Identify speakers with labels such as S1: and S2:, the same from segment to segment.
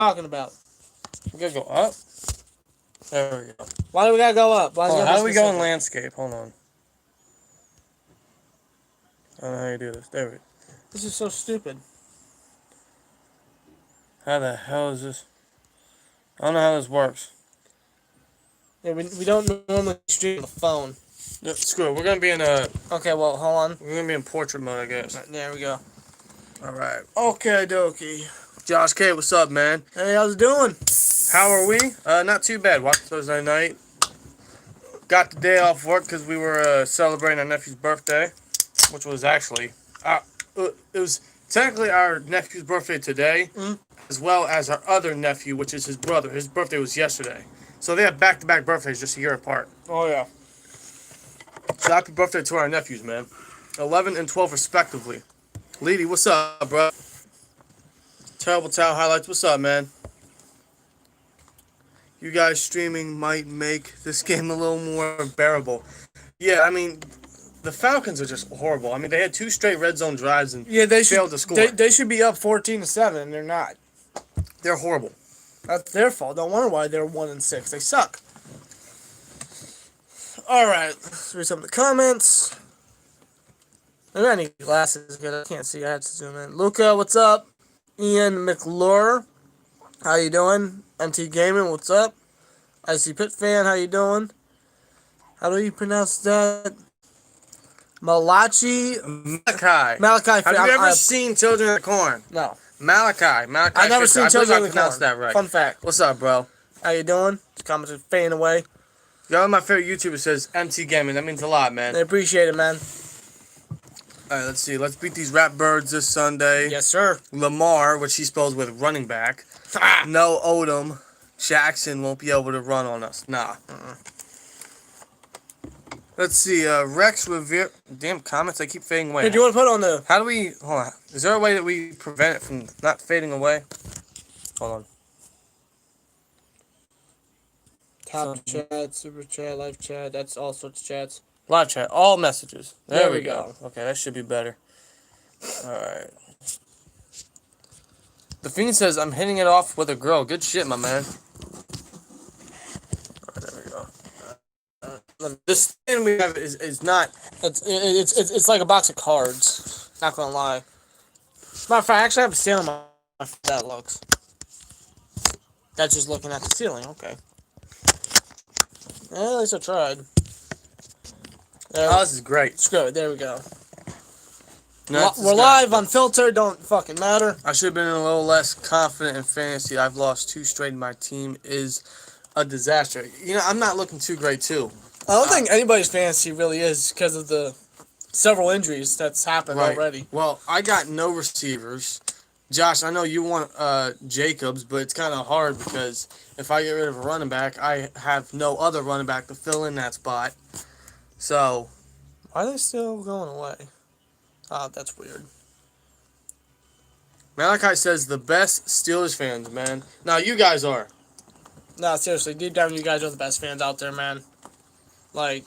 S1: talking about?
S2: We gotta go up. There we go.
S1: Why do we gotta go up?
S2: How do we go in landscape? Hold on. I don't know how you do this. There we go.
S1: This is so stupid.
S2: How the hell is this? I don't know how this works.
S1: Yeah, we don't normally stream on the phone.
S2: No, screw it. We're gonna be in a.
S1: Okay, well, hold on.
S2: We're gonna be in portrait mode, I guess.
S1: There we go.
S2: All right. Okay, dokie. Josh K, what's up, man?
S1: Hey, how's it doing?
S2: How are we? Not too bad. Watched Thursday night. Got the day off work because we were celebrating our nephew's birthday, which was actually it was technically our nephew's birthday today, as well as our other nephew, which is his brother. His birthday was yesterday, so they have back-to-back birthdays just a year apart.
S1: Oh yeah.
S2: So happy birthday to our nephews, man. 11 and 12 respectively. Leedy, what's up, bro? Terrible Towel Highlights, what's up, man? You guys streaming might make this game a little more bearable. Yeah, I mean, the Falcons are just horrible. I mean, they had 2 straight red zone drives and failed to score.
S1: They should be up 14-7, and they're not.
S2: They're horrible.
S1: That's their fault. Don't wonder why they're 1-6. They suck. All right, let's read some of the comments. Maybe I need glasses because I can't see. I have to zoom in. Luca, what's up? Ian McClure, how you doing? MT Gaming, what's up? IC Pit Fan, how you doing? How do you pronounce that? Malachi.
S2: Malachi. Have you ever seen Children of the Corn?
S1: No.
S2: Malachi.
S1: I've never seen Children of the Corn. I pronounced
S2: that right.
S1: Fun fact.
S2: What's up, bro?
S1: How you doing? Just commenting, fading away.
S2: One of my favorite YouTubers says MT Gaming. That means a lot, man.
S1: I appreciate it, man.
S2: All right, let's see. Let's beat these rap birds this Sunday.
S1: Yes, sir.
S2: Lamar, which he spells with running back. No Odom. Jackson won't be able to run on us. Nah. Let's see. Rex Revere. Damn comments, they keep fading away.
S1: Hey, do you want to put on the...
S2: How do we... Hold on. Is there a way that we prevent it from not fading away? Hold on.
S1: Top chat, super chat, live chat. That's all sorts of chats.
S2: Live chat. All messages.
S1: There we go.
S2: Okay, that should be better. Alright. The Fiend says, I'm hitting it off with a girl. Good shit, my man. Alright, there we go. This thing we have is not...
S1: It's like a box of cards. Not gonna lie. Matter of fact, I actually have a ceiling on my that looks. That's just looking at the ceiling. Okay. At least I tried.
S2: Oh, this is great.
S1: Screw it. There we go.
S2: No,
S1: we're live, unfiltered. Don't fucking matter.
S2: I should have been a little less confident in fantasy. I've lost 2 straight. My team is a disaster. You know, I'm not looking too great, too.
S1: I don't think anybody's fantasy really is because of the several injuries that's happened already.
S2: Well, I got no receivers. Josh, I know you want Jacobs, but it's kind of hard because if I get rid of a running back, I have no other running back to fill in that spot. So,
S1: why are they still going away? Oh, that's weird.
S2: Malachi says the best Steelers fans, man. Now, you guys are.
S1: No, seriously, deep down, you guys are the best fans out there, man. Like,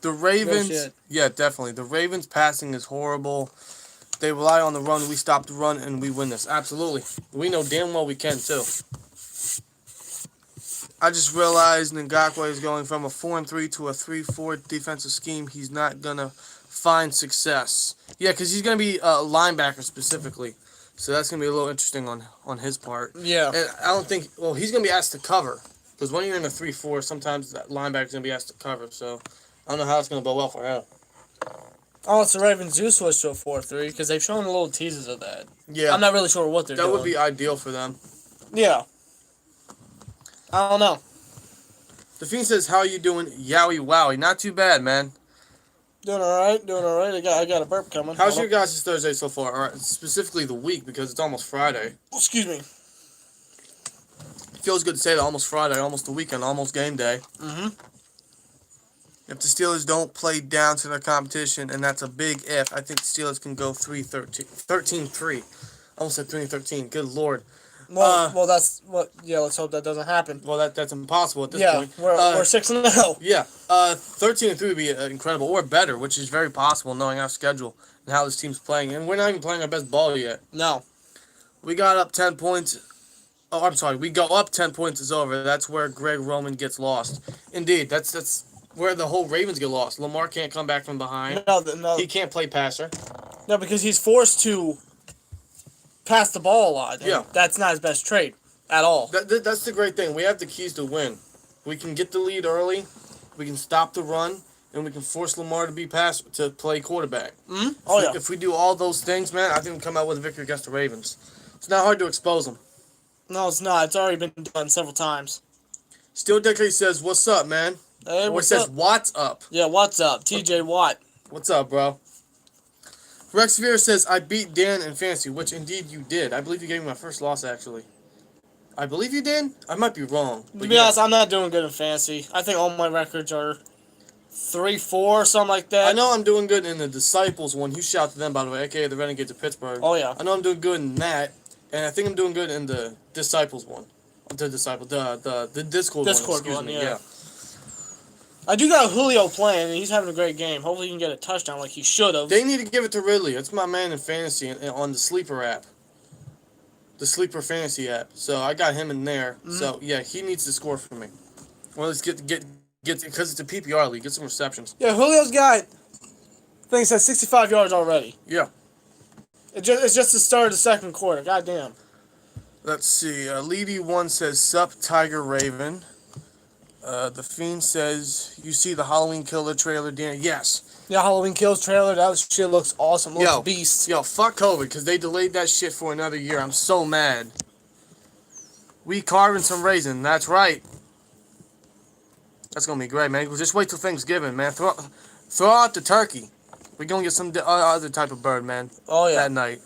S2: the Ravens, yeah, definitely. The Ravens passing is horrible. They rely on the run. We stop the run, and we win this. Absolutely. We know damn well we can, too. I just realized Ngakwe is going from a 4-3 to a 3-4 defensive scheme. He's not going to find success. Yeah, because he's going to be a linebacker specifically. So that's going to be a little interesting on his part.
S1: Yeah.
S2: And I don't think... Well, he's going to be asked to cover. Because when you're in a 3-4, sometimes that linebacker's going to be asked to cover. So I don't know how it's going to go well for him.
S1: Oh, so Ravens do switch to a 4-3 because they've shown little teases of that.
S2: Yeah.
S1: I'm not really sure what they're doing.
S2: That would be ideal for them.
S1: Yeah. I don't know.
S2: The Fiend says, how you doing? Yowie wowie. Not too bad, man.
S1: Doing all right. I got a burp coming.
S2: How's your guys' Thursday so far? All right, specifically the week because it's almost Friday.
S1: Excuse me.
S2: It feels good to say that almost Friday, almost the weekend, almost game day.
S1: Mm-hmm.
S2: If the Steelers don't play down to their competition, and that's a big if, I think the Steelers can go 13-3. Almost said 3-13. Good Lord.
S1: Well, that's what. Yeah, let's hope that doesn't happen.
S2: Well, that's impossible at this point.
S1: Yeah, we're 6-0.
S2: Yeah, 13-3 would be incredible, or better, which is very possible knowing our schedule and how this team's playing. And we're not even playing our best ball yet.
S1: No.
S2: We got up 10 points Oh, I'm sorry. We go up 10 points is over. That's where Greg Roman gets lost. Indeed, that's where the whole Ravens get lost. Lamar can't come back from behind.
S1: No,
S2: He can't play passer.
S1: no, because he's forced to pass the ball a lot. And
S2: Yeah.
S1: that's not his best trait at all.
S2: That's the great thing. We have the keys to win. We can get the lead early. We can stop the run, and we can force Lamar to play quarterback.
S1: Mm-hmm. Oh, yeah.
S2: If we do all those things, man, I think we come out with a victory against the Ravens. It's not hard to expose them.
S1: No, it's not. It's already been done several times.
S2: Steel Decade says, "What's up, man?"
S1: Hey,
S2: Or it
S1: what's
S2: says,
S1: up?
S2: "What's up?"
S1: Yeah, what's up? TJ Watt.
S2: What's up, bro? Rex Veer says, "I beat Dan in fantasy," which indeed you did. I believe you gave me my first loss, actually. I believe you did. I might be wrong.
S1: To be honest, I'm not doing good in fantasy. I think all my records are 3-4, something like that.
S2: I know I'm doing good in the Disciples one. You shout to them, by the way, aka the Renegades of Pittsburgh.
S1: Oh, yeah.
S2: I know I'm doing good in that, and I think I'm doing good in the Disciples one. The Discord one. Excuse
S1: one,
S2: me.
S1: yeah. I do got Julio playing, and he's having a great game. Hopefully he can get a touchdown like he should have.
S2: They need to give it to Ridley. That's my man in fantasy on the Sleeper app. The Sleeper fantasy app. So I got him in there. Mm-hmm. So yeah, he needs to score for me. Well, let's get because it's a PPR league. Get some receptions.
S1: Yeah, Julio's got, I think it says 65 yards already.
S2: Yeah.
S1: It's just the start of the second quarter. Goddamn.
S2: Let's see. Leedy1 says, "Sup, Tiger Raven." The Fiend says, "You see the Halloween Killer trailer, Dan?" Yes.
S1: Yeah, Halloween Kills trailer. That shit looks awesome. Looks beast.
S2: Yo, fuck COVID, because they delayed that shit for another year. I'm so mad. We carving some raisin. That's right. That's going to be great, man. Just wait till Thanksgiving, man. Throw out the turkey. We're going to get some other type of bird, man.
S1: Oh, yeah.
S2: That night.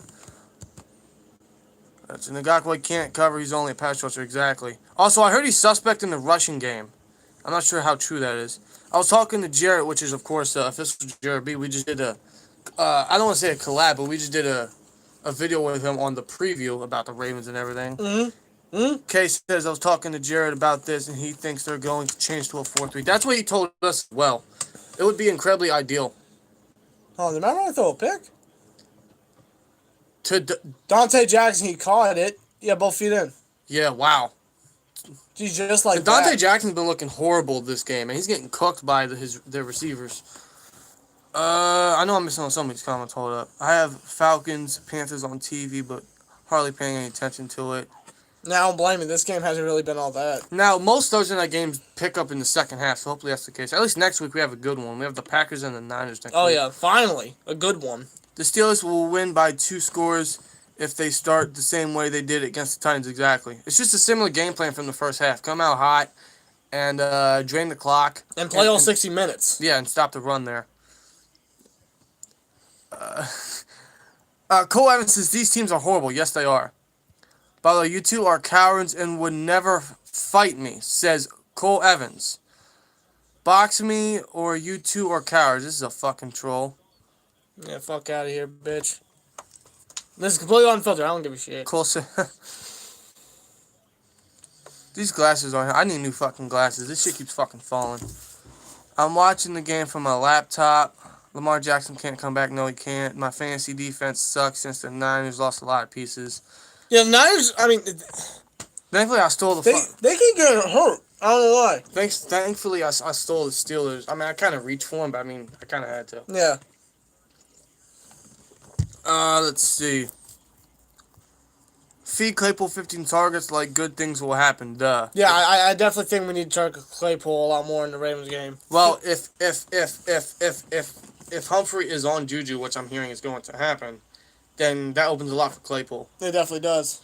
S2: That's Ngakwe can't cover. He's only a pass rusher. Exactly. Also, I heard he's suspect in the rushing game. I'm not sure how true that is. I was talking to Jarrett, which is, of course, official Jarrett B. We just did I don't want to say a collab, but we just did a video with him on the preview about the Ravens and everything.
S1: Mm-hmm. Mm-hmm.
S2: Kay says, I was talking to Jarrett about this, and he thinks they're going to change to a 4-3. That's what he told us as well. It would be incredibly ideal.
S1: Oh, remember I throw a pick?
S2: To
S1: Dante Jackson, he caught it. Yeah, both feet in.
S2: Yeah, wow.
S1: He's just like
S2: Dante
S1: that.
S2: Jackson's been looking horrible this game, and he's getting cooked by their receivers. I know I'm missing on some of these comments. Hold up. I have Falcons, Panthers on TV, but hardly paying any attention to it.
S1: Now, I don't blame you. This game hasn't really been all that.
S2: Now, most Thursday night games pick up in the second half, so hopefully that's the case. At least next week we have a good one. We have the Packers and the Niners next week.
S1: Oh, yeah. Finally. A good one.
S2: The Steelers will win by 2 scores if they start the same way they did against the Titans. Exactly. It's just a similar game plan from the first half. Come out hot and drain the clock.
S1: And play all 60 minutes.
S2: Yeah, and stop the run there. Cole Evans says, these teams are horrible. Yes, they are. By the way, you two are cowards and would never fight me, says Cole Evans. Box me or you two are cowards. This is a fucking troll.
S1: Yeah, fuck out of here, bitch. This is completely unfiltered. I don't give a shit.
S2: Cole said, these glasses are... I need new fucking glasses. This shit keeps fucking falling. I'm watching the game from my laptop. Lamar Jackson can't come back. No, he can't. My fantasy defense sucks since the Niners lost a lot of pieces.
S1: Yeah, the Niners, I mean...
S2: Thankfully, I stole the...
S1: They keep getting hurt. I don't know why.
S2: Thankfully, I stole the Steelers. I mean, I kind of reached for them, but I mean, I kind of had to.
S1: Yeah.
S2: Let's see. Feed Claypool 15 targets like good things will happen. Duh.
S1: Yeah, I definitely think we need to target Claypool a lot more in the Ravens game.
S2: Well, if Humphrey is on Juju, which I'm hearing is going to happen, then that opens a lot for Claypool.
S1: It definitely does.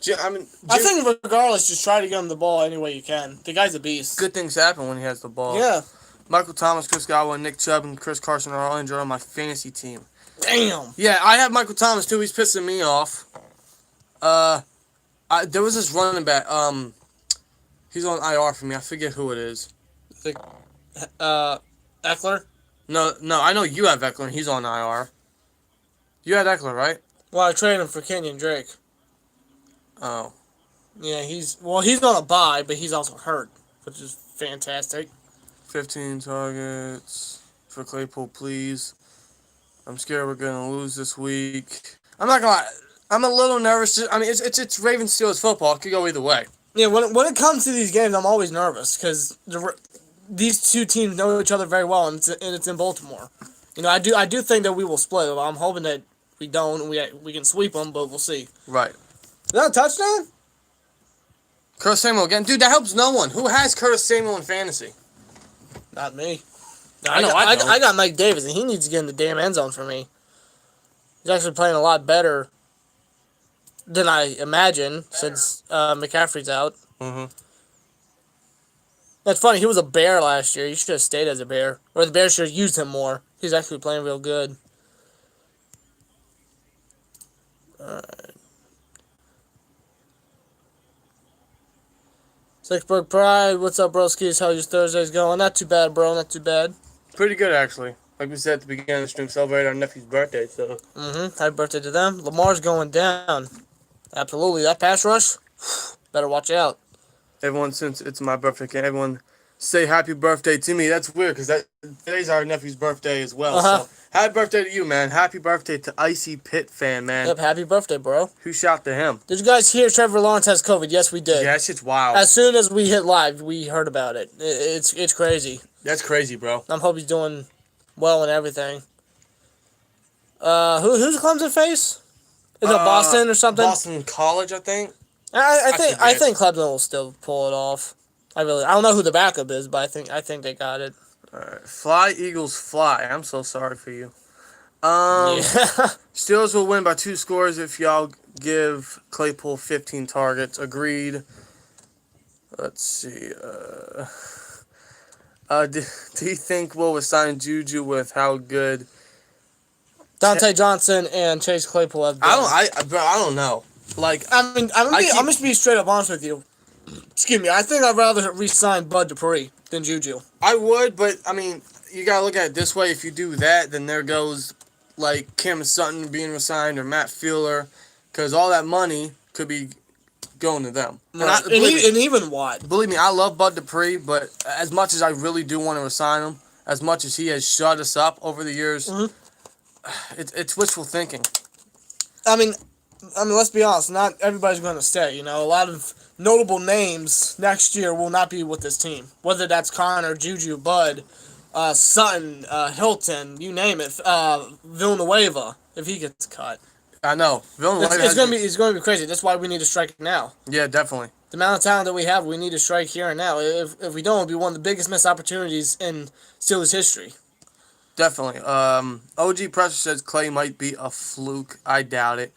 S2: I
S1: think regardless, just try to get him the ball any way you can. The guy's a beast.
S2: Good things happen when he has the ball.
S1: Yeah.
S2: Michael Thomas, Chris Godwin, Nick Chubb, and Chris Carson are all injured on my fantasy team.
S1: Damn.
S2: Yeah, I have Michael Thomas too. He's pissing me off. There was this running back. He's on IR for me. I forget who it is.
S1: Eckler?
S2: No. I know you have Eckler, and he's on IR. You had Eckler, right?
S1: Well, I traded him for Kenyon Drake.
S2: Oh.
S1: Yeah, he's on a bye, but he's also hurt, which is fantastic. 15
S2: targets for Claypool, please. I'm scared we're gonna lose this week. I'm not gonna lie. I'm a little nervous. I mean, it's Ravens Steelers football. It could go either way.
S1: Yeah, when it comes to these games, I'm always nervous because these two teams know each other very well, and it's in Baltimore. You know, I do think that we will split. I'm hoping that we don't. We can sweep them, but we'll see.
S2: Right.
S1: Is that a touchdown?
S2: Curtis Samuel again. Dude, that helps no one. Who has Curtis Samuel in fantasy?
S1: Not me.
S2: I know I don't.
S1: I got Mike Davis, and he needs to get in the damn end zone for me. He's actually playing a lot better than I imagined since McCaffrey's out.
S2: Mm-hmm.
S1: That's funny. He was a Bear last year. He should have stayed as a Bear. Or the Bears should have used him more. He's actually playing real good. Alright. Sixburg Pride, what's up, broskies? How your Thursday's going? Not too bad, bro. Not too bad.
S2: Pretty good, actually. Like we said at the beginning of the stream, celebrate our nephew's birthday, so.
S1: Happy birthday to them. Lamar's going down. Absolutely. That pass rush, better watch out.
S2: Everyone, since it's my birthday, can everyone say happy birthday to me? That's weird, because today's our nephew's birthday as well, so. Happy birthday to you, man. Happy birthday to Icy Pitt fan, man.
S1: Yep, happy birthday, bro.
S2: Who shout to him?
S1: Did you guys hear Trevor Lawrence has COVID? Yes, we did.
S2: Yeah, that shit's wild.
S1: As soon as we hit live, we heard about it. It's crazy.
S2: That's crazy, bro.
S1: I hope he's doing well and everything. Who's Clemson face? Is it Boston or something?
S2: Boston College, I think.
S1: I think Clemson will still pull it off. I don't know who the backup is, but I think they got it.
S2: Alright. Fly, Eagles, fly. I'm so sorry for you.
S1: Yeah.
S2: Steelers will win by 2 scores if y'all give Claypool 15 targets. Agreed. Let's see. Do you think we'll assign Juju with how good
S1: Dante Johnson and Chase Claypool have been?
S2: I don't know. Like,
S1: I'm gonna be straight up honest with you. Excuse me. I think I'd rather re-sign Bud Dupree than Juju.
S2: I would, but I mean, you gotta look at it this way. If you do that, then there goes like Cam Sutton being resigned or Matt Fuller, because all that money could be going to them.
S1: Right. And even Watt.
S2: Believe me, I love Bud Dupree, but as much as I really do want to resign him, as much as he has shut us up over the years, it's wishful thinking.
S1: I mean, let's be honest. Not everybody's going to stay. You know, a lot of notable names next year will not be with this team. Whether that's Connor, Juju, Bud, Sutton, Hilton, you name it. Villanueva, if he gets cut.
S2: I know.
S1: It's going to be crazy. That's why we need to strike now.
S2: Yeah, definitely.
S1: The amount of talent that we have, we need to strike here and now. If we don't, it'll be one of the biggest missed opportunities in Steelers history.
S2: Definitely. OG Pressure says Clay might be a fluke. I doubt it.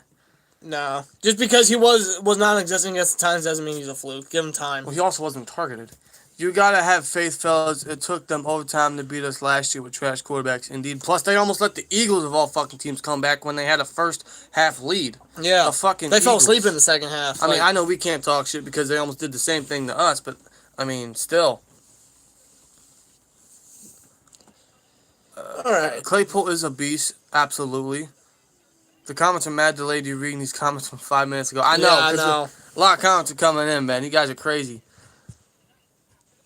S1: No. Just because he was non-existent at the time doesn't mean he's a fluke. Give him time.
S2: Well, he also wasn't targeted. You gotta have faith, fellas. It took them overtime to beat us last year with trash quarterbacks. Indeed. Plus, they almost let the Eagles of all fucking teams come back when they had a first half lead.
S1: Yeah.
S2: They
S1: fell asleep in the second half.
S2: I mean, I know we can't talk shit because they almost did the same thing to us, but I mean, still.
S1: All right.
S2: Claypool is a beast, absolutely. The comments are mad delayed. You reading these comments from 5 minutes ago. I know.
S1: Yeah, I know.
S2: A lot of comments are coming in, man. You guys are crazy.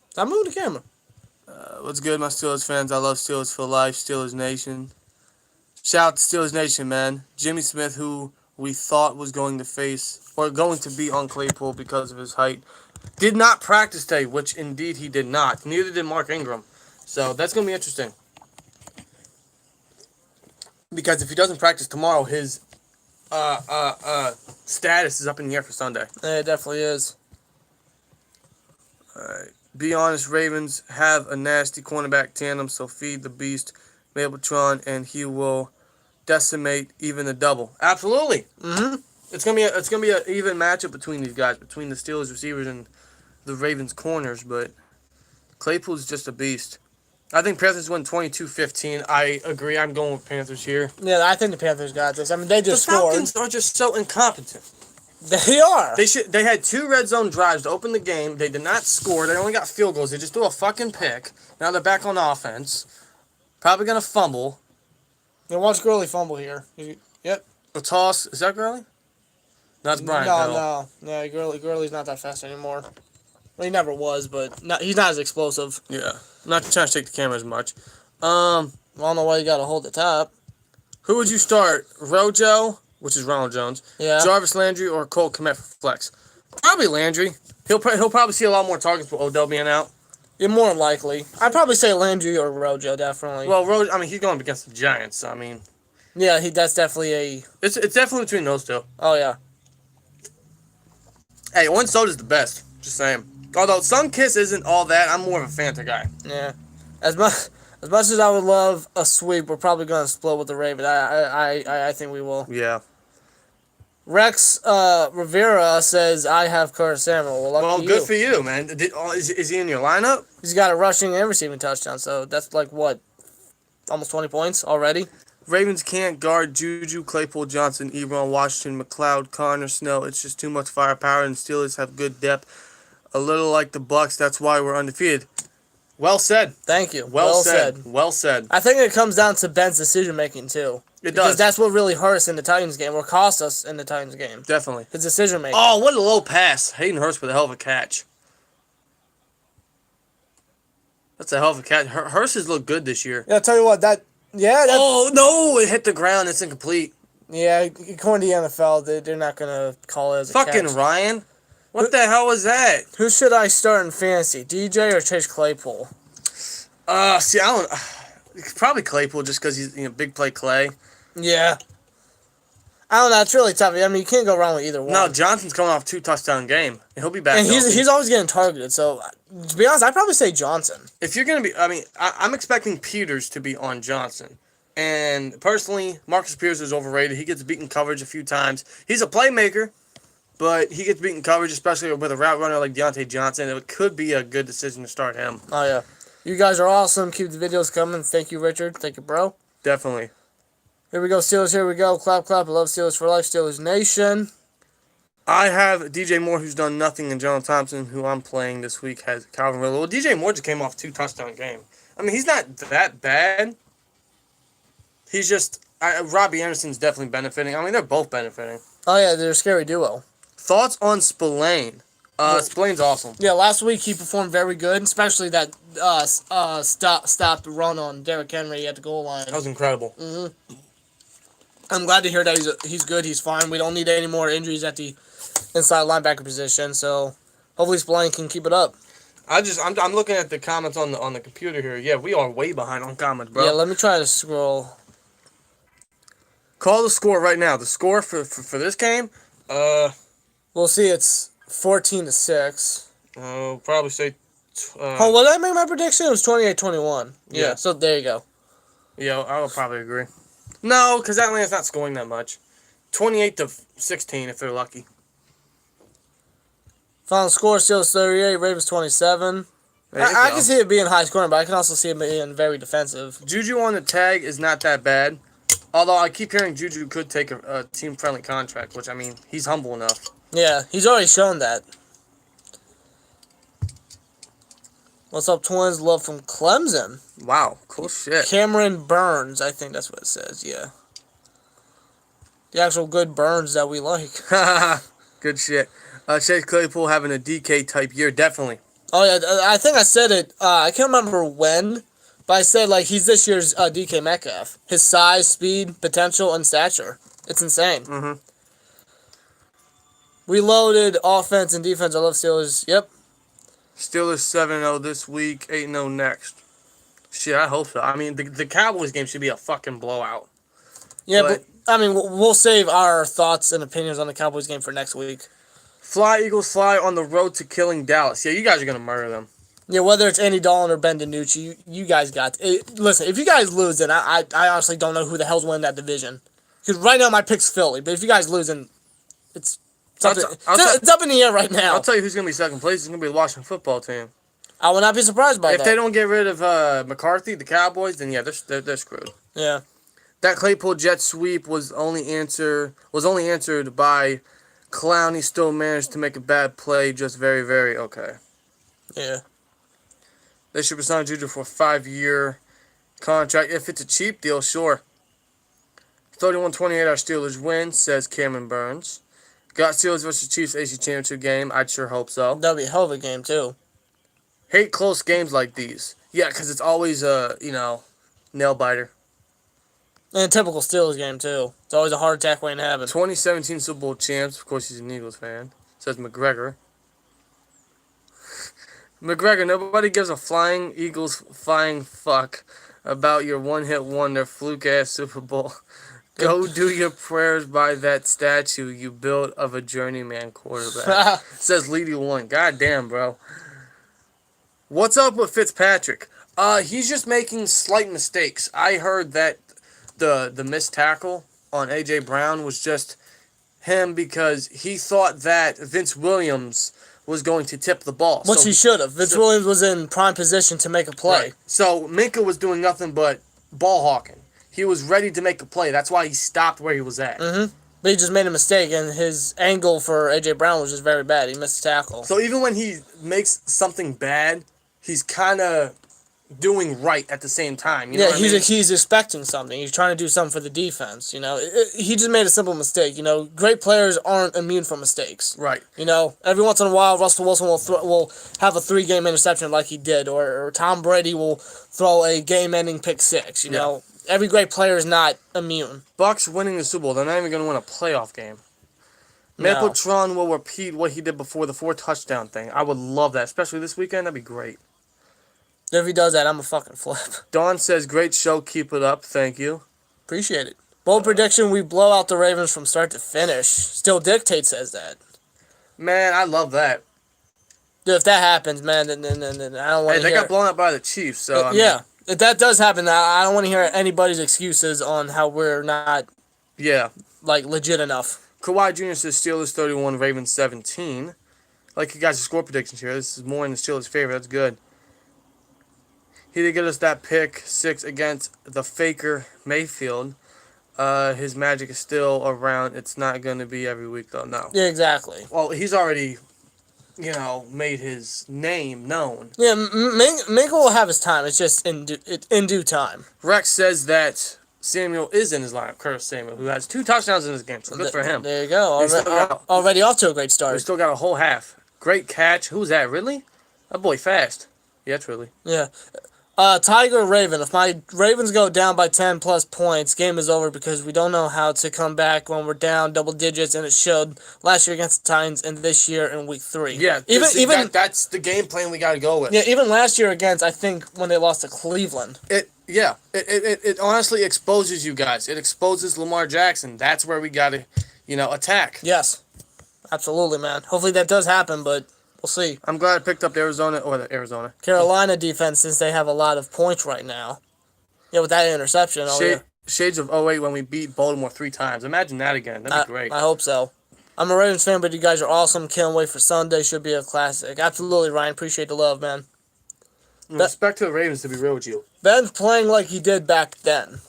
S1: Stop moving the camera.
S2: What's good, my Steelers fans? I love Steelers for life. Steelers Nation. Shout out to Steelers Nation, man. Jimmy Smith, who we thought was going to be on Claypool because of his height, did not practice today, which indeed he did not. Neither did Mark Ingram. So that's going to be interesting. Because if he doesn't practice tomorrow, his status is up in the air for Sunday.
S1: Yeah, it definitely is.
S2: All right. Be honest, Ravens have a nasty cornerback tandem, so feed the beast, Mabletron, and he will decimate even the double. Absolutely. It's gonna be an even matchup between these guys, between the Steelers receivers and the Ravens corners. But Claypool's just a beast. I think Panthers win 22-15. I agree. I'm going with Panthers here.
S1: Yeah, I think the Panthers got this. I mean, they just scored.
S2: The Falcons are just so incompetent.
S1: They are.
S2: They had 2 red zone drives to open the game. They did not score. They only got field goals. They just threw a fucking pick. Now they're back on offense. Probably gonna fumble.
S1: Yeah, watch Gurley fumble here. Yep.
S2: A toss. Is that Gurley? That's Brian.
S1: No. Yeah, Gurley's not that fast anymore. Well, he never was, but he's not as explosive.
S2: Yeah. I'm not trying to take the camera as much.
S1: I don't know why you gotta hold the top.
S2: Who would you start? Rojo, which is Ronald Jones.
S1: Yeah.
S2: Jarvis Landry or Cole Kmet for flex. Probably Landry. He'll probably see a lot more targets with Odell being out.
S1: You're more than likely. I'd probably say Landry or Rojo, definitely.
S2: Well, Rose, I mean, he's going up against the Giants. So, I mean,
S1: yeah, that's definitely a.
S2: it's definitely between those two.
S1: Oh yeah.
S2: Hey, Orange Soda's the best. Just saying. Although Sunkiss isn't all that, I'm more of a Fanta guy.
S1: Yeah, as much as I would love a sweep, we're probably gonna split with the Ravens. I think we will.
S2: Yeah.
S1: Rex Rivera says I have Curtis Samuel. Well,
S2: Well, good for you, man. Is he in your lineup?
S1: He's got a rushing and receiving touchdown, so that's like what, almost 20 points already.
S2: Ravens can't guard Juju, Claypool, Johnson, Ebron, Washington, McLeod, Connor, Snow. It's just too much firepower, and Steelers have good depth. A little like the Bucks. That's why we're undefeated. Well said.
S1: Thank you.
S2: Well said. Well said.
S1: I think it comes down to Ben's decision making too.
S2: It
S1: because
S2: does.
S1: that's what really hurt us in the Titans game, or cost us in the Titans game.
S2: Definitely.
S1: His decision making.
S2: Oh, what a low pass. Hayden Hurst with a hell of a catch. That's a hell of a catch. Hurst has looked good this year.
S1: Yeah, I'll tell you what,
S2: Oh, no, it hit the ground. It's incomplete.
S1: Yeah, according to the NFL, they're not going to call it as a
S2: Fucking
S1: catch.
S2: Ryan. What the hell was that?
S1: Who should I start in fantasy, DJ or Chase Claypool?
S2: See, I don't... Probably Claypool just because he's big play Clay.
S1: Yeah. I don't know. It's really tough. I mean, you can't go wrong with either one.
S2: No, Johnson's coming off a 2-touchdown game. And he'll be back.
S1: And he's always getting targeted. So, to be honest, I'd probably say Johnson.
S2: If you're going to be... I mean, I'm expecting Peters to be on Johnson. And personally, Marcus Peters is overrated. He gets beaten coverage a few times. He's a playmaker, but he gets beaten coverage, especially with a route runner like Deontay Johnson. It could be a good decision to start him.
S1: Oh, yeah. You guys are awesome. Keep the videos coming. Thank you, Richard. Thank you, bro.
S2: Definitely.
S1: Here we go, Steelers. Here we go. Clap, clap. I love Steelers for life. Steelers Nation.
S2: I have DJ Moore, who's done nothing, and John Thompson, who I'm playing this week, has Calvin Ridley. Well, DJ Moore just came off a 2-touchdown game. I mean, he's not that bad. He's just... Robbie Anderson's definitely benefiting. I mean, they're both benefiting.
S1: Oh, yeah, they're a scary duo.
S2: Thoughts on Spillane? Spillane's awesome.
S1: Yeah, last week he performed very good, especially that stopped run on Derrick Henry at the goal line.
S2: That was incredible.
S1: Mm-hmm. I'm glad to hear that he's good, he's fine. We don't need any more injuries at the inside linebacker position, so hopefully Spillane can keep it up.
S2: I'm looking at the comments on the computer here. Yeah, we are way behind on comments, bro.
S1: Yeah, let me try to scroll.
S2: Call the score right now. The score for this game,
S1: we'll see. It's 14-6.
S2: I'll probably say.
S1: Oh, what did I make my prediction? It was 28-21. Yeah. So there you go.
S2: Yeah, I would probably agree. No, because Atlanta's not scoring that much. 28-16 if they're lucky.
S1: Final score: Steelers 38, Ravens 27. I can see it being high scoring, but I can also see it being very defensive.
S2: Juju on the tag is not that bad. Although I keep hearing Juju could take a team-friendly contract, which, I mean, he's humble enough.
S1: Yeah, he's already shown that. What's up, Twins? Love from Clemson.
S2: Wow, cool shit.
S1: Cameron Burns, I think that's what it says, yeah. The actual good Burns that we like.
S2: Good shit. Chase Claypool having a DK-type year, definitely.
S1: Oh, yeah, I think I said it. I can't remember when, but I said, like, he's this year's DK Metcalf. His size, speed, potential, and stature. It's insane.
S2: Mm-hmm.
S1: Reloaded offense and defense. I love Steelers. Yep.
S2: Steelers 7-0 this week, 8-0 next. Shit, I hope so. I mean, the Cowboys game should be a fucking blowout.
S1: Yeah, but I mean, we'll save our thoughts and opinions on the Cowboys game for next week.
S2: Fly, Eagles, fly on the road to killing Dallas. Yeah, you guys are going to murder them.
S1: Yeah, whether it's Andy Dalton or Ben DiNucci, you guys got it. Listen, if you guys lose, then I honestly don't know who the hell's winning that division. Because right now my pick's Philly, but if you guys lose, then it's up in the air right now.
S2: I'll tell you who's going to be second place. It's going to be the Washington football team.
S1: I would not be surprised by that.
S2: If they don't get rid of McCarthy, the Cowboys, then yeah, they're screwed.
S1: Yeah.
S2: That Claypool jet sweep was only answered by Clowney. Still managed to make a bad play. Just very, very okay.
S1: Yeah.
S2: They should resign Juju for a 5-year contract. If it's a cheap deal, sure. 31-28 our Steelers win, says Cameron Burns. Got Steelers versus Chiefs AC Championship game. I'd sure hope so.
S1: That'll be a hell of a game, too.
S2: Hate close games like these. Yeah, because it's always a, nail-biter.
S1: And a typical Steelers game, too. It's always a heart attack waiting to happen.
S2: 2017 Super Bowl champs. Of course, he's an Eagles fan. says McGregor. McGregor, nobody gives a flying Eagles flying fuck about your one-hit wonder fluke-ass Super Bowl. Go do your prayers by that statue you built of a journeyman quarterback. Says Leedy One. God damn, bro. What's up with Fitzpatrick? He's just making slight mistakes. I heard that the missed tackle on A.J. Brown was just him because he thought that Vince Williams was going to tip the ball.
S1: Which he should have. Vince Williams was in prime position to make a play.
S2: Right. So Minka was doing nothing but ball hawking. He was ready to make a play. That's why he stopped where he was at.
S1: Mm-hmm. But he just made a mistake, and his angle for A.J. Brown was just very bad. He missed the tackle.
S2: So even when he makes something bad, he's kind of doing right at the same time. You know what I mean?
S1: He's expecting something. He's trying to do something for the defense. You know, he just made a simple mistake. You know, great players aren't immune from mistakes.
S2: Right.
S1: You know, every once in a while, Russell Wilson will have a 3-game interception like he did, or Tom Brady will throw a game-ending pick six. You know, every great player is not immune.
S2: Bucks winning the Super Bowl. They're not even going to win a playoff game.
S1: No.
S2: Mapletron will repeat what he did before the 4-touchdown thing. I would love that, especially this weekend. That'd be great.
S1: If he does that, I'm a fucking flip.
S2: Dawn says, great show. Keep it up. Thank you.
S1: Appreciate it. Bold prediction, we blow out the Ravens from start to finish. Still Dictate says that.
S2: Man, I love that.
S1: Dude, if that happens, man, then I don't want to hear.
S2: Hey, they got blown up by the Chiefs, so I mean,
S1: yeah. If that does happen, I don't want to hear anybody's excuses on how we're not legit enough.
S2: Kawhi Jr. says Steelers 31, Ravens 17. Like you guys' score predictions here. This is more in the Steelers' favor. That's good. He did get us that pick 6 against the faker Mayfield. His magic is still around. It's not going to be every week, though. No.
S1: Yeah, exactly.
S2: Well, he's already, made his name known.
S1: Yeah, Minka will have his time. It's just in due time.
S2: Rex says that Samuel is in his lineup. Curtis Samuel, who has 2 touchdowns in this game. So good for him.
S1: There you go. Already off to a great start.
S2: We still got a whole half. Great catch. Who's that? Ridley? That boy fast. Yeah, it's Ridley.
S1: Yeah. Tiger Raven. If my Ravens go down by 10 plus points, game is over because we don't know how to come back when we're down double digits, and it showed last year against the Titans and this year in week 3.
S2: Yeah, that's the game plan we got to go with.
S1: Yeah, even last year against, I think, when they lost to Cleveland.
S2: It honestly exposes you guys. It exposes Lamar Jackson. That's where we got to, attack.
S1: Yes, absolutely, man. Hopefully that does happen, but we'll see.
S2: I'm glad I picked up the
S1: Carolina defense, since they have a lot of points right now. Yeah, with that interception.
S2: Shades of 08 when we beat Baltimore 3 times. Imagine that again. That'd be great.
S1: I hope so. I'm a Ravens fan, but you guys are awesome. Can't wait for Sunday. Should be a classic. Absolutely, Ryan. Appreciate the love, man.
S2: Respect to the Ravens, to be real with you.
S1: Ben's playing like he did back then.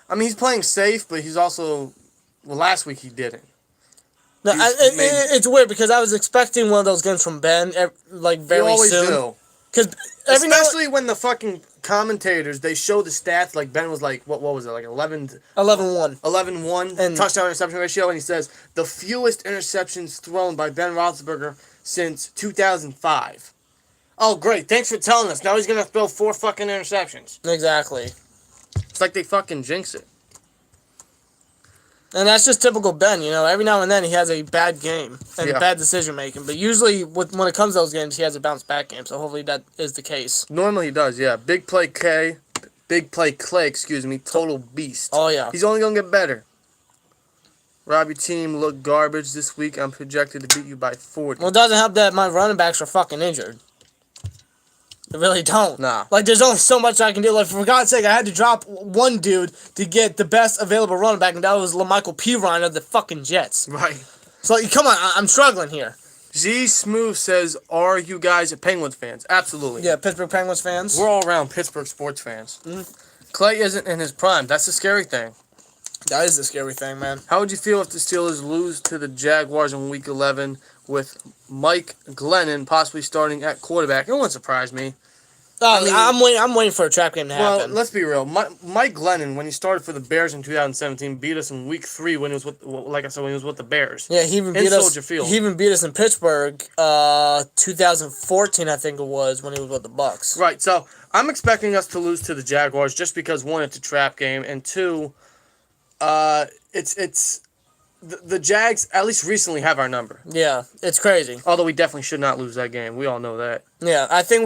S2: I mean, he's playing safe, but he's also... Well, last week he didn't.
S1: No, it's weird because I was expecting one of those games from Ben, very soon. You always do.
S2: Especially when the fucking commentators, they show the stats, like Ben was like, what was it, like 11-1. 11-1 and touchdown interception ratio, and he says, the fewest interceptions thrown by Ben Roethlisberger since 2005. Oh, great. Thanks for telling us. Now he's going to throw 4 fucking interceptions.
S1: Exactly.
S2: It's like they fucking jinx it.
S1: And that's just typical Ben, Every now and then he has a bad game and bad decision making. But usually when it comes to those games, he has a bounce back game. So hopefully that is the case.
S2: Normally he does, yeah. Big play Clay, total beast.
S1: Oh, yeah.
S2: He's only going to get better. Rob, your team looked garbage this week. I'm projected to beat you by 40.
S1: Well, it doesn't help that my running backs are fucking injured. They really don't.
S2: Nah.
S1: There's only so much I can do. For God's sake, I had to drop one dude to get the best available running back, and that was LaMichael Pirine of the fucking Jets.
S2: Right.
S1: So, come on, I'm struggling here.
S2: Z Smooth says, are you guys Penguins fans? Absolutely.
S1: Yeah, Pittsburgh Penguins fans.
S2: We're all around Pittsburgh sports fans. Mm-hmm. Clay isn't in his prime. That's the scary thing.
S1: That is the scary thing, man.
S2: How would you feel if the Steelers lose to the Jaguars in Week 11 with Mike Glennon possibly starting at quarterback? It wouldn't surprise me.
S1: I'm waiting for a trap game to happen.
S2: Well, let's be real. Mike Glennon, when he started for the Bears in 2017, beat us in Week 3 when he was with the Bears.
S1: Yeah, he even beat us. He even beat us in Pittsburgh, 2014, I think it was, when he was with the Bucks.
S2: Right. So I'm expecting us to lose to the Jaguars just because 1, it's a trap game, and 2, it's the Jags at least recently have our number.
S1: Yeah, it's crazy.
S2: Although we definitely should not lose that game. We all know that.
S1: Yeah, I think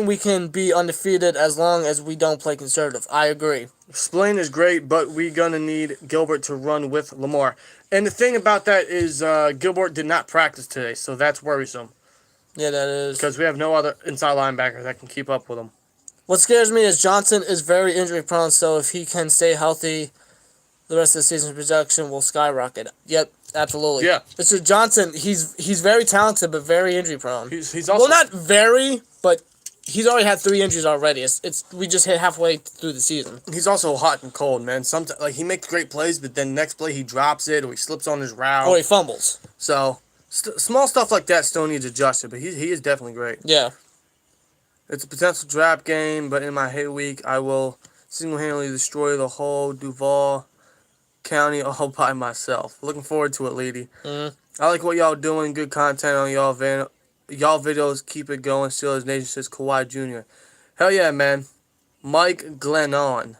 S1: we can be undefeated as long as we don't play conservative. I agree.
S2: Spillane is great, but we gonna need Gilbert to run with Lamar. And the thing about that is Gilbert did not practice today, so that's worrisome.
S1: Yeah, that is.
S2: Because we have no other inside linebacker that can keep up with him.
S1: What scares me is Johnson is very injury prone, so if he can stay healthy, the rest of the season's production will skyrocket. Yep, absolutely.
S2: Yeah.
S1: Mr. Johnson, he's very talented, but very injury prone.
S2: He's also...
S1: Well, not very, but he's already had 3 injuries already. It's we just hit halfway through the season.
S2: He's also hot and cold, man. Sometimes, like, he makes great plays, but then next play he drops it or he slips on his route.
S1: Or he fumbles.
S2: So, small stuff like that still needs adjusted, but he is definitely great.
S1: Yeah.
S2: It's a potential draft game, but in my hate week, I will single-handedly destroy the whole Duval County all by myself. Looking forward to it, lady.
S1: Mm-hmm.
S2: I like what y'all doing. Good content on y'all videos. Keep it going. Steelers Nation says Kawhi Jr. Hell yeah, man. Mike Glennon.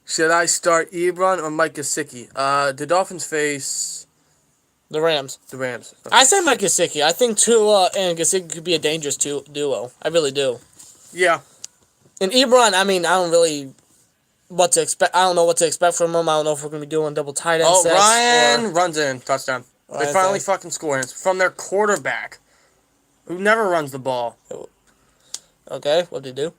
S2: Should I start Ebron or Mike Gesicki? The Dolphins face
S1: The Rams.
S2: the Rams.
S1: I say Mike Gesicki. I think Tua and Gesicki could be a dangerous duo. I really do.
S2: Yeah.
S1: And Ebron, I mean, I don't really what to expect. I don't know what to expect from him. I don't know if we're gonna be doing double tight end sets.
S2: Ryan runs in. Touchdown.
S1: Ryan
S2: They finally
S1: thing.
S2: fucking score. And it's from their quarterback, who never runs the ball.
S1: Okay, what did he do?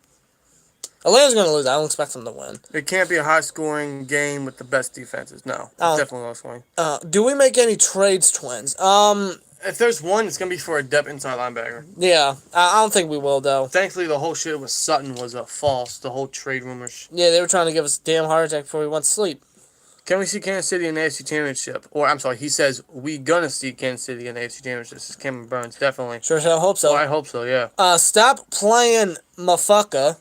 S1: Atlanta's gonna lose. I don't expect them to win.
S2: It can't be a high-scoring game with the best defenses. No, it's definitely low-scoring.
S1: Do we make any trades, Twins?
S2: If there's one, it's gonna be for a depth inside linebacker.
S1: Yeah, I don't think we will though.
S2: Thankfully, the whole shit with Sutton was false. The whole trade rumors.
S1: Yeah, they were trying to give us a damn heart attack before we went to sleep.
S2: Can we see Kansas City in the AFC Championship? Or, I'm sorry, he says we gonna see Kansas City in the AFC Championship. This is Cameron Burns, definitely.
S1: Sure, I hope so.
S2: Well, I hope so, yeah.
S1: Stop playing motherfucker.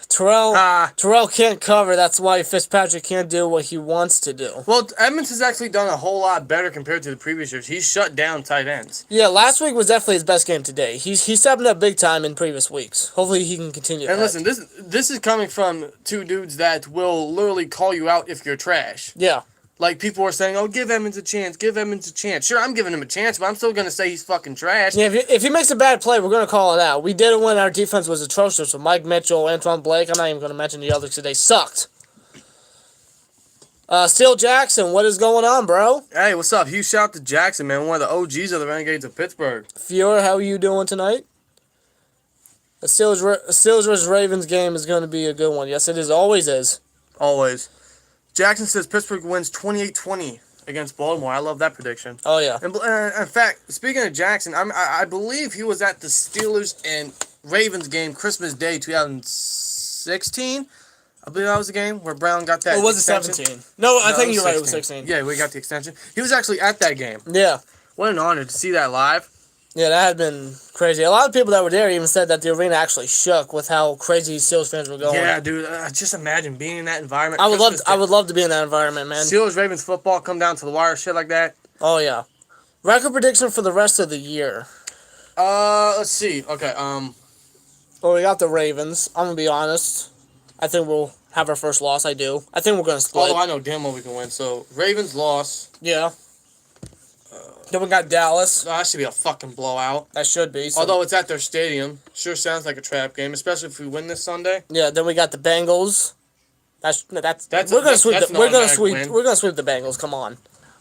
S1: Terrell can't cover. That's why Fitzpatrick can't do what he wants to do.
S2: Well, Edmonds has actually done a whole lot better compared to the previous years. He's shut down tight ends.
S1: Yeah, last week was definitely his best game today. He's stepping up big time in previous weeks. Hopefully he can continue
S2: And
S1: that.
S2: listen, this is coming from two dudes that will literally call you out if you're trash.
S1: Yeah.
S2: Like, people are saying, oh, give Edmonds a chance, give Edmonds a chance. Sure, I'm giving him a chance, but I'm still going to say he's fucking trash.
S1: Yeah, if he makes a bad play, we're going to call it out. We did it when our defense was atrocious. So Mike Mitchell, Antoine Blake, I'm not even going to mention the others because they sucked. Steele Jackson, what is going on, bro?
S2: Hey, what's up? Huge shout out to Jackson, man. One of the OGs of the Renegades of Pittsburgh.
S1: Fiora, how are you doing tonight? The Steelers versus Ravens game is going to be a good one. Yes, it is. Always is.
S2: Always. Jackson says Pittsburgh wins 28-20 against Baltimore. I love that prediction.
S1: Oh, yeah.
S2: And in fact, speaking of Jackson, I believe he was at the Steelers and Ravens game Christmas Day 2016. I believe that was the game where Brown got that.
S1: Or was it
S2: extension.
S1: 17? No, I think
S2: it was
S1: you're right. It was 16.
S2: Yeah, we got the extension. He was actually at that game.
S1: Yeah.
S2: What an honor to see that live.
S1: Yeah, that had been crazy. A lot of people that were there even said that the arena actually shook with how crazy Steelers fans were going.
S2: Yeah, dude. Just imagine being in that environment.
S1: I would love to be in that environment, man.
S2: Steelers Ravens football come down to the wire, shit like that.
S1: Oh yeah. Record prediction for the rest of the year.
S2: Let's see. Okay.
S1: Well, we got the Ravens. I'm gonna be honest. I think we'll have our first loss. I do. I think we're gonna split.
S2: Although I know damn well we can win. So Ravens loss.
S1: Yeah. Then we got Dallas.
S2: That should be a fucking blowout.
S1: That should be. So.
S2: Although it's at their stadium, sure sounds like a trap game, especially if we win this Sunday.
S1: Yeah. Then we got the Bengals. That's we're gonna sweep.
S2: That's
S1: We're gonna
S2: an
S1: sweep.
S2: automatic win.
S1: We're gonna sweep the Bengals. Come on.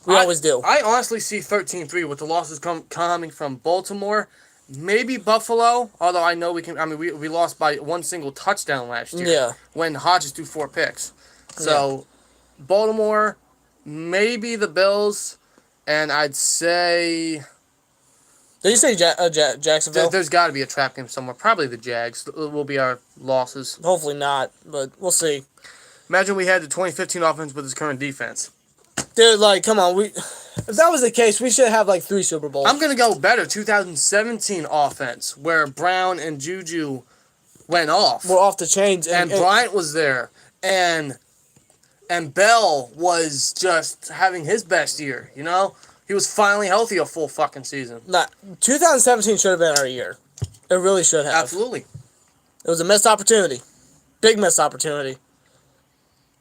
S1: We always do.
S2: I honestly see 13-3 with the losses coming from Baltimore, maybe Buffalo. Although I know we can. I mean, we lost by one single touchdown last year.
S1: Yeah.
S2: When Hodges threw 4 picks. So, Baltimore, maybe the Bills, and I'd say.
S1: Did you say Jacksonville?
S2: There's got to be a trap game somewhere. Probably the Jags will be our losses.
S1: Hopefully not, but we'll see.
S2: Imagine we had the 2015 offense with his current defense.
S1: Dude, like, come on. If that was the case, we should have, like, 3 Super Bowls.
S2: I'm going to go better. 2017 offense, where Brown and Juju went off.
S1: We're off the chains.
S2: And Bryant was there. And Bell was just having his best year, you know? He was finally healthy a full fucking season.
S1: Nah, 2017 should have been our year. It really should have.
S2: Absolutely.
S1: It was a missed opportunity. Big missed opportunity.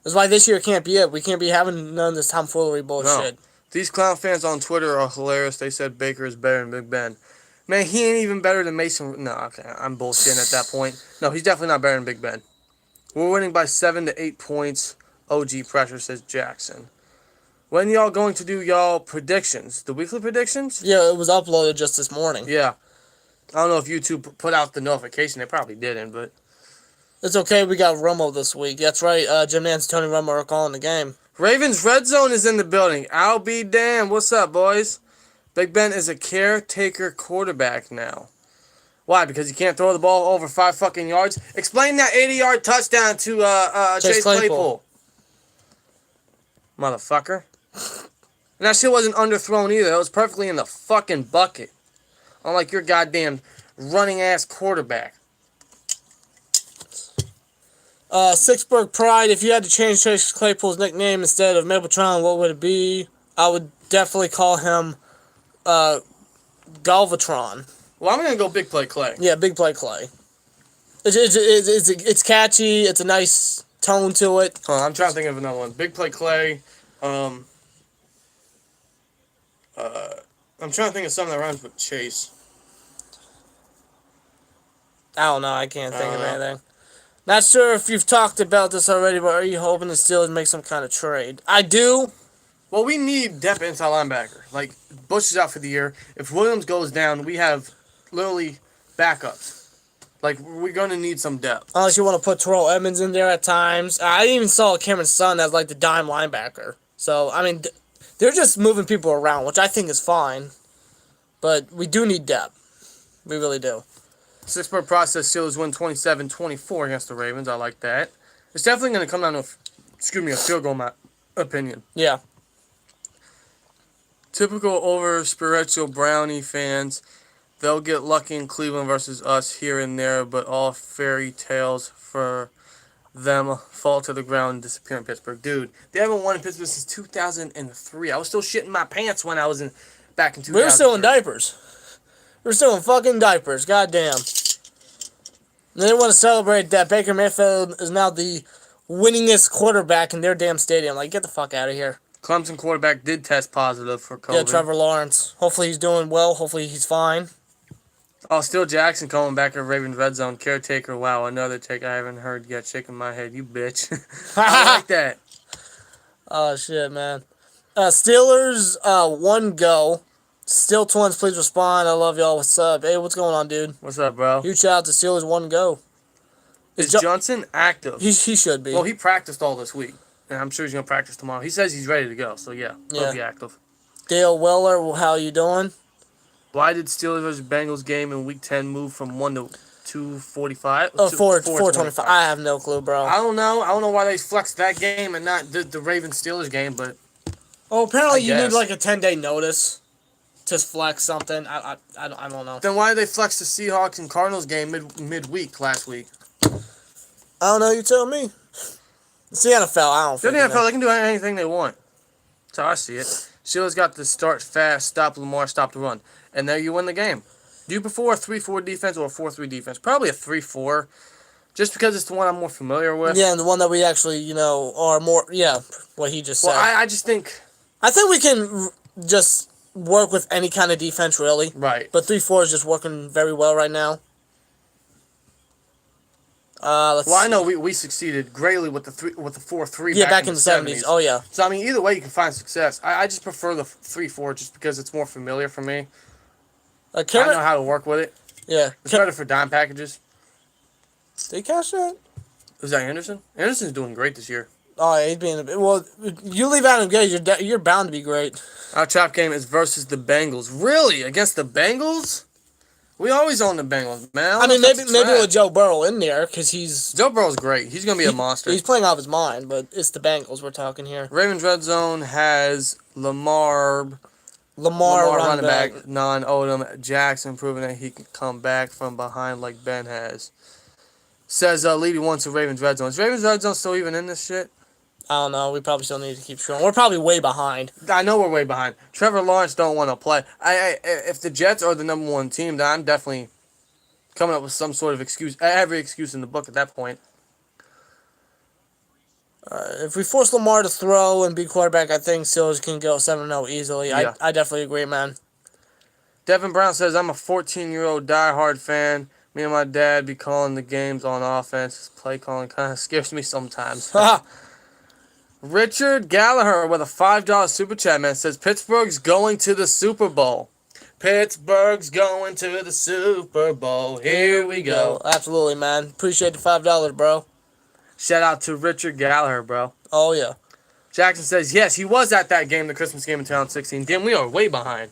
S1: That's why this year can't be it. We can't be having none of this tomfoolery bullshit.
S2: These clown fans on Twitter are hilarious. They said Baker is better than Big Ben. Man, he ain't even better than Mason. No, okay, I'm bullshitting at that point. No, he's definitely not better than Big Ben. We're winning by 7 to 8 points. OG pressure, says Jackson. When y'all going to do y'all predictions? The weekly predictions?
S1: Yeah, it was uploaded just this morning.
S2: Yeah. I don't know if YouTube put out the notification. They probably didn't, but...
S1: It's okay, we got Romo this week. That's right, Jim Nance and Tony Romo are calling the game.
S2: Ravens Red Zone is in the building. I'll be damned. What's up, boys? Big Ben is a caretaker quarterback now. Why? Because he can't throw the ball over 5 fucking yards? Explain that 80-yard touchdown to Chase Claypool. Motherfucker. And that shit wasn't underthrown either. It was perfectly in the fucking bucket. Unlike your goddamn running-ass quarterback.
S1: Sixburg Pride, if you had to change Chase Claypool's nickname instead of Mapletron, what would it be? I would definitely call him Galvatron.
S2: Well, I'm going to go Big Play Clay.
S1: Yeah, Big Play Clay. It's catchy. It's a nice tone to it.
S2: I'm trying to think of another one. Big Play Clay. I'm trying to think of something that rhymes with Chase.
S1: I don't know. I can't think of anything. Not sure if you've talked about this already, but are you hoping the Steelers make some kind of trade? I do.
S2: Well, we need depth inside linebacker. Like, Bush is out for the year. If Williams goes down, we have literally backups. Like, we're going to need some depth.
S1: Unless you want to put Terrell Edmonds in there at times. I even saw Cameron Sutton as, like, the dime linebacker. So, I mean, they're just moving people around, which I think is fine. But we do need depth. We really do.
S2: Six-part process, Steelers win 27-24 against the Ravens. I like that. It's definitely going to come down to, a field goal, in my opinion.
S1: Yeah.
S2: Typical over spiritual brownie fans. They'll get lucky in Cleveland versus us here and there, but all fairy tales for them fall to the ground and disappear in Pittsburgh. Dude, they haven't won in Pittsburgh since 2003. I was still shitting my pants when I was back in 2003.
S1: We were still in diapers. We're still in fucking diapers. Goddamn. And they want to celebrate that Baker Mayfield is now the winningest quarterback in their damn stadium. Like, get the fuck out of here.
S2: Clemson quarterback did test positive for COVID.
S1: Yeah, Trevor Lawrence. Hopefully he's doing well. Hopefully he's fine.
S2: Oh, still Jackson calling back at Ravens Red Zone. Caretaker, wow, another take I haven't heard yet. Shaking my head, you bitch. I like that.
S1: Oh, shit, man. Steelers, 1 go. Still Twins, please respond. I love y'all. What's up? Hey, what's going on, dude?
S2: What's up, bro?
S1: Huge shout out to Steelers, 1 go.
S2: Is Johnson active?
S1: He should be.
S2: Well, he practiced all this week. And I'm sure he's going to practice tomorrow. He says he's ready to go, so yeah, he'll be active.
S1: Dale Weller, how you doing?
S2: Why did Steelers versus Bengals game in Week 10 move from 1 to 2:45?
S1: Oh, 4:25. I have no clue, bro.
S2: I don't know. I don't know why they flexed that game and not the Ravens-Steelers game, but...
S1: Oh, apparently you need like a 10-day notice to flex something. I don't know.
S2: Then why did they flex the Seahawks and Cardinals game midweek last week?
S1: I don't know. You tell me. It's the NFL. I don't think.
S2: The NFL, they can do anything they want. That's how I see it. Steelers got to start fast, stop Lamar, stop the run. And there you win the game. Do you prefer a 3-4 defense or a 4-3 defense? Probably a 3-4. Just because it's the one I'm more familiar with.
S1: Yeah, and the one that we actually, are more... Yeah, what he just said.
S2: Well, I just think...
S1: I think we can just work with any kind of defense, really.
S2: Right.
S1: But 3-4 is just working very well right now.
S2: I know we succeeded greatly with the 4-3.
S1: Yeah, back in the 70s. Oh yeah.
S2: So I mean, either way, you can find success. I just prefer the 3-4 just because it's more familiar for me. I know how to work with it.
S1: Yeah.
S2: It's better for dime packages.
S1: Did he catch that?
S2: Was that Anderson? Anderson's doing great this year.
S1: Oh, yeah, he's being well. You leave Adam Gase, you're bound to be great.
S2: Our trap game is versus the Bengals. Really, against the Bengals? We always own the Bengals, man.
S1: I mean, maybe with Joe Burrow in there, because
S2: Joe Burrow's great. He's going to be a monster.
S1: He's playing off his mind, but it's the Bengals we're talking here.
S2: Ravens Red Zone has Lamar running back, non-Odom. Jackson proving that he can come back from behind like Ben has. Says Levy wants a Ravens Red Zone. Is Ravens Red Zone still even in this shit?
S1: I don't know. We probably still need to keep strong. We're probably way behind.
S2: I know we're way behind. Trevor Lawrence don't want to play. If the Jets are the number 1 team, then I'm definitely coming up with some sort of excuse. Every excuse in the book at that point.
S1: If we force Lamar to throw and be quarterback, I think Steelers can go 7-0 easily.
S2: Yeah.
S1: I definitely agree, man.
S2: Devin Brown says, I'm a 14-year-old diehard fan. Me and my dad be calling the games on offense. His play calling kind of scares me sometimes. Richard Gallagher with a $5 super chat, man, says Pittsburgh's going to the Super Bowl. Pittsburgh's going to the Super Bowl. Here we go.
S1: Absolutely, man. Appreciate the $5, bro.
S2: Shout out to Richard Gallagher, bro.
S1: Oh, yeah.
S2: Jackson says, yes, he was at that game, the Christmas game in 2016. Damn, we are way behind.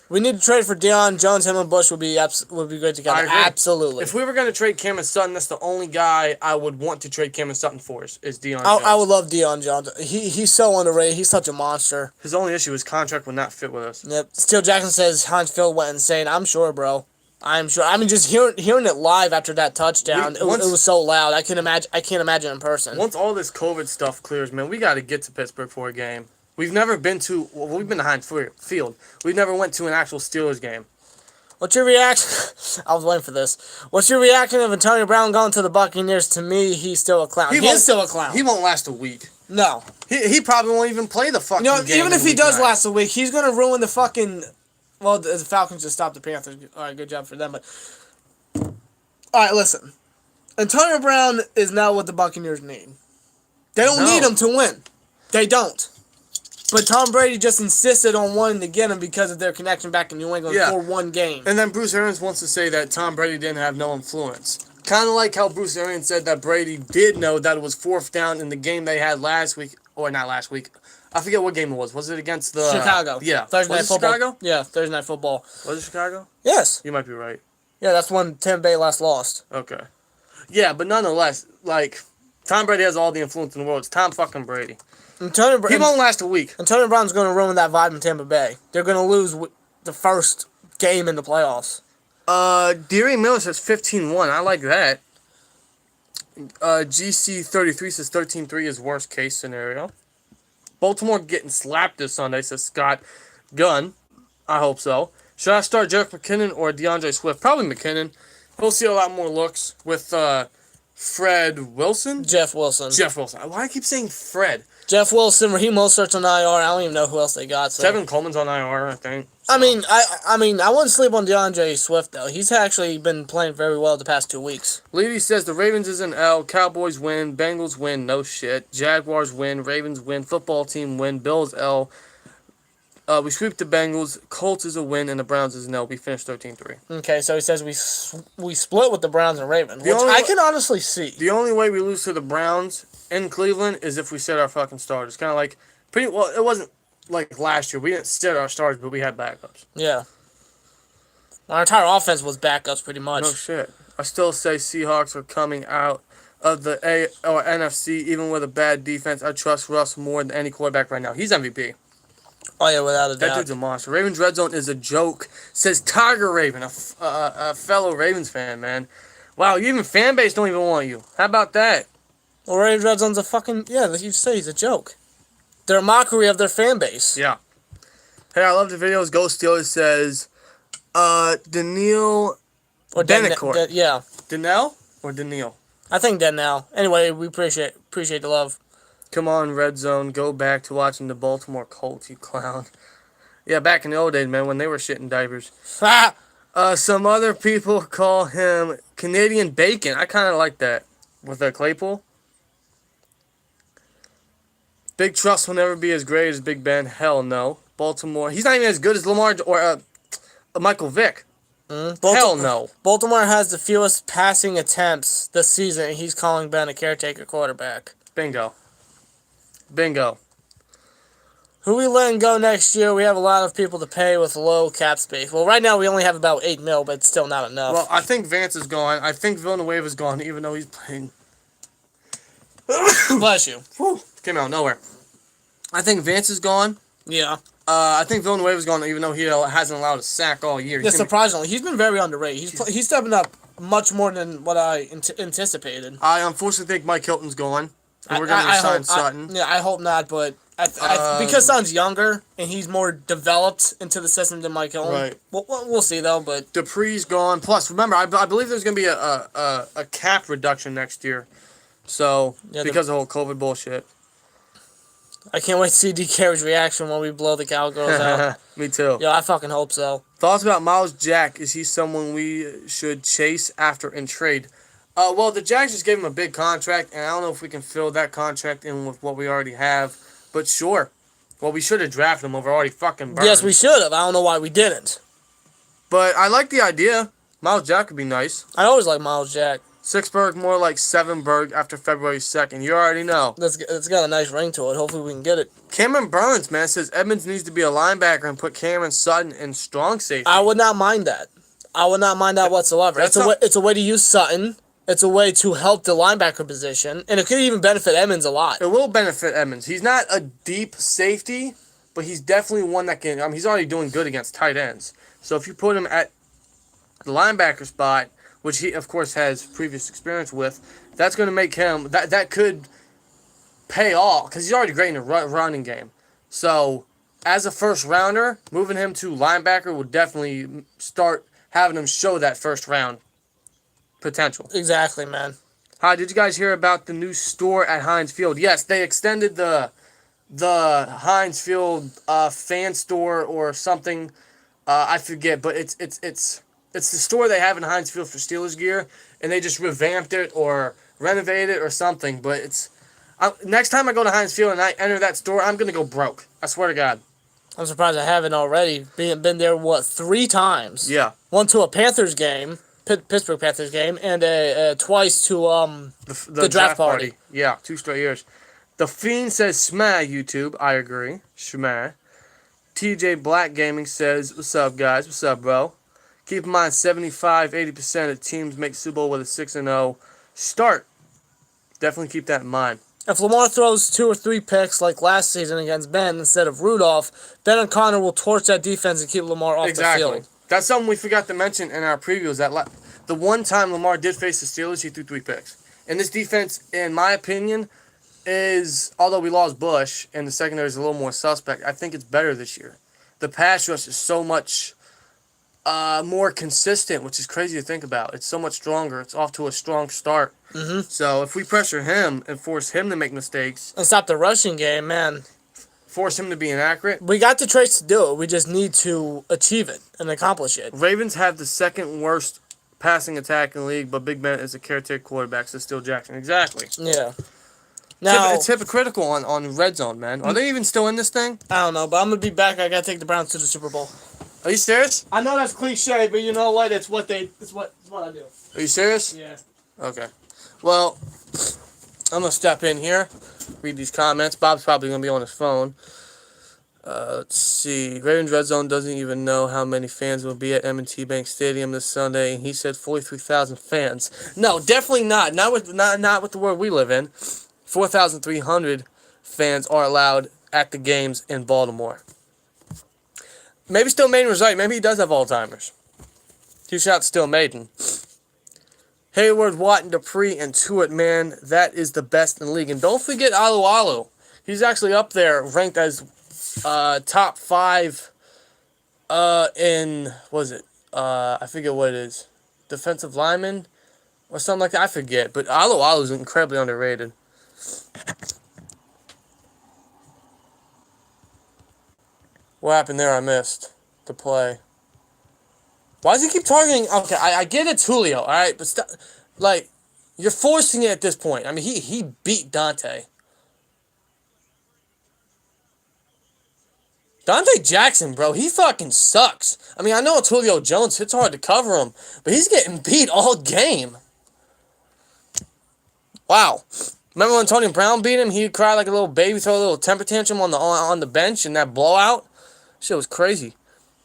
S1: We need to trade for Deion Jones. Him and Bush would be great together.
S2: I agree.
S1: Absolutely.
S2: If we were going to trade Cameron Sutton, that's the only guy I would want to trade Cameron Sutton for is Deion Jones.
S1: I would love Deion Jones. He's so underrated. He's such a monster.
S2: His only issue is contract would not fit with us.
S1: Yep. Still, Jackson says Heinz Field went insane. I'm sure, bro. I'm sure. I mean, just hearing it live after that touchdown, it was so loud. I can't imagine in person.
S2: Once all this COVID stuff clears, man, we got to get to Pittsburgh for a game. We've never been to. Well, we've been to Heinz Field. We've never went to an actual Steelers game.
S1: What's your reaction? I was waiting for this. What's your reaction of Antonio Brown going to the Buccaneers? To me, he's still a clown. He is still a clown.
S2: He won't last a week.
S1: No.
S2: He probably won't even play the fucking game.
S1: Even if he does last a week, he's going to ruin the fucking... Well, the Falcons just stopped the Panthers. All right, good job for them. But all right, listen. Antonio Brown is now what the Buccaneers need. They don't need him to win. They don't. But Tom Brady just insisted on wanting to get him because of their connection back in New England for one game.
S2: And then Bruce Arians wants to say that Tom Brady didn't have no influence. Kind of like how Bruce Arians said that Brady did know that it was fourth down in the game they had last week. Or not last week. I forget what game it was. Was it against the...
S1: Chicago.
S2: Yeah.
S1: Thursday Night Football.
S2: Chicago?
S1: Yeah, Thursday Night Football.
S2: Was it Chicago?
S1: Yes.
S2: You might be right.
S1: Yeah, that's when Tampa Bay last lost.
S2: Okay. Yeah, but nonetheless, like, Tom Brady has all the influence in the world. It's Tom fucking Brady. He won't last a week.
S1: Antonio Brown's going to ruin that vibe in Tampa Bay. They're going to lose the first game in the playoffs.
S2: Deary Miller says 15-1. I like that. GC33 says 13-3 is worst case scenario. Baltimore getting slapped this Sunday, says Scott Gunn. I hope so. Should I start Jeff McKinnon or DeAndre Swift? Probably McKinnon. He'll see a lot more looks with Fred Wilson?
S1: Jeff Wilson.
S2: Why do I keep saying Fred?
S1: Jeff Wilson, Raheem Mostert's on IR. I don't even know who else they got. So.
S2: Tevin Coleman's on IR, I think. So.
S1: I mean, I wouldn't sleep on DeAndre Swift though. He's actually been playing very well the past 2 weeks.
S2: Levy says the Ravens is an L. Cowboys win. Bengals win. No shit. Jaguars win. Ravens win. Football team win. Bills L. We sweep the Bengals. Colts is a win, and the Browns is an L. We finished 13-3.
S1: Okay, so he says we split with the Browns and Ravens, which I can honestly see.
S2: The only way we lose to the Browns in Cleveland is if we set our fucking starters. Kind of like it wasn't like last year. We didn't set our starters, but we had backups.
S1: Yeah. Our entire offense was backups pretty much.
S2: No shit. I still say Seahawks are coming out of the NFC, even with a bad defense. I trust Russ more than any quarterback right now. He's MVP.
S1: Oh, yeah, without a doubt.
S2: That dude's a monster. Ravens Red Zone is a joke, says Tiger Raven, a fellow Ravens fan, man. Wow, even fan base don't even want you. How about that?
S1: Well, Ravens Red Zone's a fucking... Yeah, you say he's a joke. They're a mockery of their fan base.
S2: Yeah. Hey, I love the videos. Ghost Steelers says, Daniil Benecourt.
S1: Yeah.
S2: Daniel or Daniil?
S1: I think Daniel. Anyway, we appreciate the love.
S2: Come on, Red Zone. Go back to watching the Baltimore Colts, you clown. Yeah, back in the old days, man, when they were shitting diapers. Some other people call him Canadian Bacon. I kind of like that. With Claypool. Big Trust will never be as great as Big Ben. Hell no. Baltimore. He's not even as good as Lamar or Michael Vick. Hell no.
S1: Baltimore has the fewest passing attempts this season, and he's calling Ben a caretaker quarterback.
S2: Bingo.
S1: Who we letting go next year? We have a lot of people to pay with low cap space. Well, right now we only have about $8 million, but it's still not enough.
S2: Well, I think Vance is gone. I think Villanueva's gone, even though he's playing.
S1: Bless you.
S2: Whew. Came out of nowhere. I think Vance is gone.
S1: Yeah.
S2: I think Villanueva's gone, even though he hasn't allowed a sack all year.
S1: Yeah, surprisingly. He's been very underrated. He's stepping up much more than what I anticipated.
S2: I unfortunately think Mike Hilton's gone. And we're going to resign Sutton.
S1: I hope not, but because Sutton's younger and he's more developed into the system than Mike Hilton.
S2: Right.
S1: We'll see, though. But
S2: Dupree's gone. Plus, remember, I believe there's going to be a cap reduction next year So,
S1: Yeah,
S2: because of the whole COVID bullshit.
S1: I can't wait to see D. Carey's reaction when we blow the Cowgirls out.
S2: Me too.
S1: Yo, I fucking hope so.
S2: Thoughts about Miles Jack? Is he someone we should chase after and trade? Well, the Jags just gave him a big contract, and I don't know if we can fill that contract in with what we already have. But sure. Well, we should have drafted him over already fucking Burns.
S1: Yes, we should have. I don't know why we didn't.
S2: But I like the idea. Miles Jack would be nice.
S1: I always like Miles Jack.
S2: Sixburg, more like Sevenberg after February 2nd. You already know.
S1: It's got a nice ring to it. Hopefully we can get it.
S2: Cameron Burns, man, says Edmonds needs to be a linebacker and put Cameron Sutton in strong safety.
S1: I would not mind that. I would not mind that whatsoever. It's a way to use Sutton. It's a way to help the linebacker position. And it could even benefit Edmonds a lot.
S2: It will benefit Edmonds. He's not a deep safety, but he's definitely one that can... he's already doing good against tight ends. So if you put him at the linebacker spot, which he, of course, has previous experience with, that's going to make him... That could pay off, because he's already great in the running game. So, as a first-rounder, moving him to linebacker would definitely start having him show that first-round potential.
S1: Exactly, man.
S2: Hi, did you guys hear about the new store at Heinz Field? Yes, they extended the Heinz Field fan store or something. I forget, but it's the store they have in Heinz Field for Steelers gear, and they just revamped it or renovated it or something. But it's next time I go to Heinz Field and I enter that store, I'm gonna go broke. I swear to God.
S1: I'm surprised I haven't already. Been there 3 times?
S2: Yeah.
S1: One to a Panthers game, Pittsburgh Panthers game, and twice to the draft party.
S2: Yeah, 2 straight years. The Fiend says, "Shma YouTube." I agree. Shma. TJ Black Gaming says, "What's up, guys? What's up, bro? Keep in mind, 75-80% of teams make Super Bowl with a 6-0 start. Definitely keep that in mind."
S1: If Lamar throws 2 or 3 picks like last season against Ben instead of Rudolph, Ben and Connor will torch that defense and keep Lamar off the field.
S2: That's something we forgot to mention in our previews. The one time Lamar did face the Steelers, he threw 3 picks. And this defense, in my opinion, is, although we lost Bush and the secondary is a little more suspect, I think it's better this year. The pass rush is so much more consistent, which is crazy to think about. It's so much stronger. It's off to a strong start.
S1: Mm-hmm.
S2: So if we pressure him and force him to make mistakes,
S1: and stop the rushing game, man,
S2: force him to be inaccurate,
S1: we got the traits to do it. We just need to achieve it and accomplish it.
S2: Ravens have the second worst passing attack in the league, but Big Ben is a caretaker quarterback, so still Jackson. Exactly.
S1: Yeah. Now,
S2: it's hypocritical on red zone, man. Are they even still in this thing?
S1: I don't know, but I'm gonna be back. I gotta take the Browns to the Super Bowl.
S2: Are you serious?
S1: I know that's cliche, but you know what? It's what I do.
S2: Are you serious?
S1: Yeah.
S2: Okay. Well, I'm gonna step in here, read these comments. Bob's probably gonna be on his phone. Let's see. Ravens Red Zone doesn't even know how many fans will be at M&T Bank Stadium this Sunday. He said 43,000 fans. No, definitely not. Not with the world we live in. 4,300 fans are allowed at the games in Baltimore. Maybe Still Maiden was right. Maybe he does have Alzheimer's. 2 shots Still Maiden. Hayward, Watt, and Dupree, and Tuitt, man, that is the best in the league. And don't forget Alu Alu. He's actually up there, ranked as top 5 in, I forget what it is, defensive lineman or something like that. I forget, but Alu Alu is incredibly underrated. What happened there? I missed the play. Why does he keep targeting? Okay, I get it's Julio, all right, but you're forcing it at this point. I mean, he beat Dante. Dante Jackson, bro, he fucking sucks. I mean, I know it's Julio Jones. It's hard to cover him, but he's getting beat all game. Wow. Remember when Tony Brown beat him? He'd cry like a little baby, throw a little temper tantrum on the bench in that blowout. Shit was crazy.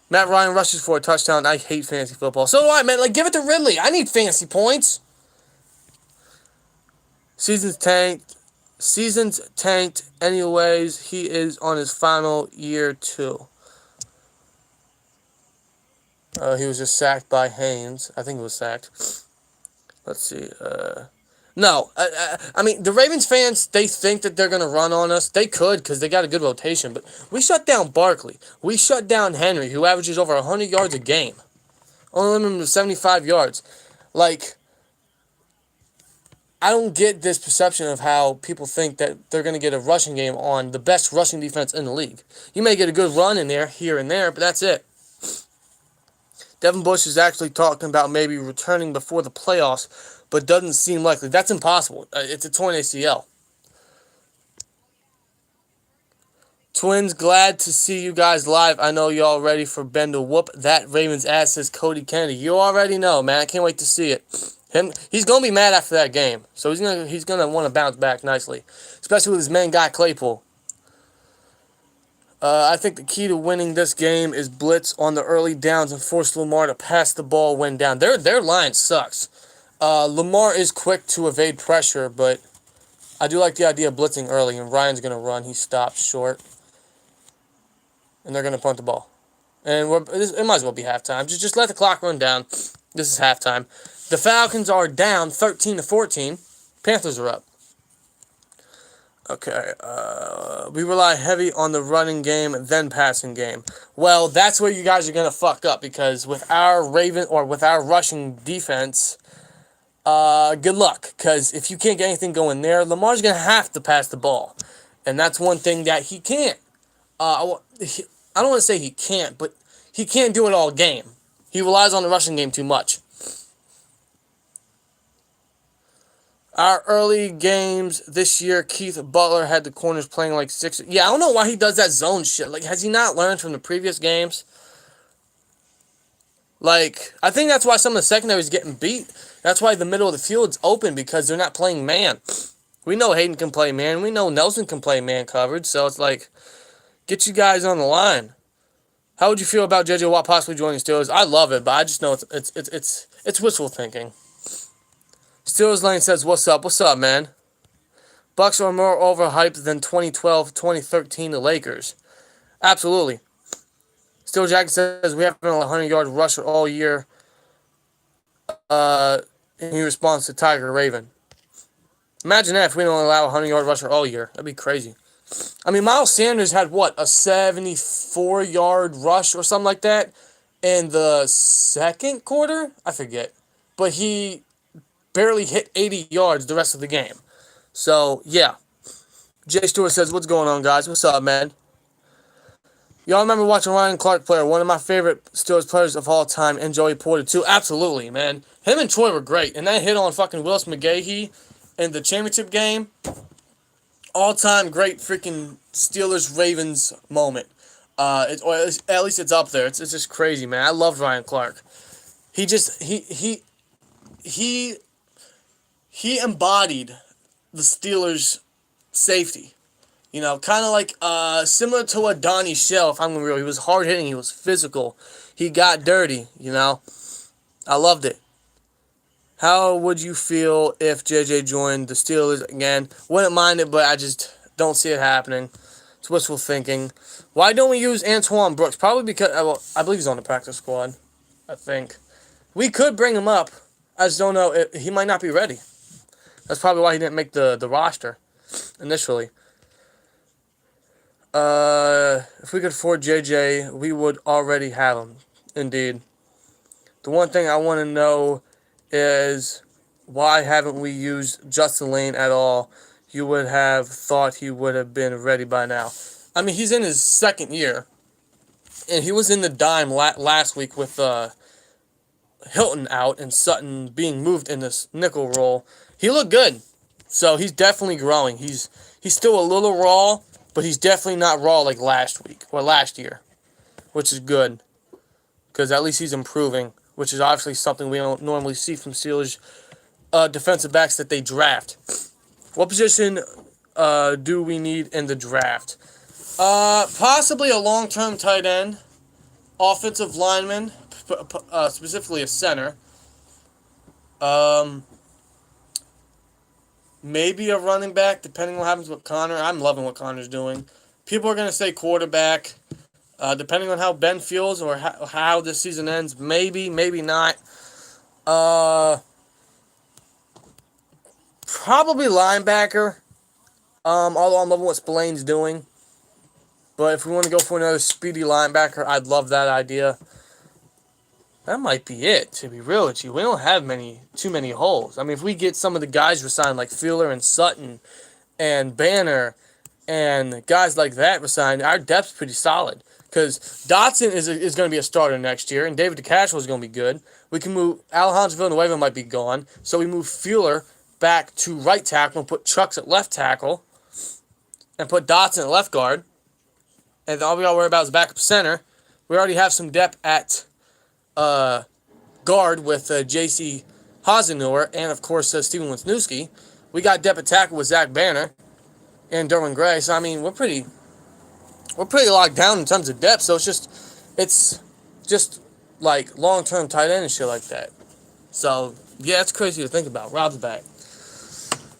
S2: Matt Ryan rushes for a touchdown. I hate fantasy football. So do I, man. Give it to Ridley. I need fantasy points. Season's tanked. Anyways, he is on his final year, too. He was just sacked by Haynes. I think he was sacked. Let's see. No. I mean, the Ravens fans, they think that they're going to run on us. They could because they got a good rotation. But we shut down Barkley. We shut down Henry, who averages over 100 yards a game. Only limit him to 75 yards. I don't get this perception of how people think that they're going to get a rushing game on the best rushing defense in the league. You may get a good run in there, here and there, but that's it. Devin Bush is actually talking about maybe returning before the playoffs, but doesn't seem likely. That's impossible. It's a torn ACL. Twins, glad to see you guys live. I know y'all ready for Ben to whoop that Ravens ass, says Cody Kennedy. You already know, man. I can't wait to see it. He's gonna be mad after that game, so he's gonna want to bounce back nicely, especially with his main guy Claypool. I think the key to winning this game is blitz on the early downs and force Lamar to pass the ball when down. Their line sucks. Lamar is quick to evade pressure, but I do like the idea of blitzing early, and Ryan's gonna run. He stops short, and they're gonna punt the ball. And it might as well be halftime. Just let the clock run down. This is halftime. The Falcons are down 13-14. Panthers are up. Okay, we rely heavy on the running game, then passing game. Well, that's where you guys are gonna fuck up, because with our rushing defense, good luck. Because if you can't get anything going there, Lamar's gonna have to pass the ball, and that's one thing that he can't. I don't want to say he can't, but he can't do it all game. He relies on the rushing game too much. Our early games this year, Keith Butler had the corners playing like 6. Yeah, I don't know why he does that zone shit. Like, has he not learned from the previous games? Like, I think that's why some of the secondary is getting beat. That's why the middle of the field's open, because they're not playing man. We know Hayden can play man. We know Nelson can play man coverage. So it's like, get you guys on the line. How would you feel about J.J. Watt possibly joining the Steelers? I love it, but I just know it's wishful thinking. Steelers Lane says, what's up? What's up, man? Bucks are more overhyped than 2012, 2013, the Lakers. Absolutely. Still Jackson says, we haven't been a 100-yard rusher all year. And he responds to Tiger Raven. Imagine that if we don't allow a 100-yard rusher all year. That'd be crazy. I mean, Miles Sanders had, what, a 74-yard rush or something like that in the second quarter? I forget. But he barely hit 80 yards the rest of the game. So, yeah. Jay Stewart says, what's going on, guys? What's up, man? Y'all remember watching Ryan Clark play? One of my favorite Steelers players of all time, and Joey Porter, too. Absolutely, man. Him and Troy were great. And that hit on fucking Willis McGahee in the championship game, all-time great freaking Steelers-Ravens moment. At least it's up there. It's just crazy, man. I love Ryan Clark. He embodied the Steelers' safety. You know, kind of like similar to a Donnie Shell, if I'm going to be real. He was hard-hitting. He was physical. He got dirty, you know. I loved it. How would you feel if JJ joined the Steelers again? Wouldn't mind it, but I just don't see it happening. It's wishful thinking. Why don't we use Antoine Brooks? Probably because, well, I believe he's on the practice squad, I think. We could bring him up. I just don't know. He might not be ready. That's probably why he didn't make the roster initially. If we could afford JJ, we would already have him. Indeed. The one thing I want to know is, why haven't we used Justin Lane at all? You would have thought he would have been ready by now. I mean, he's in his second year, and he was in the dime last week with Hilton out and Sutton being moved in this nickel role. He looked good, so he's definitely growing. He's still a little raw, but he's definitely not raw like last week or last year, which is good, because at least he's improving, which is obviously something we don't normally see from Steelers defensive backs that they draft. What position do we need in the draft? Possibly a long-term tight end, offensive lineman, specifically a center. Maybe a running back, depending on what happens with Connor. I'm loving what Connor's doing. People are going to say quarterback. Depending on how Ben feels or how this season ends, maybe not. Probably linebacker. Although I'm loving what Spillane's doing. But if we want to go for another speedy linebacker, I'd love that idea. That might be it, to be real with you. We don't have too many holes. I mean, if we get some of the guys resigned, like Fielder and Sutton and Banner and guys like that resigned, our depth's pretty solid. Because Dotson is going to be a starter next year, and David DeCastro is going to be good. We can move Alejandro Villanueva might be gone, so we move Fielder back to right tackle and put Chucks at left tackle, and put Dotson at left guard. And all we got to worry about is backup center. We already have some depth at guard with J.C. Hasenauer and, of course, Steven Wisniewski. We got depth at tackle with Zach Banner and Derwin Gray. So, I mean, we're pretty locked down in terms of depth. So, it's just like long-term tight end and shit like that. So, yeah, it's crazy to think about. Rob's back.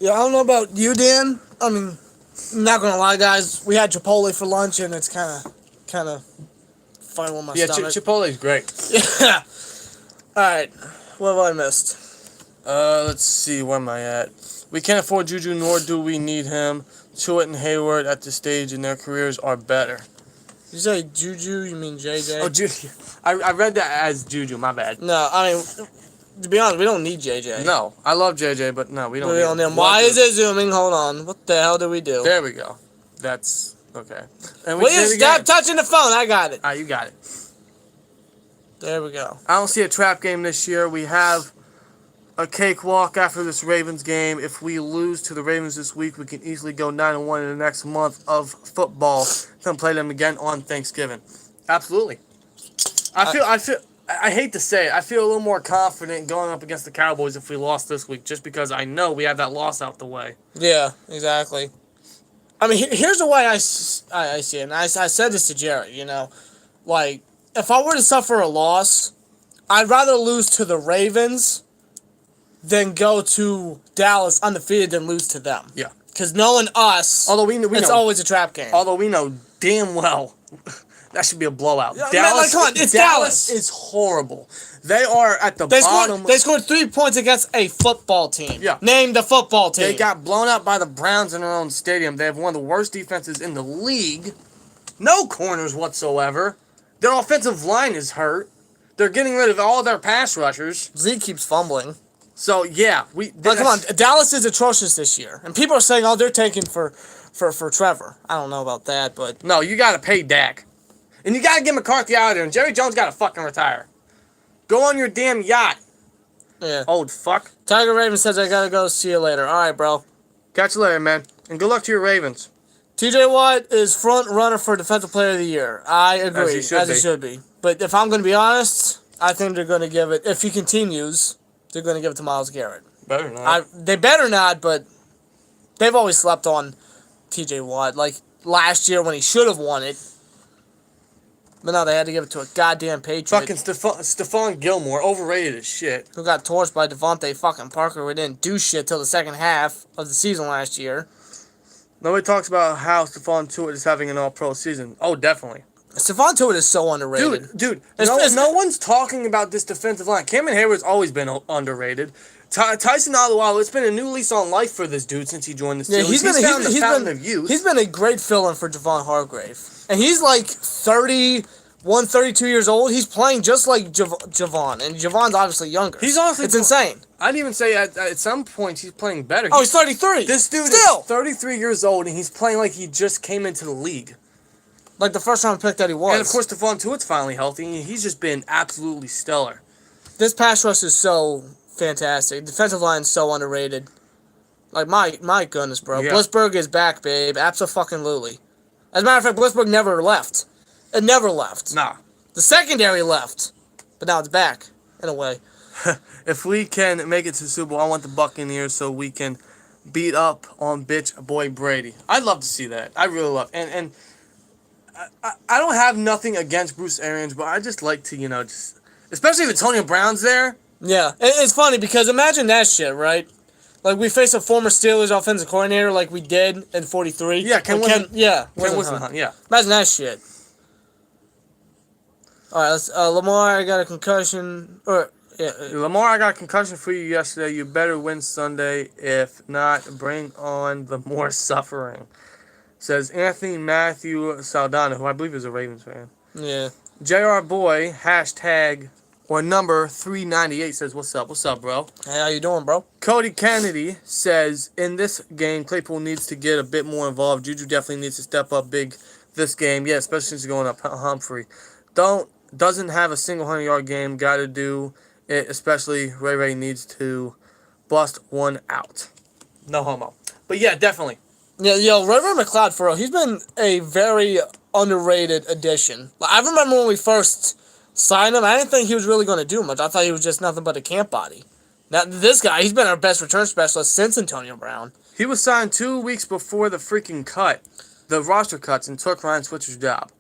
S1: Yeah, I don't know about you, Dan. I mean, I'm not gonna lie, guys. We had Chipotle for lunch, and it's kind of funny with my stomach.
S2: Chipotle's great.
S1: Yeah. All right. What have I missed?
S2: Let's see. Where am I at? We can't afford Juju, nor do we need him. Tuitt and Hayward at this stage in their careers are better.
S1: You say Juju? You mean JJ?
S2: Oh, Juju. I read that as Juju. My bad.
S1: No, I mean, to be honest, we don't need JJ.
S2: No, I love JJ, but no, we don't need him.
S1: Why is it zooming? Hold on. What the hell do we do?
S2: There we go. That's okay. And
S1: Will you stop touching the phone? I got it.
S2: You got it.
S1: There we go.
S2: I don't see a trap game this year. We have a cakewalk after this Ravens game. If we lose to the Ravens this week, we can easily go 9-1 in the next month of football. Then play them again on Thanksgiving. Absolutely. I hate to say it, I feel a little more confident going up against the Cowboys if we lost this week, just because I know we have that loss out the way.
S1: Yeah, exactly. I mean, here's the way I see it, and I said this to Jared, you know. Like, if I were to suffer a loss, I'd rather lose to the Ravens than go to Dallas undefeated than lose to them.
S2: Yeah.
S1: Because knowing us, it's always a trap game.
S2: Although we know damn well that should be a blowout.
S1: Yeah, Dallas, come on, it's Dallas.
S2: Is horrible. They are at the bottom.
S1: They scored 3 points against a football team.
S2: Yeah.
S1: Name the football team.
S2: They got blown out by the Browns in their own stadium. They have one of the worst defenses in the league. No corners whatsoever. Their offensive line is hurt. They're getting rid of all their pass rushers.
S1: Zeke keeps fumbling.
S2: So, yeah.
S1: But come on, Dallas is atrocious this year. And people are saying, oh, they're taking for Trevor. I don't know about that, but...
S2: No, you got to pay Dak. And you got to get McCarthy out of there. And Jerry Jones got to fucking retire. Go on your damn yacht.
S1: Yeah.
S2: Old fuck.
S1: Tiger Raven says, I got to go. See you later. All right, bro.
S2: Catch you later, man. And good luck to your Ravens.
S1: TJ Watt is front runner for Defensive Player of the Year. I agree. As he should be. But if I'm going to be honest, I think they're going to give it, if he continues, they're going to give it to Myles Garrett.
S2: Better not.
S1: They better not, but they've always slept on TJ Watt. Like last year when he should have won it. But no, they had to give it to a goddamn Patriot.
S2: Fucking Stephon Gilmore, overrated as shit.
S1: Who got torched by Devontae fucking Parker, who didn't do shit till the second half of the season last year.
S2: Nobody talks about how Stephon Tuitt is having an all-pro season. Oh, definitely.
S1: Stephon Tuitt is so underrated.
S2: Dude, no one's talking about this defensive line. Cameron Hayward's always been underrated. Tyson Alualu, it's been a new lease on life for this dude since he joined the Steelers.
S1: Yeah, he's been a great fill-in for Javon Hargrave. And he's like 31, 32 years old. He's playing just like Javon. And Javon's obviously younger. It's insane.
S2: I'd even say at some points he's playing better.
S1: Oh, he's 33.
S2: This dude is 33 years old, and he's playing like he just came into the league.
S1: Like the first round pick that he was.
S2: And, of course, Stephon Tuitt's finally healthy, and he's just been absolutely stellar.
S1: This pass rush is so fantastic. Defensive line is so underrated. Like, my goodness, bro. Yeah. Blitzberg is back, babe. Abso-fucking-lutely. As a matter of fact, Blitzberg never left. It never left.
S2: Nah.
S1: The secondary left. But now it's back, in a way.
S2: If we can make it to the Super Bowl, I want the Buccaneers so we can beat up on bitch boy Brady. I'd love to see that. I really love it. And I don't have nothing against Bruce Arians, but I just like to, just... Especially if Antonio Brown's there.
S1: Yeah. It's funny because imagine that shit, right? Like, we face a former Steelers offensive coordinator like we did in 43.
S2: Yeah, Ken
S1: Whisenhunt.
S2: Yeah.
S1: Imagine that shit. All right, let's... Lamar, I got a concussion.
S2: Lamar, I got a concussion for you yesterday. You better win Sunday. If not, bring on the more suffering. Says Anthony Matthew Saldana, who I believe is a Ravens fan.
S1: Yeah.
S2: JR Boy, hashtag or number 398 says, what's up? What's up, bro?
S1: Hey, how you doing, bro?
S2: Cody Kennedy says, in this game, Claypool needs to get a bit more involved. Juju definitely needs to step up big this game. Yeah, especially since he's going up Humphrey. Doesn't have a single 100-yard game. Got to do it, especially Ray needs to bust one out. No homo. But yeah, definitely.
S1: Yeah, yo, Ray McLeod, for real, he's been a very underrated addition. Like, I remember when we first signed him, I didn't think he was really going to do much. I thought he was just nothing but a camp body. Now, this guy, he's been our best return specialist since Antonio Brown.
S2: He was signed 2 weeks before the freaking the roster cuts, and took Ryan Switzer's job.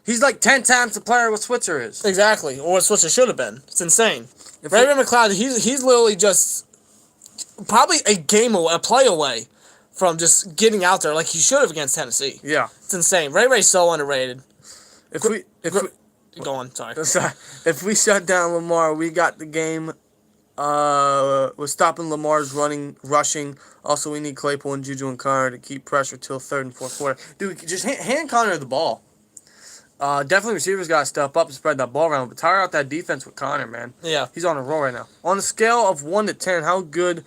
S2: He's like 10 times the player what Switzer is.
S1: Exactly, or what Switzer should have been. It's insane. Ray McLeod, he's literally just probably a play away from just getting out there like he should have against Tennessee.
S2: Yeah.
S1: It's insane. Ray's so underrated.
S2: Go
S1: on, sorry.
S2: If we shut down Lamar, we got the game. We're stopping Lamar's rushing. Also, we need Claypool and Juju and Connor to keep pressure till third and fourth quarter. Dude, just hand Connor the ball. Definitely receivers got to step up and spread that ball around. But tire out that defense with Connor, man.
S1: Yeah.
S2: He's on a roll right now. On a scale of 1 to 10, how good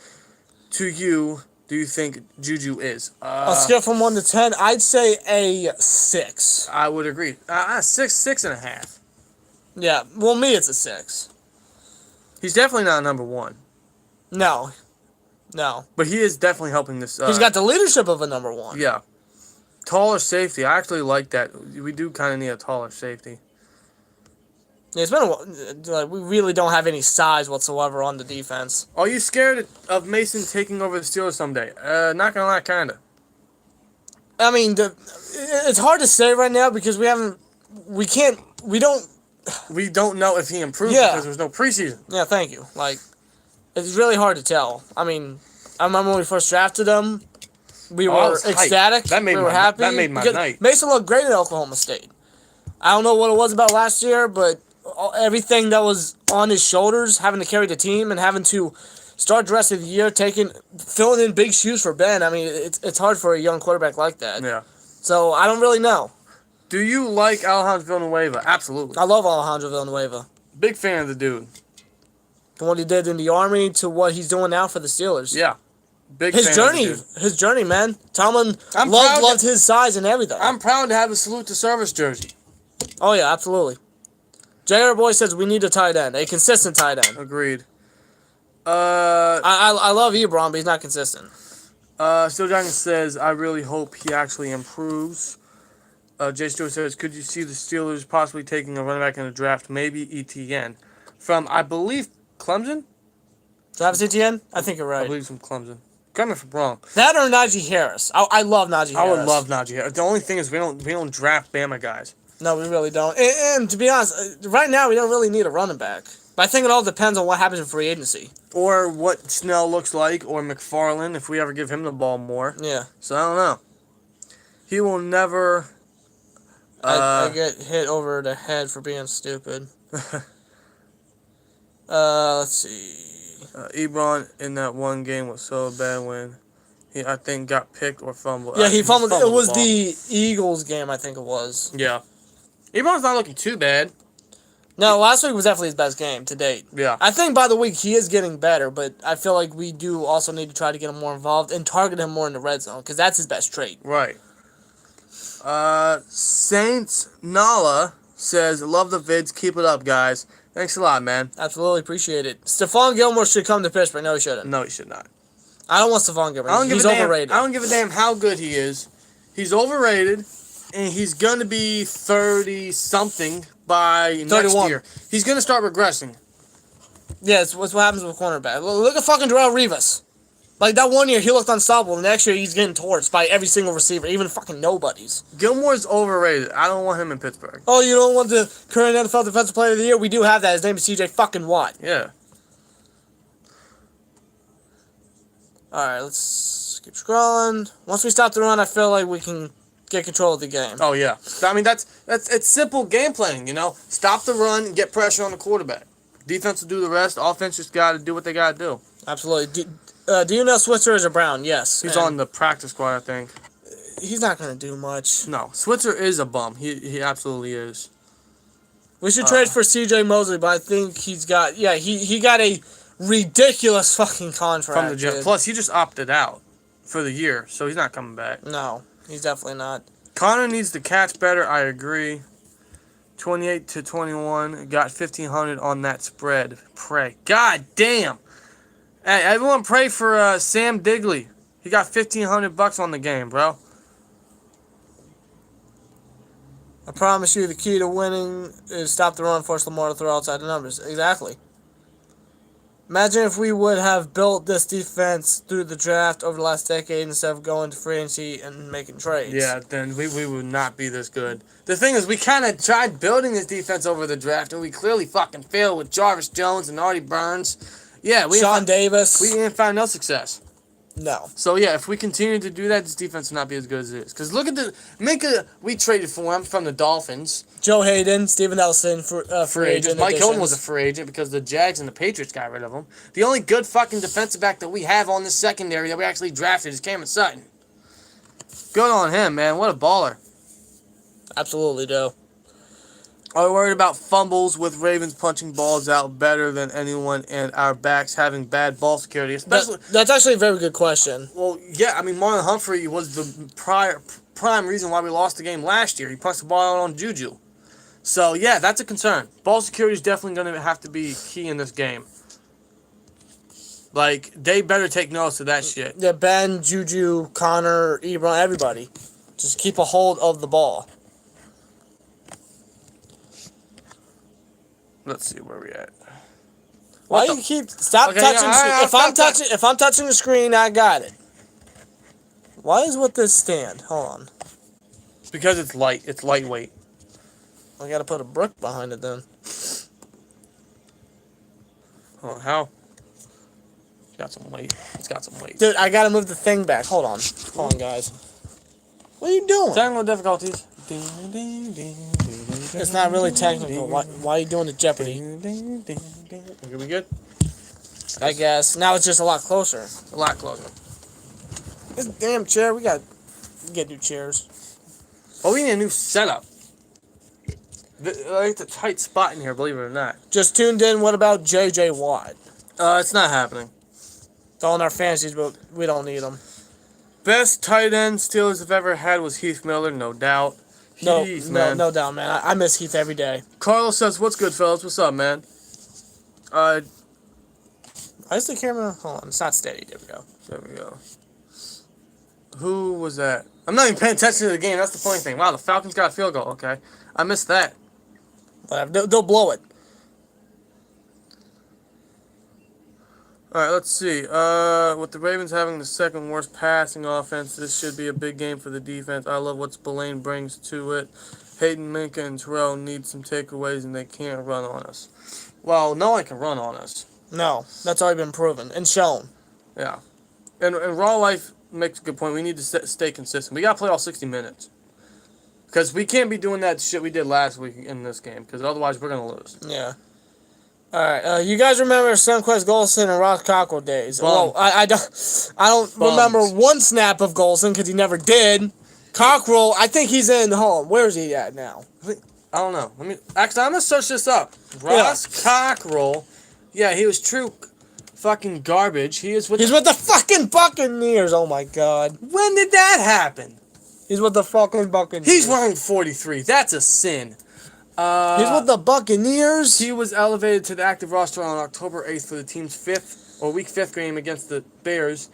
S2: to you do you think Juju is?
S1: A scale from 1 to 10, I'd say a 6.
S2: I would agree. 6.5.
S1: Yeah, well, me, it's a 6.
S2: He's definitely not number 1.
S1: No.
S2: But he is definitely helping this.
S1: He's got the leadership of a number 1.
S2: Yeah. Taller safety. I actually like that. We do kind of need a taller safety.
S1: Yeah, it's been a while. We really don't have any size whatsoever on the defense.
S2: Are you scared of Mason taking over the Steelers someday? Not gonna lie, kinda.
S1: I mean, it's hard to say right now because we don't
S2: know if he improves because there's no preseason.
S1: Yeah, thank you. Like, it's really hard to tell. I mean, I remember when we first drafted him, we were ecstatic. We were happy.
S2: That made my night.
S1: Mason looked great at Oklahoma State. I don't know what it was about last year, but everything that was on his shoulders, having to carry the team and having to start the rest of the year, filling in big shoes for Ben. I mean, it's hard for a young quarterback like that.
S2: Yeah.
S1: So I don't really know.
S2: Do you like Alejandro Villanueva? Absolutely.
S1: I love Alejandro Villanueva.
S2: Big fan of the dude.
S1: From what he did in the Army to what he's doing now for the Steelers.
S2: Yeah.
S1: His journey, man. Tomlin loved his size and everything.
S2: I'm proud to have a salute to service jersey.
S1: Oh, yeah, absolutely. J.R. Boy says we need a tight end, a consistent tight end.
S2: Agreed.
S1: I love Ebron, but he's not consistent.
S2: Still Dragon says, I really hope he actually improves. Jay Stewart says, could you see the Steelers possibly taking a running back in the draft? Maybe ETN. From, I believe, Clemson?
S1: Travis Etienne? I think you're right.
S2: I believe from Clemson. Correct me if I'm wrong.
S1: That or Najee Harris. I love Najee Harris.
S2: I would love Najee Harris. The only thing is we don't draft Bama guys.
S1: No, we really don't. And to be honest, right now we don't really need a running back. But I think it all depends on what happens in free agency.
S2: Or what Snell looks like, or McFarland, if we ever give him the ball more.
S1: Yeah.
S2: So I don't know. He will never...
S1: I get hit over the head for being stupid. Let's see.
S2: Ebron in that one game was so bad when he, I think, got picked or fumbled.
S1: Yeah, he fumbled. It was the Eagles game, I think it was.
S2: Yeah. Ebron's not looking too bad.
S1: No, last week was definitely his best game to date.
S2: Yeah.
S1: I think by the week he is getting better, but I feel like we do also need to try to get him more involved and target him more in the red zone because that's his best trait.
S2: Right. Saints Nala says, love the vids. Keep it up, guys. Thanks a lot, man.
S1: Absolutely appreciate it. Stephon Gilmore should come to Pittsburgh. No, he shouldn't.
S2: No, he should not.
S1: I don't want Stephon Gilmore. He's overrated.
S2: I don't give a damn how good he is. He's overrated, and he's going to be 30-something by
S1: 31.
S2: next year. He's going to start regressing.
S1: Yeah, it's what happens with cornerback. Look at fucking Darrelle Revis. Like, that one year, he looked unstoppable. The next year, he's getting torched by every single receiver, even fucking nobodies.
S2: Gilmore's overrated. I don't want him in Pittsburgh.
S1: Oh, you don't want the current NFL Defensive Player of the Year? We do have that. His name is CJ fucking Watt.
S2: Yeah.
S1: Alright, let's keep scrolling. Once we stop the run, I feel like we can get control of the game.
S2: Oh, yeah. I mean, it's simple game planning, you know? Stop the run and get pressure on the quarterback. Defense will do the rest. Offense just got to do what they got to do.
S1: Absolutely. Do you know Switzer is a Brown? Yes.
S2: He's on the practice squad, I think.
S1: He's not going to do much.
S2: No, Switzer is a bum. He absolutely is.
S1: We should trade for C.J. Mosley, but I think he got a ridiculous fucking contract
S2: from the Jets. Plus, he just opted out for the year, so he's not coming back.
S1: No, he's definitely not.
S2: Connor needs to catch better. I agree. 28-21, got 1,500 on that spread. Pray, God damn! Hey, everyone, pray for Sam Digley. He got $1,500 on the game, bro.
S1: I promise you, the key to winning is stop the run, force Lamar to throw outside the numbers. Exactly. Imagine if we would have built this defense through the draft over the last decade instead of going to free agency and making trades.
S2: Yeah, then we would not be this good. The thing is, we kind of tried building this defense over the draft, and we clearly fucking failed with Jarvis Jones and Artie Burns. Yeah,
S1: Sean Davis.
S2: We ain't found no success.
S1: No.
S2: So yeah, if we continue to do that, this defense will not be as good as it is. Because look at we traded for him from the Dolphins.
S1: Joe Hayden, Steven Nelson, free agent.
S2: Mike Hilton was a free agent because the Jags and the Patriots got rid of him. The only good fucking defensive back that we have on this secondary that we actually drafted is Cameron Sutton. Good on him, man. What a baller.
S1: Absolutely, Joe.
S2: Are we worried about fumbles with Ravens punching balls out better than anyone and our backs having bad ball security? Especially
S1: that's actually a very good question.
S2: Well, yeah, I mean, Marlon Humphrey was the prime reason why we lost the game last year. He punched the ball out on Juju. So, yeah, that's a concern. Ball security is definitely going to have to be key in this game. Like, they better take notice of that shit.
S1: Yeah, Ben, Juju, Connor, Ebron, everybody. Just keep a hold of the ball.
S2: Let's see where we at.
S1: Why you keep stop touching? If I'm touching the screen, I got it. Why is with this stand? Hold on.
S2: It's because it's light. It's lightweight.
S1: I gotta put a brick behind it then.
S2: Oh, how? It's got some weight. It's got some weight.
S1: Dude, I gotta move the thing back. Hold on, guys. What are you doing?
S2: Technical difficulties.
S1: It's not really technical. Why are you doing the Jeopardy?
S2: Are we good?
S1: I guess. Now it's just a lot closer.
S2: A lot closer.
S1: This damn chair, we gotta get new chairs.
S2: Oh, we need a new setup. It's a tight spot in here, believe it or not.
S1: Just tuned in. What about J.J. Watt?
S2: It's not happening.
S1: It's all in our fantasies, but we don't need them.
S2: Best tight end Steelers have ever had was Heath Miller, no doubt.
S1: No doubt, man. I miss Heath every day.
S2: Carlos says, "What's good, fellas? What's up, man?"
S1: Why is the camera? Hold on, it's not steady. There we go.
S2: There we go. Who was that? I'm not even paying attention to the game. That's the funny thing. Wow, the Falcons got a field goal. Okay, I missed that.
S1: Whatever. They'll blow it.
S2: All right, let's see. With the Ravens having the second worst passing offense, this should be a big game for the defense. I love what Spillane brings to it. Hayden, Minka, and Terrell need some takeaways, and they can't run on us. Well, no one can run on us.
S1: No, that's already been proven and shown.
S2: Yeah. And Raw Life makes a good point. We need to stay consistent. We got to play all 60 minutes. Because we can't be doing that shit we did last week in this game, because otherwise we're going to lose.
S1: Yeah. All right, you guys remember Sunquest Golson and Ross Cockrell days?
S2: Bum.
S1: Well, I don't remember one snap of Golson because he never did. Cockrell, I think he's in home. Where's he at now?
S2: I don't know. Actually, I'm gonna search this up. Ross Cockrell. Yeah, he was true fucking garbage. He's with
S1: the fucking Buccaneers. Oh my God.
S2: When did that happen?
S1: He's with the fucking Buccaneers.
S2: He's wearing 43. That's a sin.
S1: He's with the Buccaneers.
S2: He was elevated to the active roster on October 8th for the team's week 5 game against the Bears.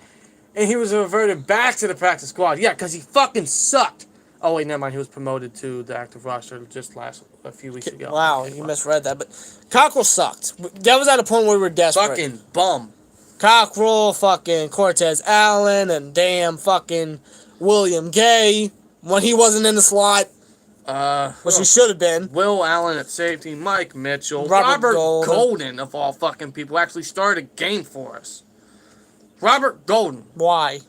S2: And he was reverted back to the practice squad. Yeah, because he fucking sucked. Oh, wait, never mind. He was promoted to the active roster just a few weeks ago.
S1: Wow, you misread that. But Cockrell sucked. That was at a point where we were desperate.
S2: Fucking bum.
S1: Cockrell, fucking Cortez Allen, and damn fucking William Gay when he wasn't in the slot. Which he should have been.
S2: Will Allen at safety, Mike Mitchell,
S1: Robert
S2: Golden, of all fucking people, actually started a game for us. Robert Golden.
S1: Why?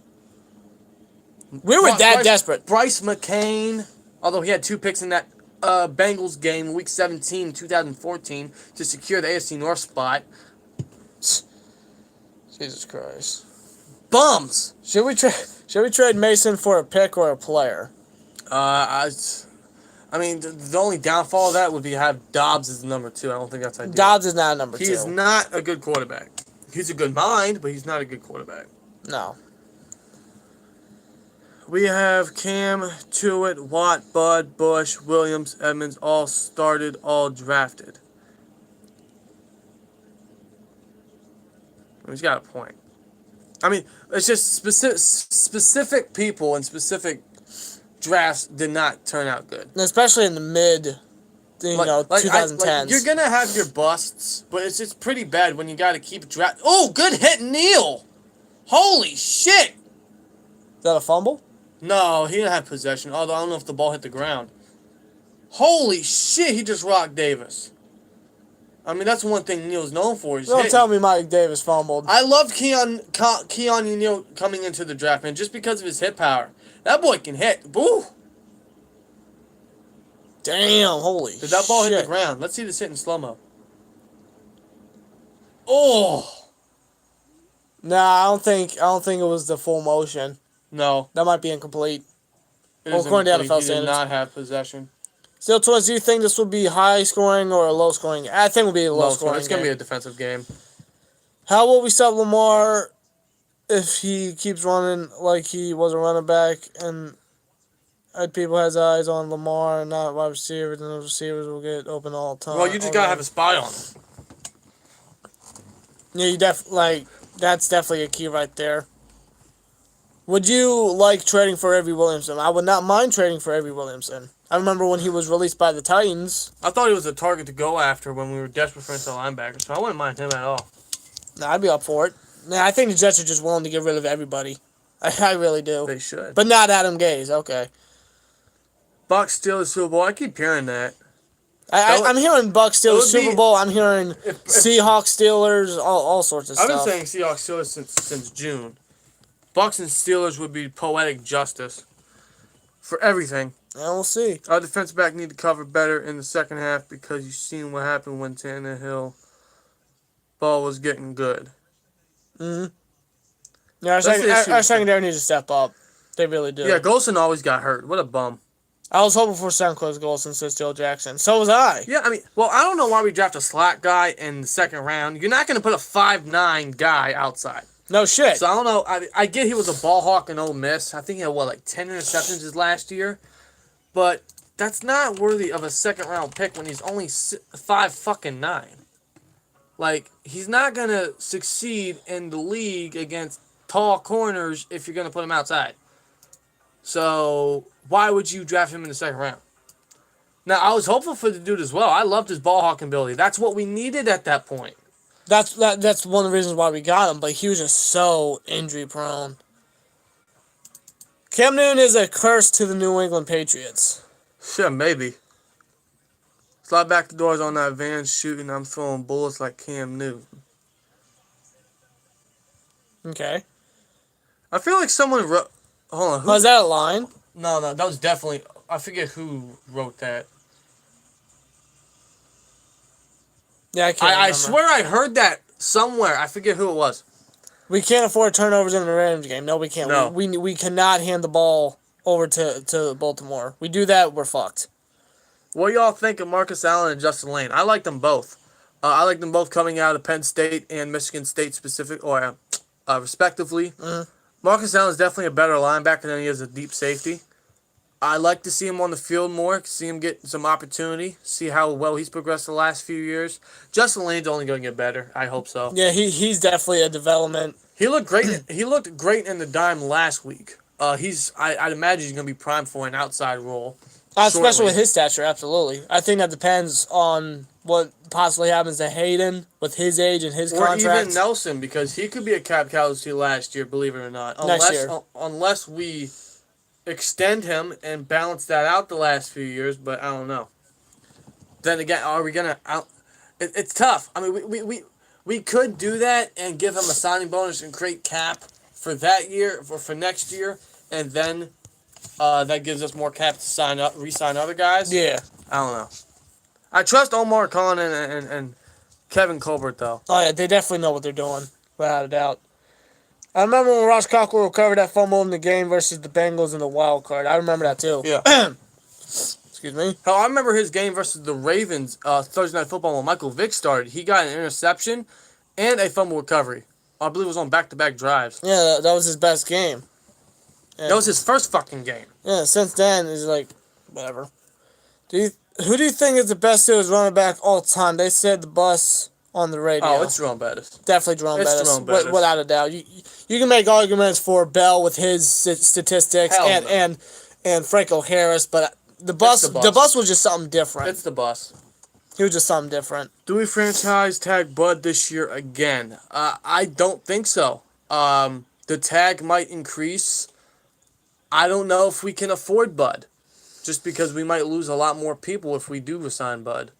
S1: We were desperate.
S2: Bryce McCain, although he had 2 picks in that Bengals game in Week 17, 2014, to secure the AFC North spot.
S1: Jesus Christ.
S2: Bums.
S1: Should we trade Mason for a pick or a player?
S2: I'm I mean, the only downfall of that would be have Dobbs as number 2. I don't think that's ideal.
S1: Dobbs is not a number 2.
S2: He is not a good quarterback. He's a good mind, but he's not a good quarterback.
S1: No.
S2: We have Cam, Tuitt, Watt, Bud, Bush, Williams, Edmonds, all started, all drafted. He's got a point. I mean, it's just specific people and specific drafts did not turn out good.
S1: Especially in the mid, 2010s.
S2: You're going to have your busts, but it's pretty bad when you got to keep draft. Oh, good hit, Neal! Holy shit!
S1: Is that a fumble?
S2: No, he didn't have possession. Although I don't know if the ball hit the ground. Holy shit, he just rocked Davis. I mean, that's one thing Neal's known for.
S1: Don't tell me Mike Davis fumbled.
S2: I love Keon Neal coming into the draft, man, just because of his hit power. That boy can hit. Boo!
S1: Damn, holy shit.
S2: Did that ball hit the ground? Let's see this hit in slow-mo. Oh!
S1: Nah, I don't think it was the full motion.
S2: No.
S1: That might be incomplete.
S2: According to NFL standards. He did not have possession.
S1: Still, Twins, do you think this will be high scoring or a low scoring? I think it will be a low scoring.
S2: It's going to be a defensive game.
S1: How will we stop Lamar if he keeps running like he was a running back and people has eyes on Lamar and not wide receivers, and those receivers will get open all the time?
S2: Well, you just got to have a spy on him.
S1: Yeah, that's definitely a key right there. Would you like trading for Avery Williamson? I would not mind trading for Avery Williamson. I remember when he was released by the Titans.
S2: I thought he was a target to go after when we were desperate for inside linebacker, so I wouldn't mind him at all.
S1: Nah, I'd be up for it. Nah, I think the Jets are just willing to get rid of everybody. I really do.
S2: They should.
S1: But not Adam Gase, okay.
S2: Bucks Steelers Super Bowl. I keep hearing that.
S1: I'm hearing Bucks Steelers Super Bowl. I'm hearing Seahawks Steelers, all sorts of stuff.
S2: I've been saying Seahawks Steelers since June. Bucks and Steelers would be poetic justice for everything.
S1: And we'll see.
S2: Our defensive back need to cover better in the second half because you've seen what happened when Tannehill ball was getting good.
S1: Mm-hmm. Yeah, our secondary needs to step up. They really do.
S2: Yeah, Golson always got hurt. What a bum.
S1: I was hoping for Stamkos Golson instead of Joe Jackson. So was I.
S2: Yeah, I mean, well, I don't know why we draft a slot guy in the second round. You're not going to put a 5'9" guy outside.
S1: No shit.
S2: So I don't know. I get he was a ball hawk in Ole Miss. I think he had, 10 interceptions his last year. But that's not worthy of a second-round pick when he's only 5'9". He's not going to succeed in the league against tall corners if you're going to put him outside. So why would you draft him in the second round? Now, I was hopeful for the dude as well. I loved his ball hawking ability. That's what we needed at that point.
S1: That's one of the reasons why we got him, but he was just so injury-prone. Cam Newton is a curse to the New England Patriots.
S2: Sure, maybe. Slide back the doors on that van shooting. I'm throwing bullets like Cam Newton.
S1: Okay.
S2: I feel like someone wrote... Hold on.
S1: Was that a line?
S2: No, that was definitely... I forget who wrote that.
S1: Yeah, I can't
S2: I swear I heard that somewhere. I forget who it was.
S1: We can't afford turnovers in the Rams game. No, we can't.
S2: No.
S1: We cannot hand the ball over to Baltimore. We do that, we're fucked.
S2: What y'all think of Marcus Allen and Justin Lane? I like them both. I like them both coming out of Penn State and Michigan State respectively.
S1: Mm-hmm.
S2: Marcus Allen is definitely a better linebacker than he is a deep safety. I like to see him on the field more, see him get some opportunity, see how well he's progressed the last few years. Justin Lane's only going to get better. I hope so.
S1: Yeah, he's definitely a development.
S2: He looked great. He looked great in the dime last week. I'd imagine he's going to be primed for an outside role.
S1: Especially with his stature, absolutely. I think that depends on what possibly happens to Hayden with his age and his contract.
S2: Or even Nelson, because he could be a cap casualty last year, believe it or not.
S1: Next year.
S2: Unless we extend him and balance that out the last few years, but I don't know. Then again, are we going to... It's tough. I mean, we could do that and give him a signing bonus and create cap for that year, for next year, and then that gives us more cap to re-sign other guys.
S1: Yeah.
S2: I don't know. I trust Omar Khan and Kevin Colbert, though.
S1: Oh, yeah, they definitely know what they're doing, without a doubt. I remember when Ross Cockrell recovered that fumble in the game versus the Bengals in the wild card. I remember that, too.
S2: Yeah.
S1: Excuse Excuse me.
S2: Hell, I remember his game versus the Ravens Thursday Night Football when Michael Vick started. He got an interception and a fumble recovery. I believe it was on back-to-back drives.
S1: Yeah, that was his best game. And,
S2: That was his first fucking game.
S1: yeah, since then, he's like, whatever. Who do you think is the best Steelers running back all time? They said the bus on the radio.
S2: Oh, it's Jerome Bettis.
S1: Definitely Jerome
S2: It's
S1: Bettis.
S2: Jerome Bettis.
S1: Without a doubt. You can make arguments for Bell with his statistics
S2: Hell
S1: and
S2: no.
S1: Franco Harris, but the bus was just something different.
S2: It's the bus.
S1: He was just something different.
S2: Do we franchise tag Bud this year again? I don't think so. The tag might increase. I don't know if we can afford Bud. Just because we might lose a lot more people if we do resign Bud.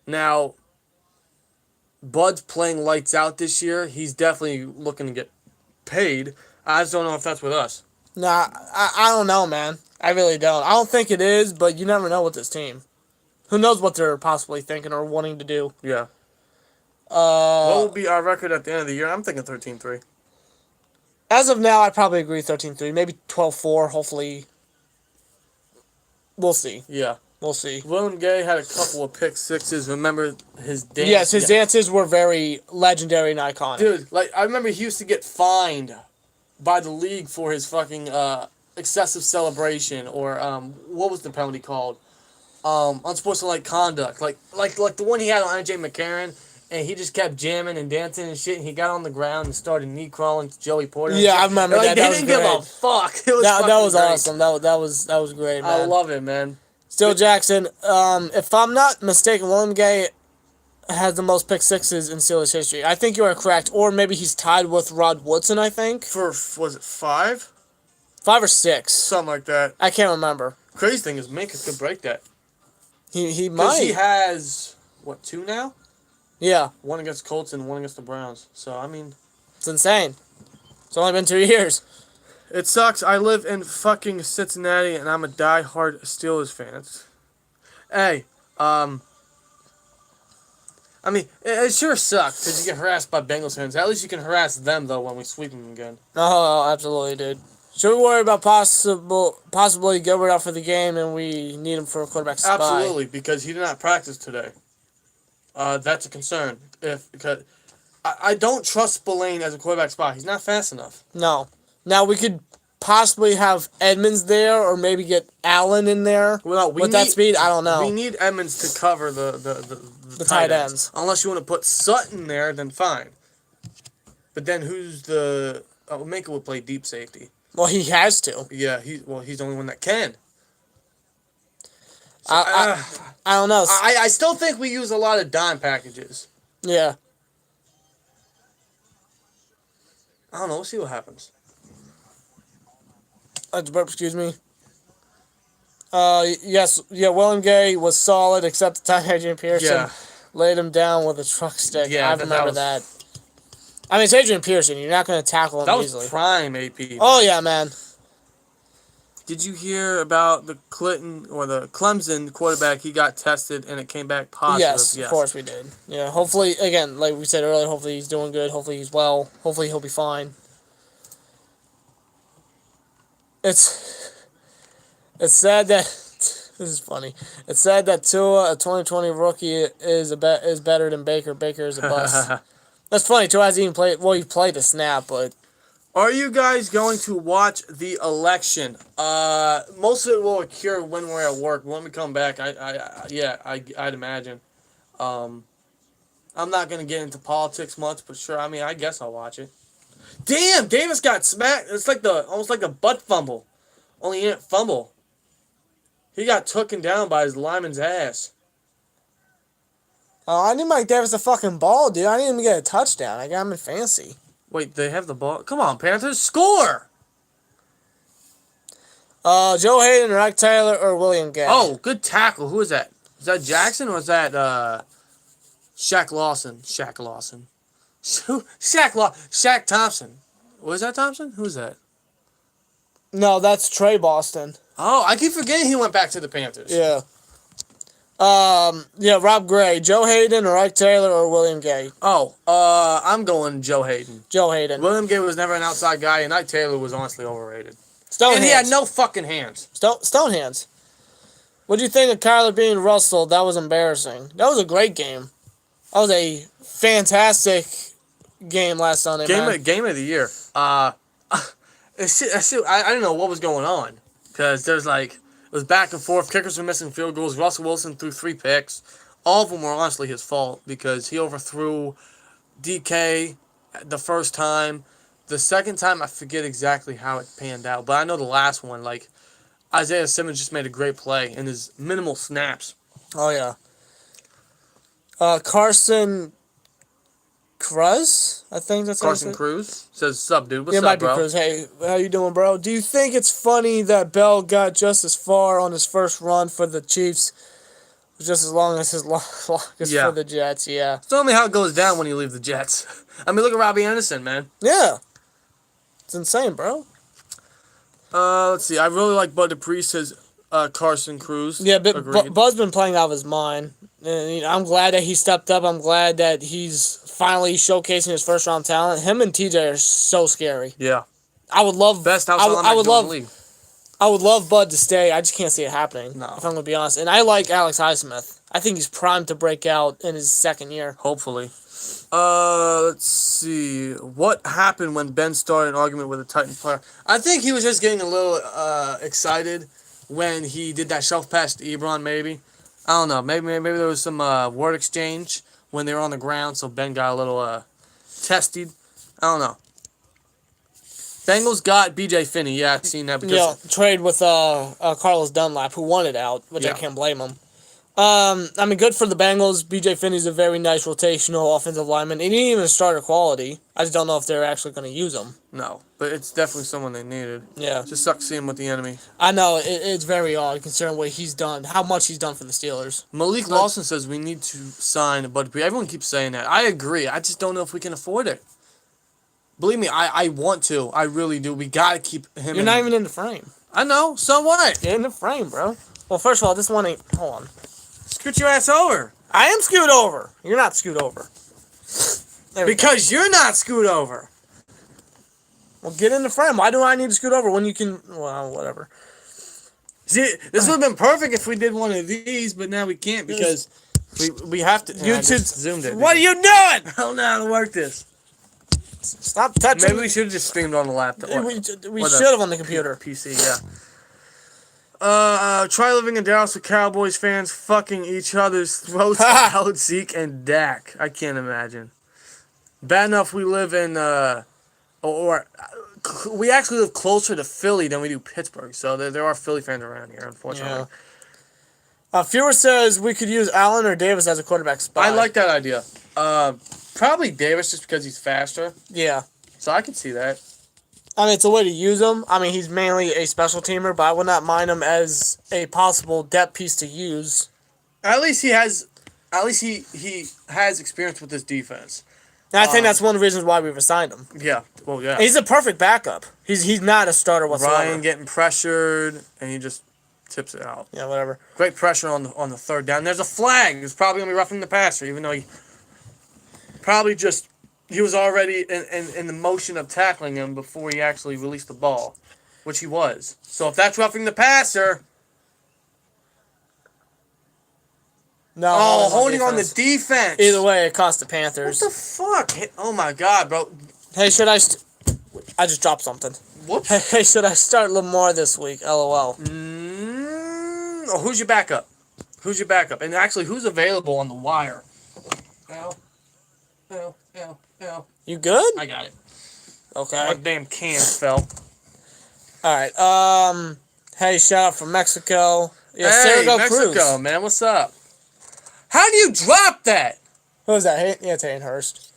S2: Now, Bud's playing lights out this year. He's definitely looking to get paid. I just don't know if that's with us.
S1: Nah, I don't know, man. I really don't. I don't think it is, but you never know with this team. Who knows what they're possibly thinking or wanting to do.
S2: Yeah. What will be our record at the end of the year? I'm thinking 13-3.
S1: As of now, I probably agree 13-3. Maybe 12-4, hopefully. We'll see.
S2: Yeah.
S1: We'll see.
S2: William Gay had a couple of pick sixes. Remember his dance?
S1: Yes, his dances were very legendary and iconic.
S2: Dude, like, I remember he used to get fined by the league for his fucking excessive celebration, or what was the penalty called? Unsportsmanlike conduct. Like the one he had on NJ McCarron, and he just kept jamming and dancing and shit, and he got on the ground and started knee crawling to Joey Porter.
S1: Yeah, I remember that.
S2: They
S1: That was
S2: didn't give a
S1: great.
S2: fuck. It was
S1: That was
S2: great.
S1: awesome. That was great, man.
S2: I love it, man.
S1: Still Jackson, if I'm not mistaken, William Gay has the most pick sixes in Steelers history. I think you are correct. Or maybe he's tied with Rod Woodson, I think.
S2: For, was it 5?
S1: 5 or 6.
S2: Something like that.
S1: I can't remember.
S2: Crazy thing is, Minkus could break that.
S1: He
S2: Because
S1: might.
S2: he has, 2 now?
S1: Yeah,
S2: One against Colts and one against the Browns. So, I mean,
S1: it's insane. It's only been 2 years.
S2: it sucks. I live in fucking Cincinnati, and I'm a die-hard Steelers fan. Hey, I mean, it sure sucks because you get harassed by Bengals fans. At least you can harass them, though, when we sweep them again.
S1: Oh, absolutely, dude. Should we worry about possibly Gilbert out for the game and we need him for a quarterback spy?
S2: Absolutely, because he did not practice today. That's a concern. Because I don't trust Spillane as a quarterback spy. He's not fast enough.
S1: No. Now, we could possibly have Edmonds there or maybe get Allen in there.
S2: Well,
S1: With that speed, I don't know.
S2: We need Edmonds to cover the
S1: tight ends.
S2: Unless you want to put Sutton there, then fine. But then who's the... Oh, Minka would play deep safety.
S1: Well, he has to.
S2: Yeah, he's the only one that can. So,
S1: I don't know.
S2: I still think we use a lot of dime packages.
S1: Yeah.
S2: I don't know. We'll see what happens.
S1: Excuse me. Yes. Yeah, William Gay was solid except the time Adrian Pearson laid him down with a truck stick.
S2: Yeah,
S1: I remember that. I mean, it's Adrian Pearson. You're not going to tackle him
S2: That
S1: easily.
S2: was prime AP.
S1: Oh, yeah, man.
S2: Did you hear about the Clemson quarterback? He got tested and it came back positive.
S1: Yes, of course we did. Yeah, hopefully, again, like we said earlier, hopefully he's doing good. Hopefully he's well. Hopefully he'll be fine. It's sad that this is funny. It's sad that Tua, a 2020 rookie, is better than Baker. Baker is a bust. That's funny. Tua hasn't even played. Well, he played the snap, but
S2: Are you guys going to watch the election? Most of it will occur when we're at work. When we come back, I'd imagine. I'm not gonna get into politics much, but sure. I mean, I guess I'll watch it. Damn, Davis got smacked. It's like almost like a butt fumble. Only he didn't fumble. He got taken down by his lineman's ass.
S1: oh, I need Mike Davis a fucking ball, dude. I didn't even get a touchdown. I got him in fancy.
S2: Wait, they have the ball? Come on, Panthers, score!
S1: Joe Hayden, Rex Taylor, or William Gay.
S2: Oh, good tackle. Who is that? Is that Jackson or is that Shaq Lawson? Shaq Lawson. Shaq Thompson. Was that Thompson? Who's that?
S1: No, that's Trey Boston.
S2: Oh, I keep forgetting he went back to the Panthers.
S1: Yeah. Rob Gray, Joe Hayden, Rex Taylor, or William Gay.
S2: Oh, I'm going Joe Hayden.
S1: Joe Hayden.
S2: William Gay was never an outside guy, and Ike Taylor was honestly overrated.
S1: Stone
S2: And
S1: hands.
S2: he had no fucking hands.
S1: Stone hands. What do you think of Kyler being Russell? That was embarrassing. That was a great game. That was a fantastic game last Sunday, man.
S2: Game of the year. I didn't know what was going on because there's like it was back and forth. Kickers were missing field goals. Russell Wilson threw 3 picks. All of them were honestly his fault because he overthrew DK the first time. The second time, I forget exactly how it panned out, but I know the last one, like Isaiah Simmons just made a great play in his minimal snaps.
S1: Oh yeah. Carson Cruz, I think that's
S2: Carson Cruz says, "Sup, dude? What's
S1: it
S2: up,
S1: might be
S2: bro?"
S1: Cruz. Hey, how you doing, bro? Do you think it's funny that Bell got just as far on his first run for the Chiefs, just as long as his longest
S2: Yeah.
S1: for the Jets? Yeah.
S2: It's only how it goes down when you leave the Jets. I mean, look at Robbie Anderson, man.
S1: Yeah. It's insane, bro.
S2: Let's see. I really like Bud Dupree says Carson Cruz.
S1: Yeah, but
S2: Agreed.
S1: Bud's been playing out of his mind. And, I'm glad that he stepped up. I'm glad that he's finally showcasing his first round talent. Him and TJ are so scary.
S2: Yeah.
S1: I would love
S2: Best house
S1: I would
S2: in the
S1: love
S2: league.
S1: I would love Bud to stay. I just can't see it happening.
S2: No.
S1: If I'm gonna be honest. And I like Alex Highsmith. I think he's primed to break out in his second year.
S2: Hopefully. Let's see. What happened when Ben started an argument with a Titan player? I think he was just getting a little excited when he did that shelf pass to Ebron, maybe. I don't know. Maybe there was some word exchange when they were on the ground, so Ben got a little tested. I don't know. Bengals got B.J. Finney. Yeah, I've seen that. Because
S1: Yeah, trade with Carlos Dunlap, who wanted out, which I
S2: Yeah.
S1: can't blame him. I mean, good for the Bengals. B.J. Finney's a very nice rotational offensive lineman. He didn't even starter quality. I just don't know if they're actually going to use him.
S2: No, but it's definitely someone they needed.
S1: Yeah.
S2: Just sucks seeing him with the enemy.
S1: I know, it's very odd considering what he's done, how much he's done for the Steelers.
S2: Malik Lawson says we need to sign Bud Dupree. Everyone keeps saying that. I agree. I just don't know if we can afford it. Believe me, I want to. I really do. We got to keep him.
S1: You're not even in the frame.
S2: I know. So what?
S1: Get in the frame, bro. Well, first of all, this one ain't... Hold on.
S2: Scoot your ass over.
S1: I am scoot over. You're not scoot over.
S2: Because you're not scoot over.
S1: Well, get in the frame. Why do I need to scoot over when you can... Well, whatever.
S2: See, this would have been perfect if we did one of these, but now we can't because we have to.
S1: You
S2: I
S1: should...
S2: just zoomed it.
S1: What are you doing?
S2: I don't know how to work this.
S1: Stop touching...
S2: Maybe we should have just streamed on the laptop.
S1: We
S2: What
S1: should have on the computer.
S2: PC, yeah. Try living in Dallas with Cowboys fans fucking each other's throats out Zeke and Dak. I can't imagine. Bad enough we live in, we actually live closer to Philly than we do Pittsburgh, so there are Philly fans around here, unfortunately.
S1: Yeah. Fewer says we could use Allen or Davis as a quarterback spot.
S2: I like that idea. Probably Davis just because he's faster,
S1: Yeah.
S2: so I can see that.
S1: I mean, it's a way to use him. I mean, he's mainly a special teamer, but I would not mind him as a possible depth piece to use.
S2: At least he has experience with this defense.
S1: And I think that's one of the reasons why we've assigned him.
S2: Yeah, well, yeah.
S1: He's a perfect backup. He's not a starter whatsoever.
S2: Ryan getting pressured, and he just tips it out.
S1: Yeah, whatever.
S2: Great pressure on the third down. There's a flag. He's probably going to be roughing the passer, even though he was already in the motion of tackling him before he actually released the ball, which he was. So if that's roughing the passer...
S1: No.
S2: Oh, holding on the defense.
S1: Either way, it cost the Panthers.
S2: What the fuck? Oh, my God, bro.
S1: Hey, should I... I just dropped something.
S2: Whoops.
S1: Hey, should I start Lamar this week? LOL.
S2: Oh, who's your backup? And actually, who's available on the wire? Ow.
S1: You good?
S2: I got it.
S1: Okay.
S2: My damn can fell.
S1: Alright, hey, shout out from Mexico. Yeah,
S2: Hey,
S1: Sergio
S2: Mexico,
S1: Cruz.
S2: man, what's up? How do you drop that?
S1: Who was that? Yeah, it's Hayden Hurst.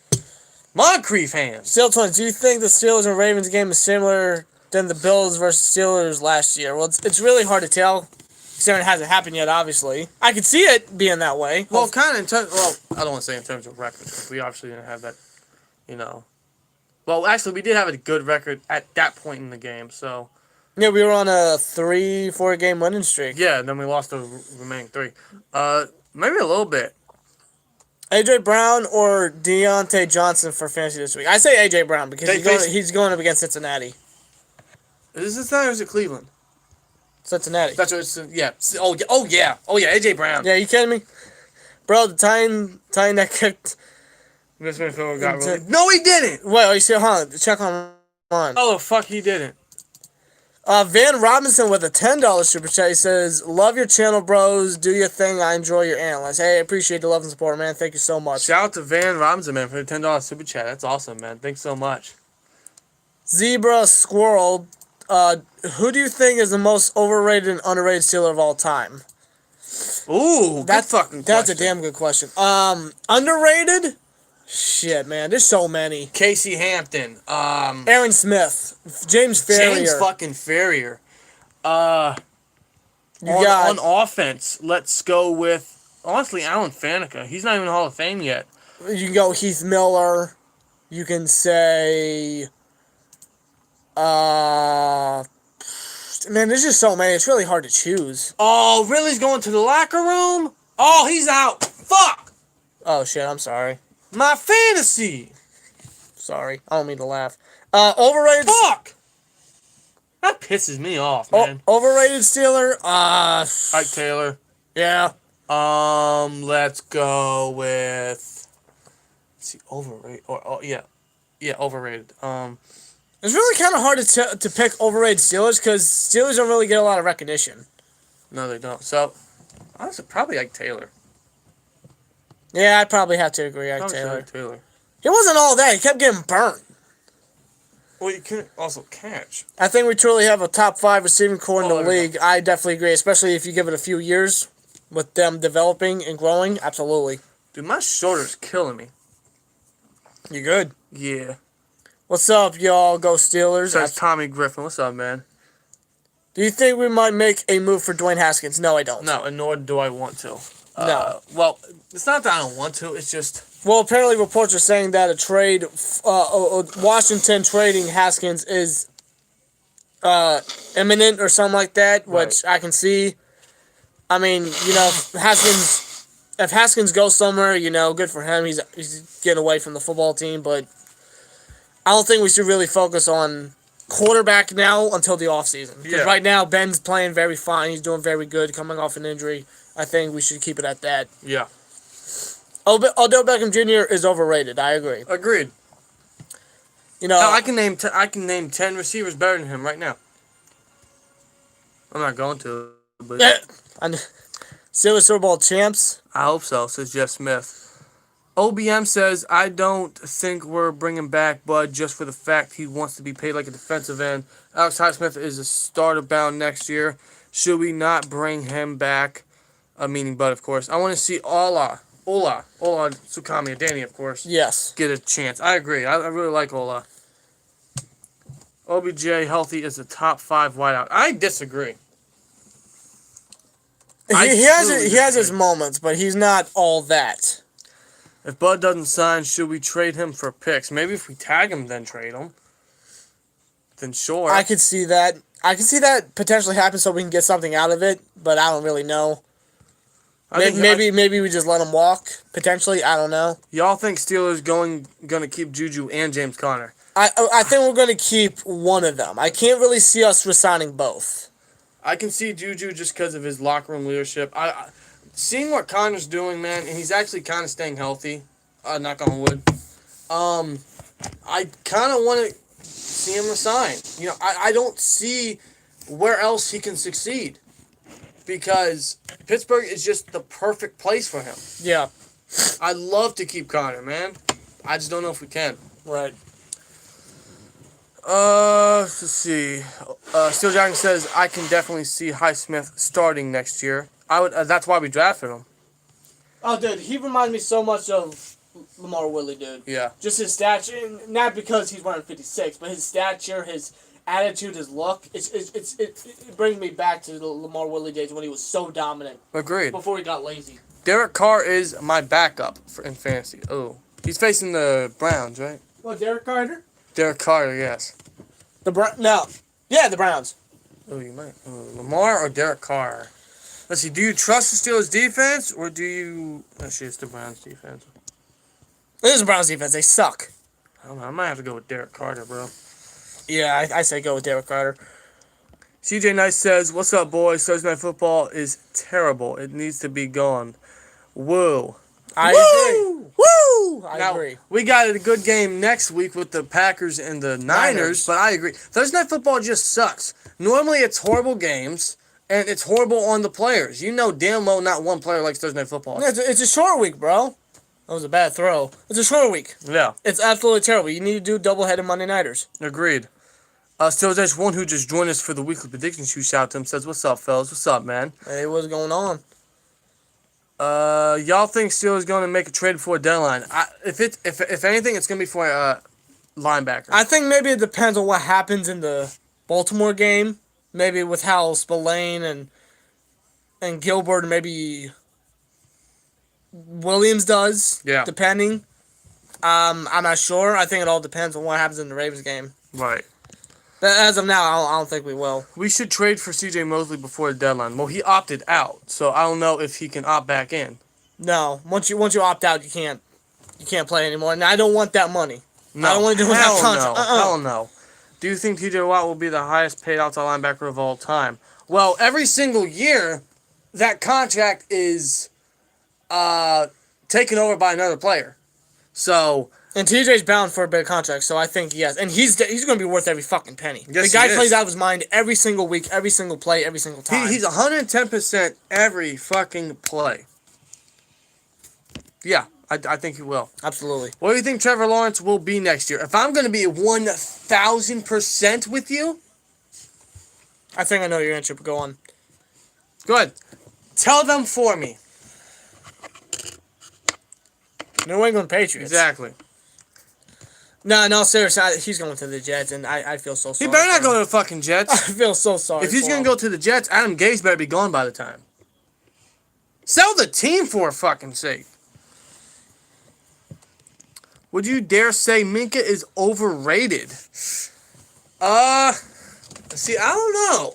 S2: Moncrief hands.
S1: Steel Twins, do you think the Steelers and Ravens game is similar than the Bills versus Steelers last year? Well, it's really hard to tell. Considering it hasn't happened yet, obviously. I could see it being that way.
S2: Well, kind of in terms... Well, I don't want to say in terms of record. We obviously didn't have that, Well, actually, we did have a good record at that point in the game, so...
S1: Yeah, we were on a 3-4 game winning streak.
S2: Yeah, and then we lost the remaining 3. Maybe a little bit.
S1: AJ Brown or Deontay Johnson for fantasy this week? I say AJ Brown because he's going up against Cincinnati.
S2: Is this Cincinnati or is it Cleveland?
S1: Cincinnati.
S2: That's what it's. Yeah. Oh yeah. AJ Brown.
S1: Yeah, you kidding me? Bro, the Titan that kicked...
S2: This midfielder got released. No, he didn't!
S1: Wait, you see, check on.
S2: Oh, the fuck, he didn't.
S1: Van Robinson with a $10 super chat. He says, "Love your channel, bros. Do your thing. I enjoy your analysts." Hey, I appreciate the love and support, man. Thank you so much.
S2: Shout out to Van Robinson, man, for the $10 super chat. That's awesome, man. Thanks so much.
S1: Zebra Squirrel. Who do you think is the most overrated and underrated Steeler of all time?
S2: Ooh, that's fucking
S1: That's a damn good question. Underrated? Shit, man. There's so many.
S2: Casey Hampton.
S1: Aaron Smith. James Ferrier.
S2: James fucking Ferrier. On offense, let's go with, honestly, Alan Faneca. He's not even Hall of Fame yet.
S1: You can go Heath Miller. You can say... Man, there's just so many. It's really hard to choose.
S2: Oh, Ridley's going to the locker room? Oh, he's out. Fuck!
S1: Oh, shit. I'm sorry.
S2: My fantasy!
S1: Sorry. I don't mean to laugh. Overrated...
S2: Fuck! That pisses me off, man.
S1: Overrated Steeler?
S2: Ike Taylor.
S1: Yeah.
S2: Let's go with... Let's see, overrated. Yeah, overrated.
S1: It's really kind of hard to pick overrated Steelers because Steelers don't really get a lot of recognition.
S2: No, they don't. So, honestly, probably Ike Taylor.
S1: Yeah, I'd probably have to agree, Ike Taylor.
S2: Ike Taylor.
S1: He wasn't all that. He kept getting burnt.
S2: Well, you can also catch.
S1: I think we truly have a top 5 receiving core in the league.
S2: Go.
S1: I definitely agree, especially if you give it a few years with them developing and growing. Absolutely.
S2: Dude, my shoulder's killing me.
S1: You good?
S2: Yeah.
S1: What's up, y'all? Go Steelers.
S2: Says Tommy Griffin. What's up, man?
S1: Do you think we might make a move for Dwayne Haskins? No, I don't.
S2: No, and nor do I want to.
S1: No.
S2: Well, it's not that I don't want to. It's just...
S1: Well, apparently reports are saying that a trade, Washington trading Haskins is imminent or something like that, which I can see. I mean, if Haskins goes somewhere, good for him. He's getting away from the football team, but I don't think we should really focus on quarterback now until the offseason. Because right now, Ben's playing very fine. He's doing very good coming off an injury. I think we should keep it at that.
S2: Yeah.
S1: Odell Beckham Jr. is overrated. I agree.
S2: Agreed. I can name 10 receivers better than him right now. I'm not going to, but
S1: Steelers Super Bowl champs.
S2: I hope so. Says Jeff Smith. OBM says, I don't think we're bringing back Bud just for the fact he wants to be paid like a defensive end. Alex Highsmith is a starter bound next year. Should we not bring him back? Meaning Bud, of course. I want to see Ola Tsukami, Danny, of course.
S1: Yes.
S2: Get a chance. I agree. I really like Ola. OBJ healthy is a top 5 wideout. I disagree.
S1: He has his moments, but he's not all that.
S2: If Bud doesn't sign, should we trade him for picks? Maybe if we tag him, then trade him. Then sure.
S1: I could see that. I could see that potentially happen so we can get something out of it, but I don't really know. Maybe we just let him walk, potentially. I don't know.
S2: Y'all think Steelers gonna keep Juju and James Conner?
S1: I think we're going to keep one of them. I can't really see us resigning both.
S2: I can see Juju just because of his locker room leadership. Seeing what Connor's doing, man, and he's actually kind of staying healthy. Knock on wood. I kind of want to see him resign. I don't see where else he can succeed. Because Pittsburgh is just the perfect place for him.
S1: Yeah.
S2: I'd love to keep Connor, man. I just don't know if we can.
S1: Right.
S2: Let's see. Steel Jackson says, I can definitely see Highsmith starting next year. That's why we drafted him.
S1: Oh, dude, he reminds me so much of Lamar Willie, dude.
S2: Yeah.
S1: Just his stature, not because he's wearing 56, but his stature, his attitude, his look, it brings me back to the Lamar Willie days when he was so dominant.
S2: Agreed.
S1: Before he got lazy.
S2: Derek Carr is my backup in fantasy. Oh. He's facing the Browns, right?
S1: What, Derek Carter?
S2: Derek Carter, yes.
S1: No. Yeah, the Browns.
S2: Oh, you might. Lamar or Derek Carr? Let's see. Do you trust the Steelers' defense, or do you... Actually, it's the Browns' defense.
S1: It is the Browns' defense. They suck.
S2: I don't know. I might have to go with Derek Carter, bro.
S1: Yeah, I say go with Derek Carter.
S2: CJ Nice says, "What's up, boys? Thursday Night Football is terrible. It needs to be gone." Woo.
S1: I
S2: Woo!
S1: agree. Woo! I
S2: Now,
S1: agree.
S2: we got a good game next week with the Packers and the Niners, but I agree. Thursday Night Football just sucks. Normally, it's horrible games, and it's horrible on the players. You know damn well not one player likes Thursday Night Football.
S1: Yeah, it's a short week, bro. That was a bad throw. It's a short week.
S2: Yeah,
S1: It's absolutely terrible. You need to do double-headed Monday Nighters.
S2: agreed. Still, there's one who just joined us for the weekly prediction shoot. Shout out to him. Says, "What's up, fellas? What's up, man?"
S1: Hey, what's going on?
S2: Y'all think Steelers going to make a trade before deadline? If anything, it's going to be for a linebacker.
S1: I think maybe it depends on what happens in the Baltimore game. Maybe with how Spillane and Gilbert and maybe Williams does.
S2: Yeah.
S1: Depending. I'm not sure. I think it all depends on what happens in the Ravens game.
S2: Right.
S1: But as of now, I don't think we will.
S2: We should trade for C.J. Mosley before the deadline. Well, he opted out, so I don't know if he can opt back in.
S1: No, once you opt out, you can't play anymore. And I don't want that money.
S2: No,
S1: I don't want to do with that
S2: hell
S1: contract.
S2: no. Hell no. Do you think T.J. Watt will be the highest paid outside linebacker of all time? Well, every single year, that contract is taken over by another player. So...
S1: And TJ's bound for a big contract, so I think yes. And he's going to be worth every fucking penny.
S2: Yes,
S1: the guy
S2: he is.
S1: plays out of his mind every single week, every single play, every single time.
S2: He's 110% every fucking play. Yeah, I think he will.
S1: Absolutely.
S2: What do you think Trevor Lawrence will be next year? If I'm going to be 1,000% with you,
S1: I think I know your answer, but go on.
S2: go ahead. Tell them for me.
S1: New England Patriots.
S2: Exactly.
S1: No, seriously, he's going to the Jets, and I feel so
S2: He
S1: sorry.
S2: better not
S1: for
S2: go
S1: him.
S2: to the fucking Jets.
S1: I feel so sorry.
S2: If he's
S1: for
S2: going
S1: him.
S2: to go to the Jets, Adam Gase better be gone by the time. Sell the team for fucking sake. Would you dare say Minka is overrated? See, I don't know.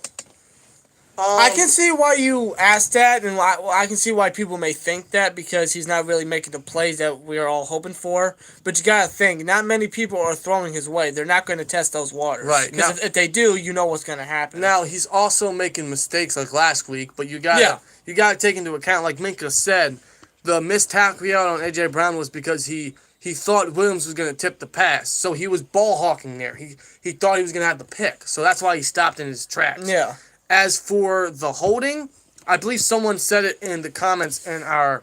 S1: I can see why you asked that, and I can see why people may think that because he's not really making the plays that we are all hoping for. But you gotta think, not many people are throwing his way. They're not going to test those waters,
S2: Right.
S1: Because if they do, you know what's going to happen.
S2: Now he's also making mistakes like last week, but you gotta take into account, like Minka said, the missed tackle he had on AJ Brown was because he thought Williams was gonna tip the pass, so he was ball hawking there. He thought he was gonna have the pick, so that's why he stopped in his tracks.
S1: Yeah.
S2: As for the holding, I believe someone said it in the comments in our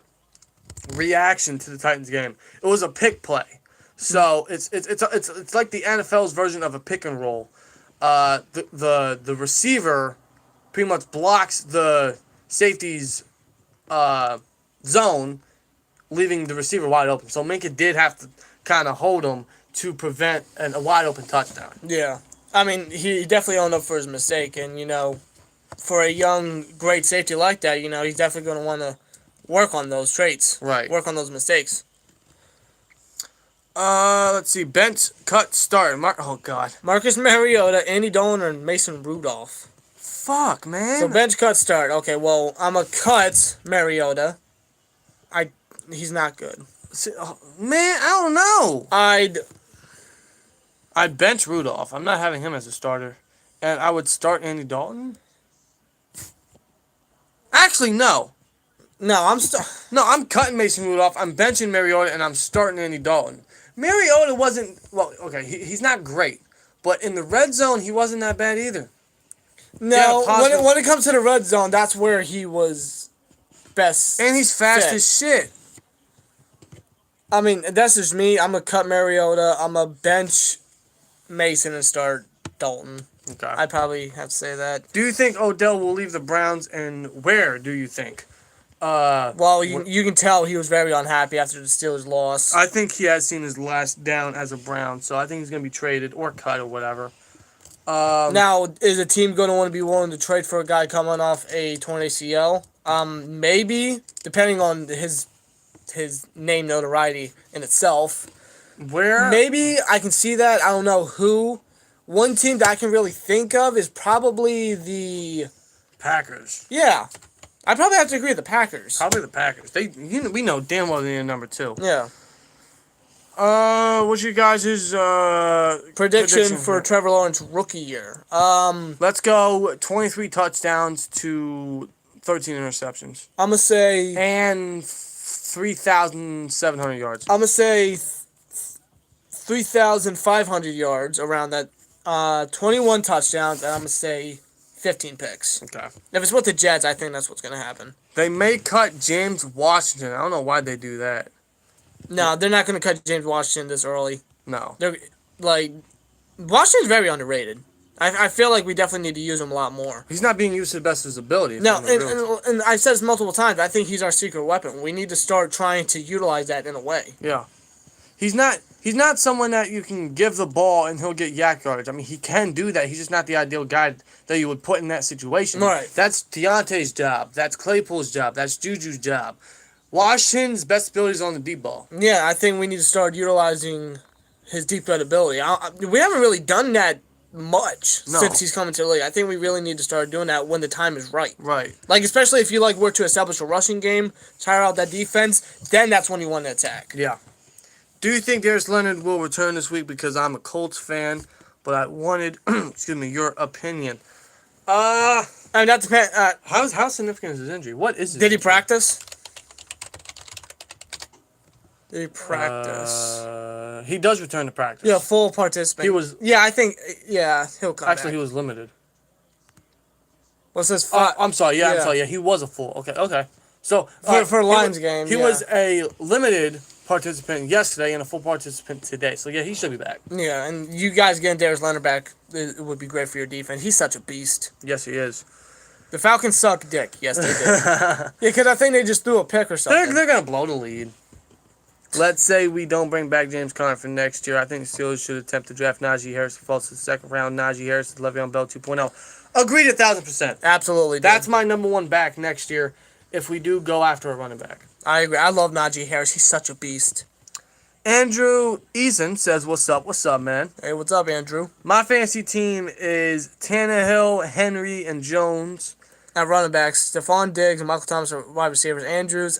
S2: reaction to the Titans game. It was a pick play. So it's like the NFL's version of a pick and roll. The receiver pretty much blocks the safety's zone, leaving the receiver wide open. So Minka did have to kind of hold him to prevent a wide open touchdown.
S1: Yeah. I mean, he definitely owned up for his mistake, and for a young, great safety like that, he's definitely going to want to work on those traits.
S2: Right.
S1: Work on those mistakes.
S2: Let's see. Bench, cut, start. Oh, God.
S1: Marcus Mariota, Andy Dalton, and Mason Rudolph.
S2: Fuck, man.
S1: So bench, cut, start. Okay, well, I'm a cut Mariota. He's not good.
S2: Man, I don't know.
S1: I'd
S2: bench Rudolph. I'm not having him as a starter. And I would start Andy Dalton. Actually, no.
S1: No,
S2: I'm cutting Mason Rudolph. I'm benching Mariota, and I'm starting Andy Dalton. Mariota wasn't... Well, okay, he's not great. But in the red zone, he wasn't that bad either.
S1: No,
S2: positive-
S1: when it comes to the red zone, that's where he was best.
S2: And he's fast
S1: fit.
S2: as shit.
S1: I mean, that's just me. I'm a cut Mariota. I'm a bench Mason and start Dalton.
S2: Okay.
S1: I'd probably have to say that.
S2: Do you think Odell will leave the Browns, and where do you think?
S1: Well, you can tell he was very unhappy after the Steelers loss.
S2: I think he has seen his last down as a Brown, so I think he's going to be traded or cut or whatever.
S1: Now, is a team going to want to be willing to trade for a guy coming off a torn ACL? Maybe, depending on his name notoriety in itself.
S2: Where?
S1: Maybe I can see that. I don't know who. One team that I can really think of is probably the...
S2: Packers.
S1: Yeah. I probably have to agree with the Packers.
S2: Probably the Packers. We know damn well they need a number 2.
S1: Yeah.
S2: What's your guys'
S1: Prediction for
S2: here?
S1: Trevor Lawrence rookie year.
S2: Let's go 23 touchdowns to 13 interceptions.
S1: I'm gonna say
S2: And 3,700 yards.
S1: I'm gonna say 3,500 yards around that. 21 touchdowns, and I'm gonna say 15 picks.
S2: Okay.
S1: If it's with the Jets, I think that's what's gonna happen.
S2: They may cut James Washington. I don't know why they do that.
S1: No, they're not gonna cut James Washington this early.
S2: No.
S1: They're like Washington's very underrated. I feel like we definitely need to use him a lot more.
S2: He's not being used to the best of his ability.
S1: No, and I've said this multiple times. I think he's our secret weapon. We need to start trying to utilize that in a way.
S2: Yeah. He's not someone that you can give the ball and he'll get yak yardage. I mean, he can do that. He's just not the ideal guy that you would put in that situation.
S1: Right.
S2: That's Deontay's job. That's Claypool's job. That's Juju's job. Washington's best ability is on the deep ball.
S1: Yeah, I think we need to start utilizing his deep threat ability. We haven't really done that much since he's coming to the league. I think we really need to start doing that when the time is right.
S2: Right.
S1: Like, especially if you were to establish a rushing game, tire out that defense, then that's when you want to attack.
S2: Yeah. Do you think Darius Leonard will return this week? Because I'm a Colts fan, but I wanted, your opinion.
S1: I mean, that depends.
S2: How significant is his injury? What is it?
S1: Did he practice? Did he practice?
S2: He does return to practice.
S1: Yeah, full participant.
S2: He was.
S1: Yeah, I think. Yeah, he'll come
S2: Actually,
S1: back.
S2: he was limited.
S1: What's this?
S2: I'm sorry. Yeah, I'm sorry. Yeah, he was a full. Okay. So
S1: for Lions game,
S2: he was a limited participant yesterday and a full participant today. So yeah, he should be back.
S1: Yeah, and you guys getting Darius Leonard back, it would be great for your defense. He's such a beast.
S2: Yes, he is.
S1: The Falcons suck dick. Yes, they did. Yeah, because I think they just threw a pick or something.
S2: They're gonna blow the lead. Let's say we don't bring back James Conner for next year. I think the Steelers should attempt to draft Najee Harris if he falls to the second round. Najee Harris, Le'Veon Bell 2.0. Agreed 1,000%.
S1: Absolutely. Dude.
S2: That's my number one back next year if we do go after a running back.
S1: I agree. I love Najee Harris. He's such a beast.
S2: Andrew Eason says, what's up, man?
S1: Hey, what's up, Andrew?
S2: My fantasy team is Tannehill, Henry, and Jones.
S1: At running backs, Stephon Diggs and Michael Thomas are wide receivers. Andrews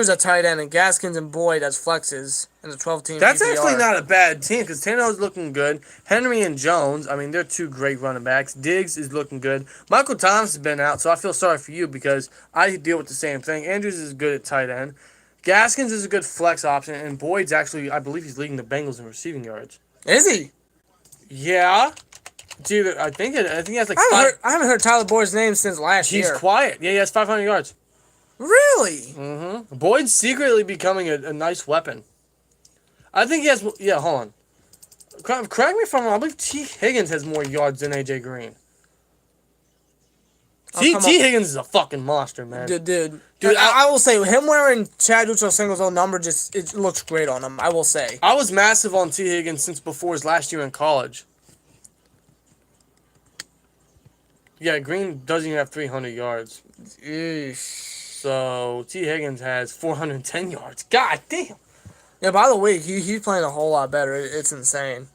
S1: at tight end, and Gaskins and Boyd as flexes in the 12-team
S2: That's
S1: PPR.
S2: actually not a bad team because Tannehill's looking good. Henry and Jones, I mean, they're two great running backs. Diggs is looking good. Michael Thomas has been out, so I feel sorry for you because I deal with the same thing. Andrews is good at tight end. Gaskins is a good flex option, and Boyd's actually, I believe he's leading the Bengals in receiving yards.
S1: Is he?
S2: Yeah. It's either, I think he has like
S1: I haven't heard Tyler Boyd's name since last year.
S2: He's quiet. Yeah, he has 500 yards.
S1: Really?
S2: Mm-hmm. Boyd's secretly becoming a nice weapon. I think he has... Yeah, hold on. Correct me if I'm wrong. I believe T. Higgins has more yards than A.J. Green. T. Higgins is a fucking monster, man.
S1: Dude, I will say, him wearing Chad Ochocinco's old number, it looks great on him, I will say.
S2: I was massive on T. Higgins since before his last year in college. Yeah, Green doesn't even have 300 yards.
S1: Eesh.
S2: So, T. Higgins has 410 yards. God damn.
S1: Yeah, by the way, he's playing a whole lot better. It's insane.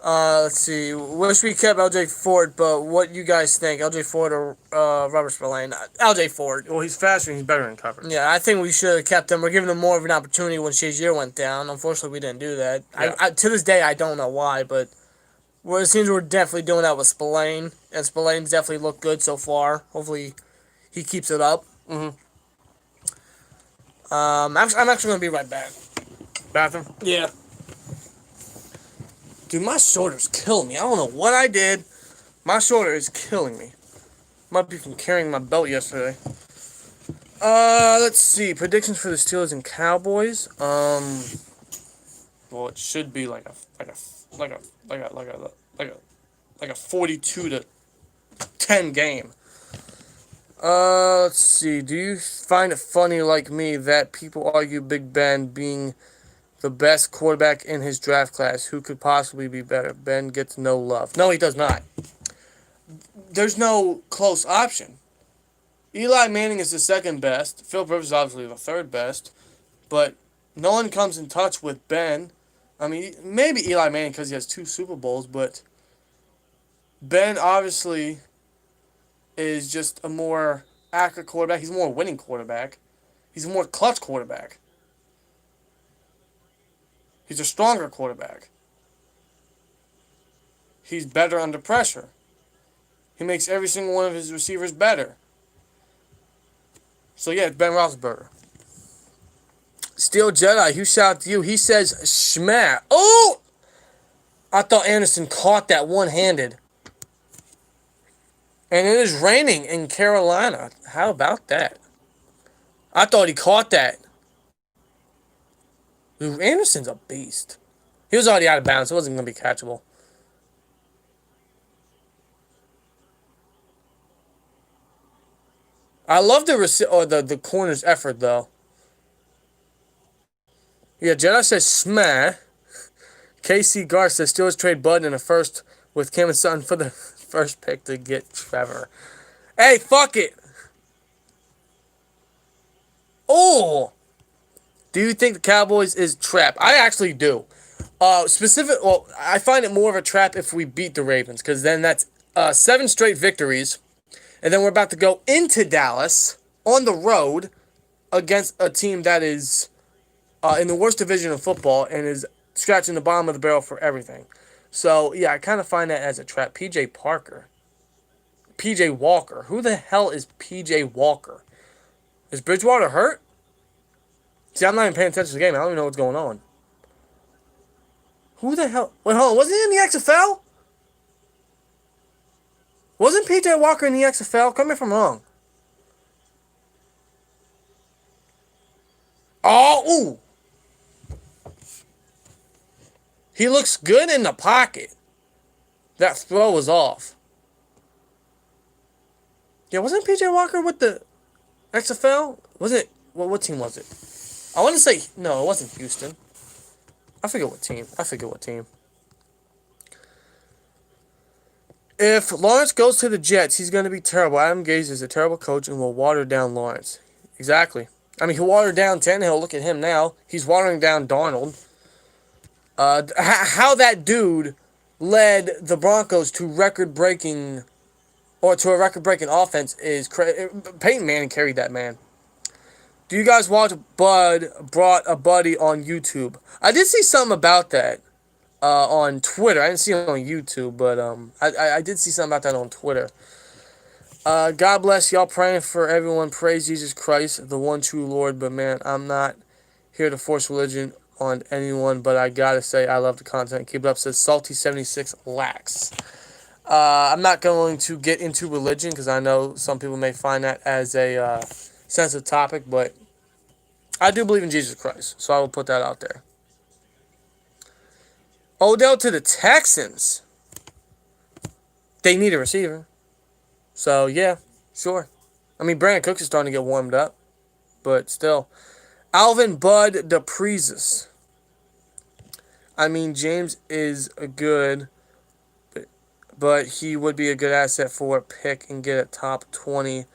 S1: Let's see. Wish we kept LJ Ford, but what you guys think? LJ Ford or Robert Spillane? LJ Ford.
S2: Well, he's faster and he's better in coverage.
S1: Yeah, I think we should have kept him. We're giving him more of an opportunity when Shazier went down. Unfortunately, we didn't do that.
S2: Yeah.
S1: To this day, I don't know why, but it seems we're definitely doing that with Spillane, and Spillane's definitely looked good so far. Hopefully, he keeps it up.
S2: Mm-hmm.
S1: I'm actually gonna be right back.
S2: Bathroom?
S1: Yeah.
S2: Dude, my shoulder's killing me. I don't know what I did. My shoulder is killing me. Might be from carrying my belt yesterday. Let's see. Predictions for the Steelers and Cowboys. Well, it should be like a 42-10 game. Let's see. Do you find it funny, like me, that people argue Big Ben being the best quarterback in his draft class? Who could possibly be better? Ben gets no love. No, he does not. There's no close option. Eli Manning is the second best. Philip Rivers is obviously the third best. But no one comes in touch with Ben. I mean, maybe Eli Manning because he has 2 Super Bowls, but Ben obviously is just a more accurate quarterback. He's a more winning quarterback. He's a more clutch quarterback. He's a stronger quarterback. He's better under pressure. He makes every single one of his receivers better. So yeah, it's Ben Roethlisberger. Steel Jedi, who shout out to you? He says schmat. Oh! I thought Anderson caught that one-handed. And it is raining in Carolina. How about that? I thought he caught that. Dude, Anderson's a beast. He was already out of bounds. It wasn't going to be catchable. I love the corner's effort, though. Yeah, Jedi says smash. KC Gar says Steelers trade Bud in a first with Cam and Sutton for the first pick to get Trevor. Hey, fuck it. Oh! Do you think the Cowboys is trap? I actually do. Well, I find it more of a trap if we beat the Ravens, because then that's 7 straight victories, and then we're about to go into Dallas on the road against a team that is in the worst division of football and is scratching the bottom of the barrel for everything. So, yeah, I kind of find that as a trap. PJ Walker. Who the hell is PJ Walker? Is Bridgewater hurt? See, I'm not even paying attention to the game. I don't even know what's going on. Who the hell? Wait, hold on. Wasn't he in the XFL? Wasn't PJ Walker in the XFL? Correct me if I'm wrong. Oh, ooh. He looks good in the pocket. That throw was off. Yeah, wasn't PJ Walker with the XFL? Was it? What team was it? I want to say, no, it wasn't Houston. I forget what team. If Lawrence goes to the Jets, he's going to be terrible. Adam Gase is a terrible coach and will water down Lawrence. Exactly. I mean, he'll water down Tannehill. Look at him now. He's watering down Darnold. How that dude led the Broncos to a record-breaking offense is crazy. Peyton Manning carried that, man. Do you guys watch Bud Brought a Buddy on YouTube? I did see something about that on Twitter. I didn't see it on YouTube, but I did see something about that on Twitter. God bless y'all. Praying for everyone. Praise Jesus Christ, the one true Lord. But man, I'm not here to force religion on anyone, but I gotta say I love the content. Keep it up. Says Salty76 Lax. I'm not going to get into religion because I know some people may find that as a sensitive topic, but I do believe in Jesus Christ, so I will put that out there. Odell to the Texans. They need a receiver. So, yeah, sure. I mean, Brandon Cooks is starting to get warmed up, but still. Alvin Bud DePrezis. I mean, James is good, but he would be a good asset for a pick and get a top 20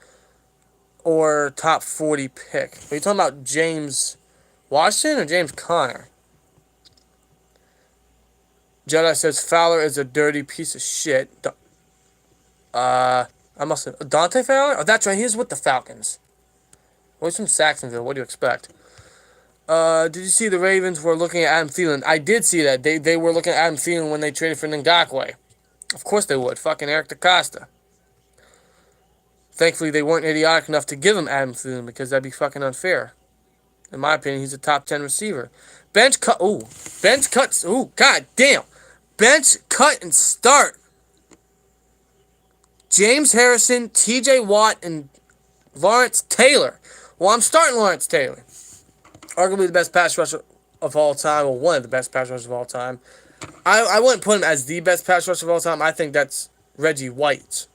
S2: or top 40 pick. Are you talking about James Washington or James Conner? Jedi says Fowler is a dirty piece of shit. I must have... Dante Fowler? Oh, that's right. He is with the Falcons. Well, he's from Saxonville. What do you expect? Did you see the Ravens were looking at Adam Thielen? I did see that. They were looking at Adam Thielen when they traded for Ngakoue. Of course they would. Fucking Eric DeCosta. Thankfully, they weren't idiotic enough to give him Adam Thielen because that'd be fucking unfair. In my opinion, he's a top 10 receiver. Bench cut. Ooh. Bench cuts. Ooh, god damn. Bench cut and start. James Harrison, TJ Watt, and Lawrence Taylor. Well, I'm starting Lawrence Taylor. Arguably the best pass rusher of all time, or one of the best pass rushers of all time. I wouldn't put him as the best pass rusher of all time. I think that's Reggie White's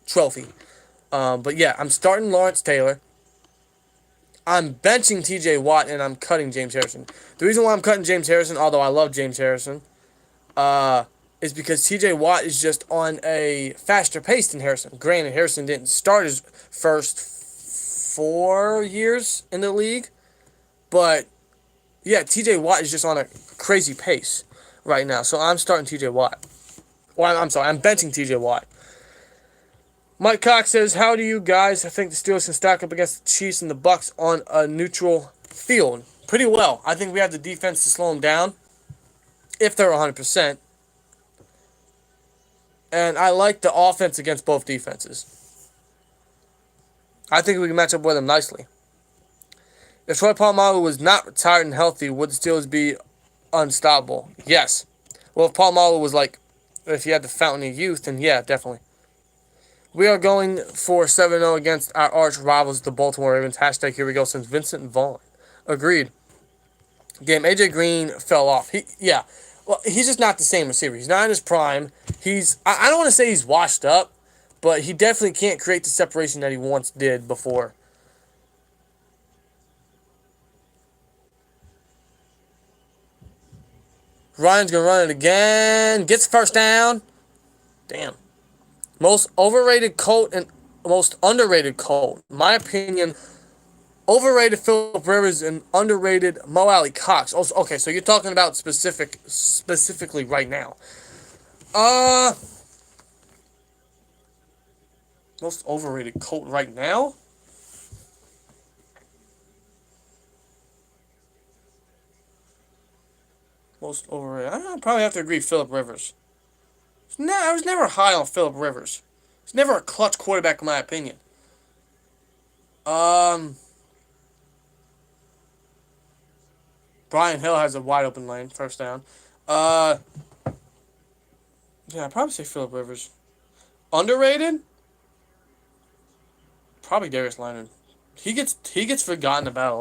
S2: trophy. But yeah, I'm starting Lawrence Taylor. I'm benching TJ Watt, and I'm cutting James Harrison. The reason why I'm cutting James Harrison, although I love James Harrison, is because TJ Watt is just on a faster pace than Harrison. Granted, Harrison didn't start his first 4 years in the league, but yeah, TJ Watt is just on a crazy pace right now. So I'm starting TJ Watt. Well, I'm sorry, I'm benching TJ Watt. Mike Cox says, how do you guys think the Steelers can stack up against the Chiefs and the Bucks on a neutral field?
S1: pretty well. I think we have the defense to slow them down if they're 100%. And I like the offense against both defenses. I think we can match up with them nicely. If Troy Polamalu was not retired and healthy, would the Steelers be unstoppable? Yes. Well, if Polamalu was like, if he had the fountain of youth, then yeah, definitely. We are going for 7-0 against our arch rivals, the Baltimore Ravens. Hashtag here we go since Vincent Vaughn. Agreed. Game, AJ Green fell off. Well, he's just not the same receiver. He's not in his prime. I don't want to say he's washed up, but he definitely can't create the separation that he once did before. Ryan's going to run it again. Gets first down. Damn. Most overrated Colt and most underrated Colt. In my opinion, overrated Phillip Rivers and underrated Mo Alley Cox. Also, okay, so you're talking about specifically right now. Most overrated Colt right now? Most overrated. I probably have to agree Phillip Rivers. I was never high on Phillip Rivers. He's never a clutch quarterback in my opinion. Brian Hill has a wide open lane, first down. Yeah, I'd probably say Phillip Rivers. Underrated? Probably Darius Leonard. He gets forgotten about a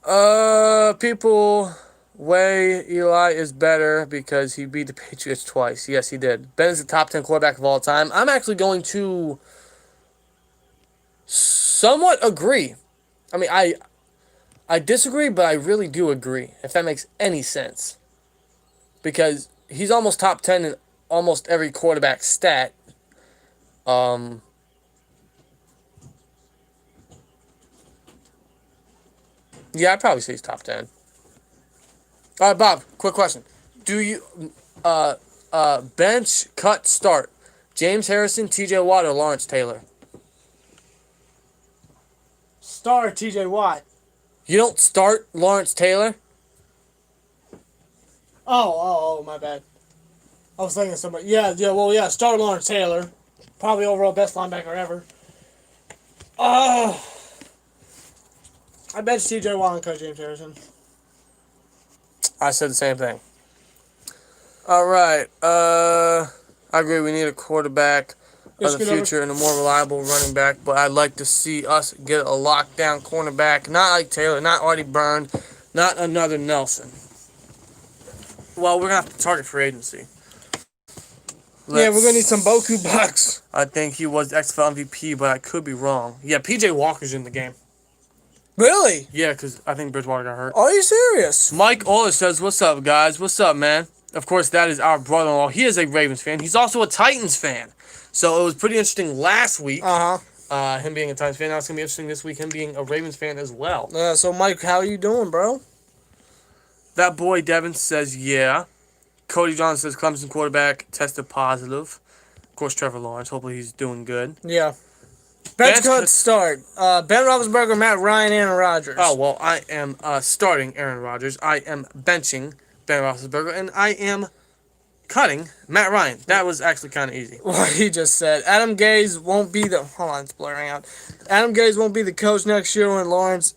S1: lot. People way Eli is better because he beat the Patriots twice. Yes, he did. Ben is the top 10 quarterback of all time. I'm actually going to somewhat agree. I mean, I disagree, but I really do agree, if that makes any sense. Because he's almost top 10 in almost every quarterback stat. Yeah, I'd probably say he's top 10. All right, Bob, quick question. Do you bench, cut, start James Harrison, TJ Watt, or Lawrence Taylor?
S3: Start TJ Watt.
S1: You don't start Lawrence Taylor?
S3: Oh, my bad. I was thinking somebody. Yeah, start Lawrence Taylor. Probably overall best linebacker ever. I bet TJ Watt and cut James Harrison.
S1: I said the same thing. All right. I agree. We need a quarterback of the future and a more reliable running back. But I'd like to see us get a lockdown cornerback. Not like Taylor. Not Artie Burns. Not another Nelson. Well, we're going to have to target free agency.
S3: Yeah, we're going to need some Boku bucks.
S1: I think he was XFL MVP, but I could be wrong. Yeah, PJ Walker's in the game.
S3: Really?
S1: Yeah, because I think Bridgewater got hurt.
S3: Are you serious?
S1: Mike Oller says, "What's up, guys? What's up, man?" Of course, that is our brother-in-law. He is a Ravens fan. He's also a Titans fan. So it was pretty interesting last week. Him being a Titans fan. Now it's going to be interesting this week, him being a Ravens fan as well.
S3: So, Mike, how you doing, bro?
S1: That boy Devin says, yeah. Cody Johnson says, Clemson quarterback tested positive. Of course, Trevor Lawrence. Hopefully he's doing good.
S3: Yeah. Bench cut start. Ben Roethlisberger, Matt Ryan, Aaron Rodgers.
S1: Oh, well, I am starting Aaron Rodgers. I am benching Ben Roethlisberger. And I am cutting Matt Ryan. That was actually kind of easy.
S3: What he just said. Adam Gase won't be the... Hold on, it's blurring out. Adam Gase won't be the coach next year when Lawrence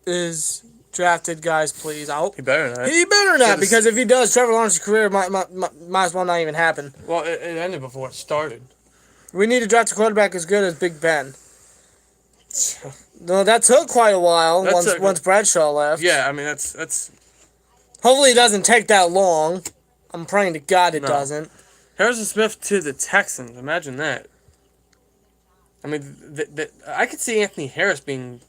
S3: is drafted, guys, please.
S1: He better not.
S3: He better not, because if he does, Trevor Lawrence's career might as well not even happen.
S1: Well, it ended before it started.
S3: We need to draft a quarterback as good as Big Ben. No, that took quite a while once Bradshaw left.
S1: Yeah, I mean, that's...
S3: Hopefully it doesn't take that long. I'm praying to God it doesn't.
S1: Harrison Smith to the Texans. Imagine that. I mean, I could see Anthony Harris being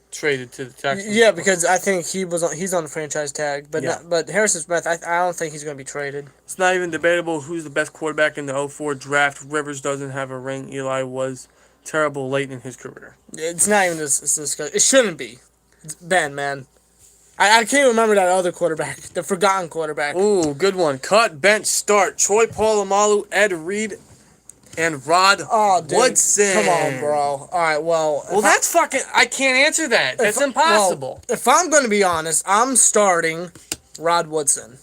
S1: traded to the Texans.
S3: Yeah, because I think he's on the franchise tag. But Harrison Smith, I don't think he's going to be traded.
S1: It's not even debatable who's the best quarterback in the 2004 draft. Rivers doesn't have a ring. Eli was terrible late in his career.
S3: It's not even this. It shouldn't be. It's Ben, man. I can't remember that other quarterback, the forgotten quarterback.
S1: Ooh, good one. Cut, bench, start. Troy Polamalu, Ed Reed,
S2: and Rod
S3: Oh, dude.
S2: Woodson.
S3: Come on, bro. All right, well.
S2: Well, that's fucking. I can't answer that. That's impossible.
S3: Well, if I'm going to be honest, I'm starting Rod Woodson.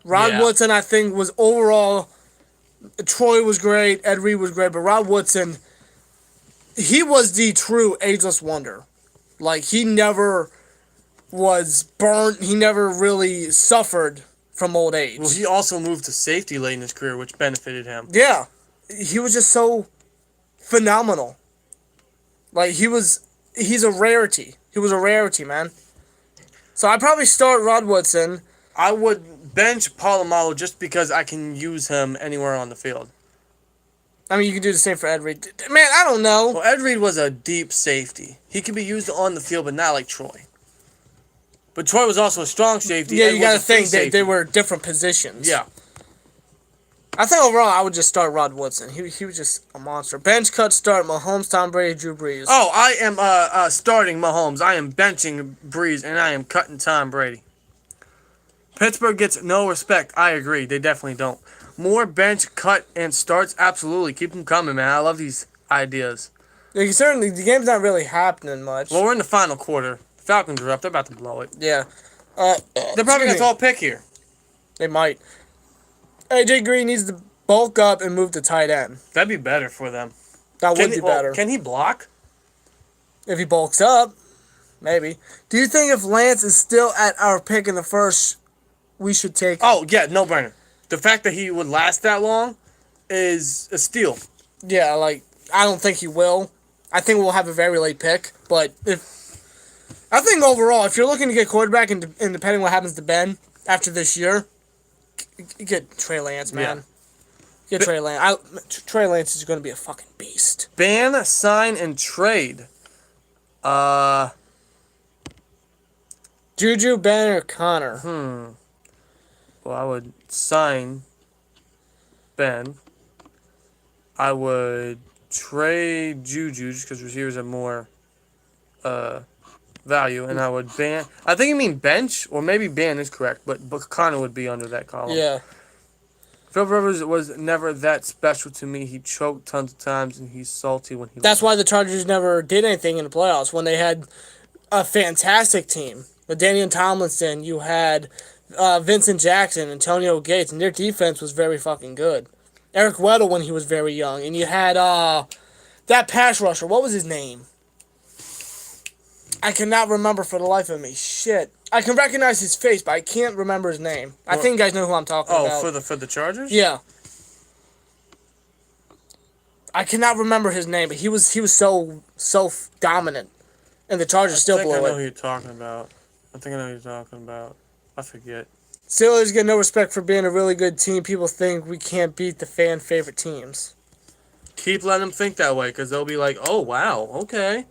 S3: Rod Woodson, I think, was overall. Troy was great. Ed Reed was great. But Rod Woodson, he was the true ageless wonder. Like, he never was burnt. He never really suffered from old age.
S2: Well, he also moved to safety late in his career, which benefited him.
S3: Yeah. He was just so phenomenal. Like, he's a rarity. He was a rarity, man. So I'd probably start Rod Woodson.
S2: I would bench Polamalu just because I can use him anywhere on the field.
S3: I mean, you can do the same for Ed Reed. Man, I don't know.
S2: Well, Ed Reed was a deep safety. He could be used on the field, but not like Troy. But Troy was also a strong safety.
S3: Yeah,
S2: Ed
S3: you got to
S2: was a free
S3: think
S2: safety.
S3: they were different positions.
S2: Yeah.
S3: I think overall, I would just start Rod Woodson. He was just a monster. Bench cut start Mahomes, Tom Brady, Drew Brees.
S2: Oh, I am starting Mahomes. I am benching Breeze, and I am cutting Tom Brady. Pittsburgh gets no respect. I agree. They definitely don't. More bench, cut, and starts? Absolutely. Keep them coming, man. I love these ideas.
S3: Yeah, certainly, the game's not really happening much.
S2: Well, we're in the final quarter. Falcons are up. They're about to blow it.
S3: Yeah.
S2: They're probably going to throw a pick here.
S3: They might. AJ Green needs to bulk up and move to tight end.
S2: That'd be better for them.
S3: That would be better.
S2: Can he block?
S3: If he bulks up, maybe. Do you think if Lance is still at our pick in the first, we should take him?
S2: Oh, yeah, no-brainer. The fact that he would last that long is a steal.
S3: Yeah, like, I don't think he will. I think we'll have a very late pick. But I think overall, if you're looking to get quarterback and depending what happens to Ben after this year, get Trey Lance, man.
S2: Yeah.
S3: Get Trey Lance. Trey Lance is going to be a fucking beast.
S2: Ban, sign, and trade.
S3: Juju, Ben, or Connor?
S2: Well, I would sign Ben. I would trade Juju just because receivers have more value, and I would ban. I think you mean bench, or maybe ban is correct, but Connor would be under that column.
S3: Yeah.
S2: Phil Rivers was never that special to me. He choked tons of times, and he's salty when he.
S3: That's why the Chargers never did anything in the playoffs. When they had a fantastic team with Daniel Tomlinson, you had Vincent Jackson, Antonio Gates, and their defense was very fucking good. Eric Weddle when he was very young, and you had that pass rusher. What was his name? I cannot remember for the life of me. Shit. I can recognize his face, but I can't remember his name. I think you guys know who I'm talking about.
S2: Oh, for the Chargers?
S3: Yeah. I cannot remember his name, but he was so dominant, and the Chargers still blew
S2: I know
S3: it.
S2: who you're talking about. I think I know who you're talking about. I forget.
S3: Steelers get no respect for being a really good team. People think we can't beat the fan favorite teams.
S2: Keep letting them think that way, because they'll be like, oh, wow, okay.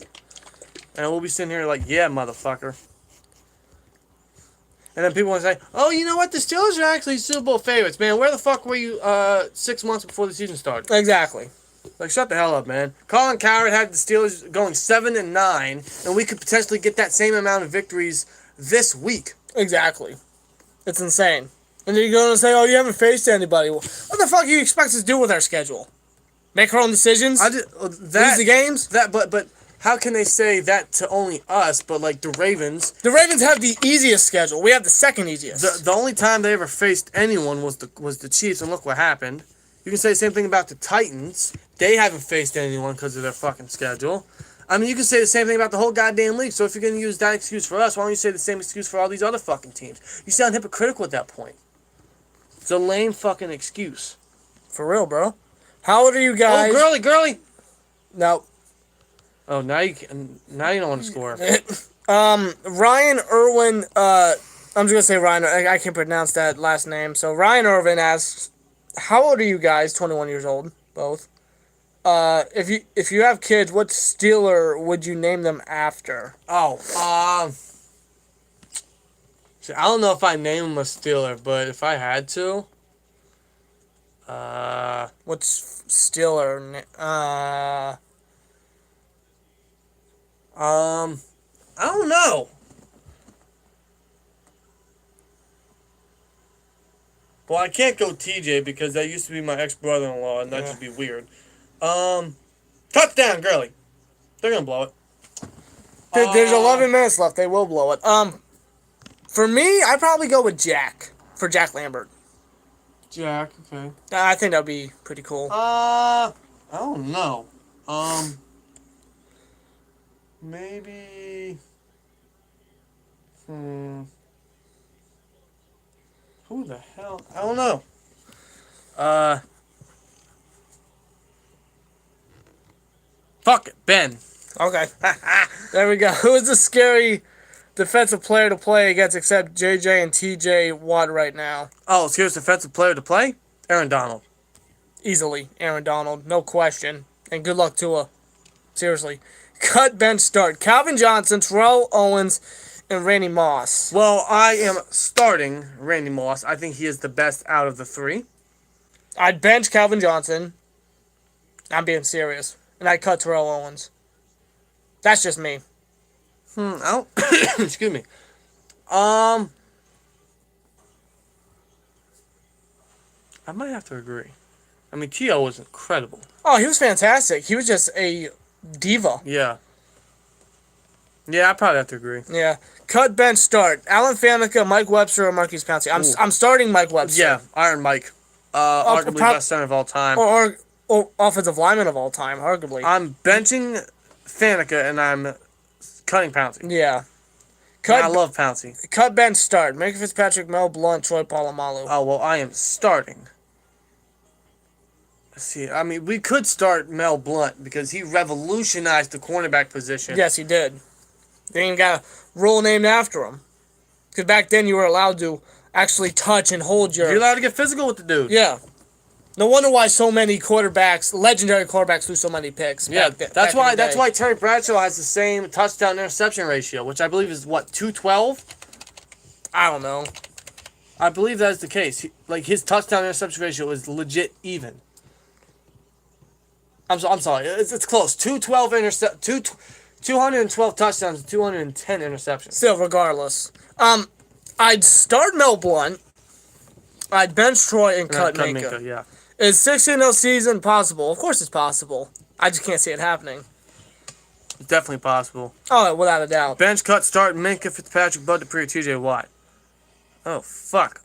S2: And we'll be sitting here like, yeah, motherfucker. And then people want to say, oh, you know what? The Steelers are actually Super Bowl favorites. Man, where the fuck were you 6 months before the season started?
S3: Exactly.
S2: Like, shut the hell up, man. Colin Cowherd had the Steelers going 7-9, and we could potentially get that same amount of victories this week.
S3: Exactly. It's insane. And then you're going to say, oh, you haven't faced anybody. Well, what the fuck do you expect us to do with our schedule? Make our own decisions? Lose the games?
S2: But how can they say that to only us, but like the Ravens?
S3: The Ravens have the easiest schedule. We have the second easiest.
S2: The only time they ever faced anyone was the Chiefs, and look what happened. You can say the same thing about the Titans. They haven't faced anyone because of their fucking schedule. I mean, you can say the same thing about the whole goddamn league. So if you're going to use that excuse for us, why don't you say the same excuse for all these other fucking teams? You sound hypocritical at that point. It's a lame fucking excuse.
S3: For real, bro. How old are you guys?
S2: Oh, girly!
S3: No.
S2: Oh, now you don't want to score.
S3: Ryan Irwin, I'm just going to say Ryan, I can't pronounce that last name. So Ryan Irvin asks, how old are you guys? 21 years old, both. If you have kids, what Steeler would you name them after?
S2: Oh, I don't know if I name them a Steeler, but if I had to,
S3: What's Steeler?
S2: I don't know. Well, I can't go TJ because that used to be my ex-brother-in-law, and that'd just be weird. Touchdown, Gurley. They're gonna blow it.
S3: There's 11 minutes left. They will blow it. For me, I'd probably go with Jack for Jack Lambert.
S2: Jack, okay.
S3: I think that'd be pretty cool.
S2: I don't know. Maybe. Who the hell? I don't know. Fuck it, Ben.
S3: Okay. There we go. Who is the scary defensive player to play against except JJ and TJ Watt right now?
S2: Oh, here's defensive player to play? Aaron Donald.
S3: Easily. Aaron Donald. No question. And good luck, Tua. Seriously. Cut, bench, start. Calvin Johnson, Terrell Owens, and Randy Moss.
S2: Well, I am starting Randy Moss. I think he is the best out of the three.
S3: I'd bench Calvin Johnson. I'm being serious. And I'd cut Terrell Owens. That's just me.
S2: Oh, excuse me. I might have to agree. I mean, T.O. was incredible.
S3: Oh, he was fantastic. He was just a diva.
S2: Yeah. Yeah, I probably have to agree.
S3: Yeah. Cut, bench, start. Alan Faneca, Mike Webster, or Marquise Pouncey. I'm starting Mike Webster.
S2: Yeah, Iron Mike. Arguably best center of all time.
S3: Or offensive lineman of all time, arguably.
S2: I'm benching Faneca, and I'm cutting Pouncey.
S3: Yeah.
S2: I love Pouncey.
S3: Cut, bench, start. Minkah Fitzpatrick, Mel Blount, Troy Polamalu.
S2: Oh, well, I am starting. Let's see, I mean, we could start Mel Blount because he revolutionized the cornerback position.
S3: Yes, he did. They even got a rule named after him. Because back then you were allowed to actually touch and hold your...
S2: You're allowed to get physical with the dude.
S3: Yeah. No wonder why so many quarterbacks, legendary quarterbacks, threw so many picks.
S2: Yeah,
S3: That's
S2: why Terry Bradshaw has the same touchdown interception ratio, which I believe is what, 212?
S3: I don't know.
S2: I believe that is the case. His touchdown interception ratio is legit even. I'm sorry, it's close. 212 touchdowns and 210 interceptions.
S3: Still, regardless. I'd start Mel Blount. I'd bench Troy and cut Minkah.
S2: Yeah.
S3: Is 16-0 season possible? Of course it's possible. I just can't see it happening.
S2: It's definitely possible.
S3: Oh, without a doubt.
S2: Bench, cut, start, Minkah Fitzpatrick, Bud Dupree, TJ Watt. Oh, fuck.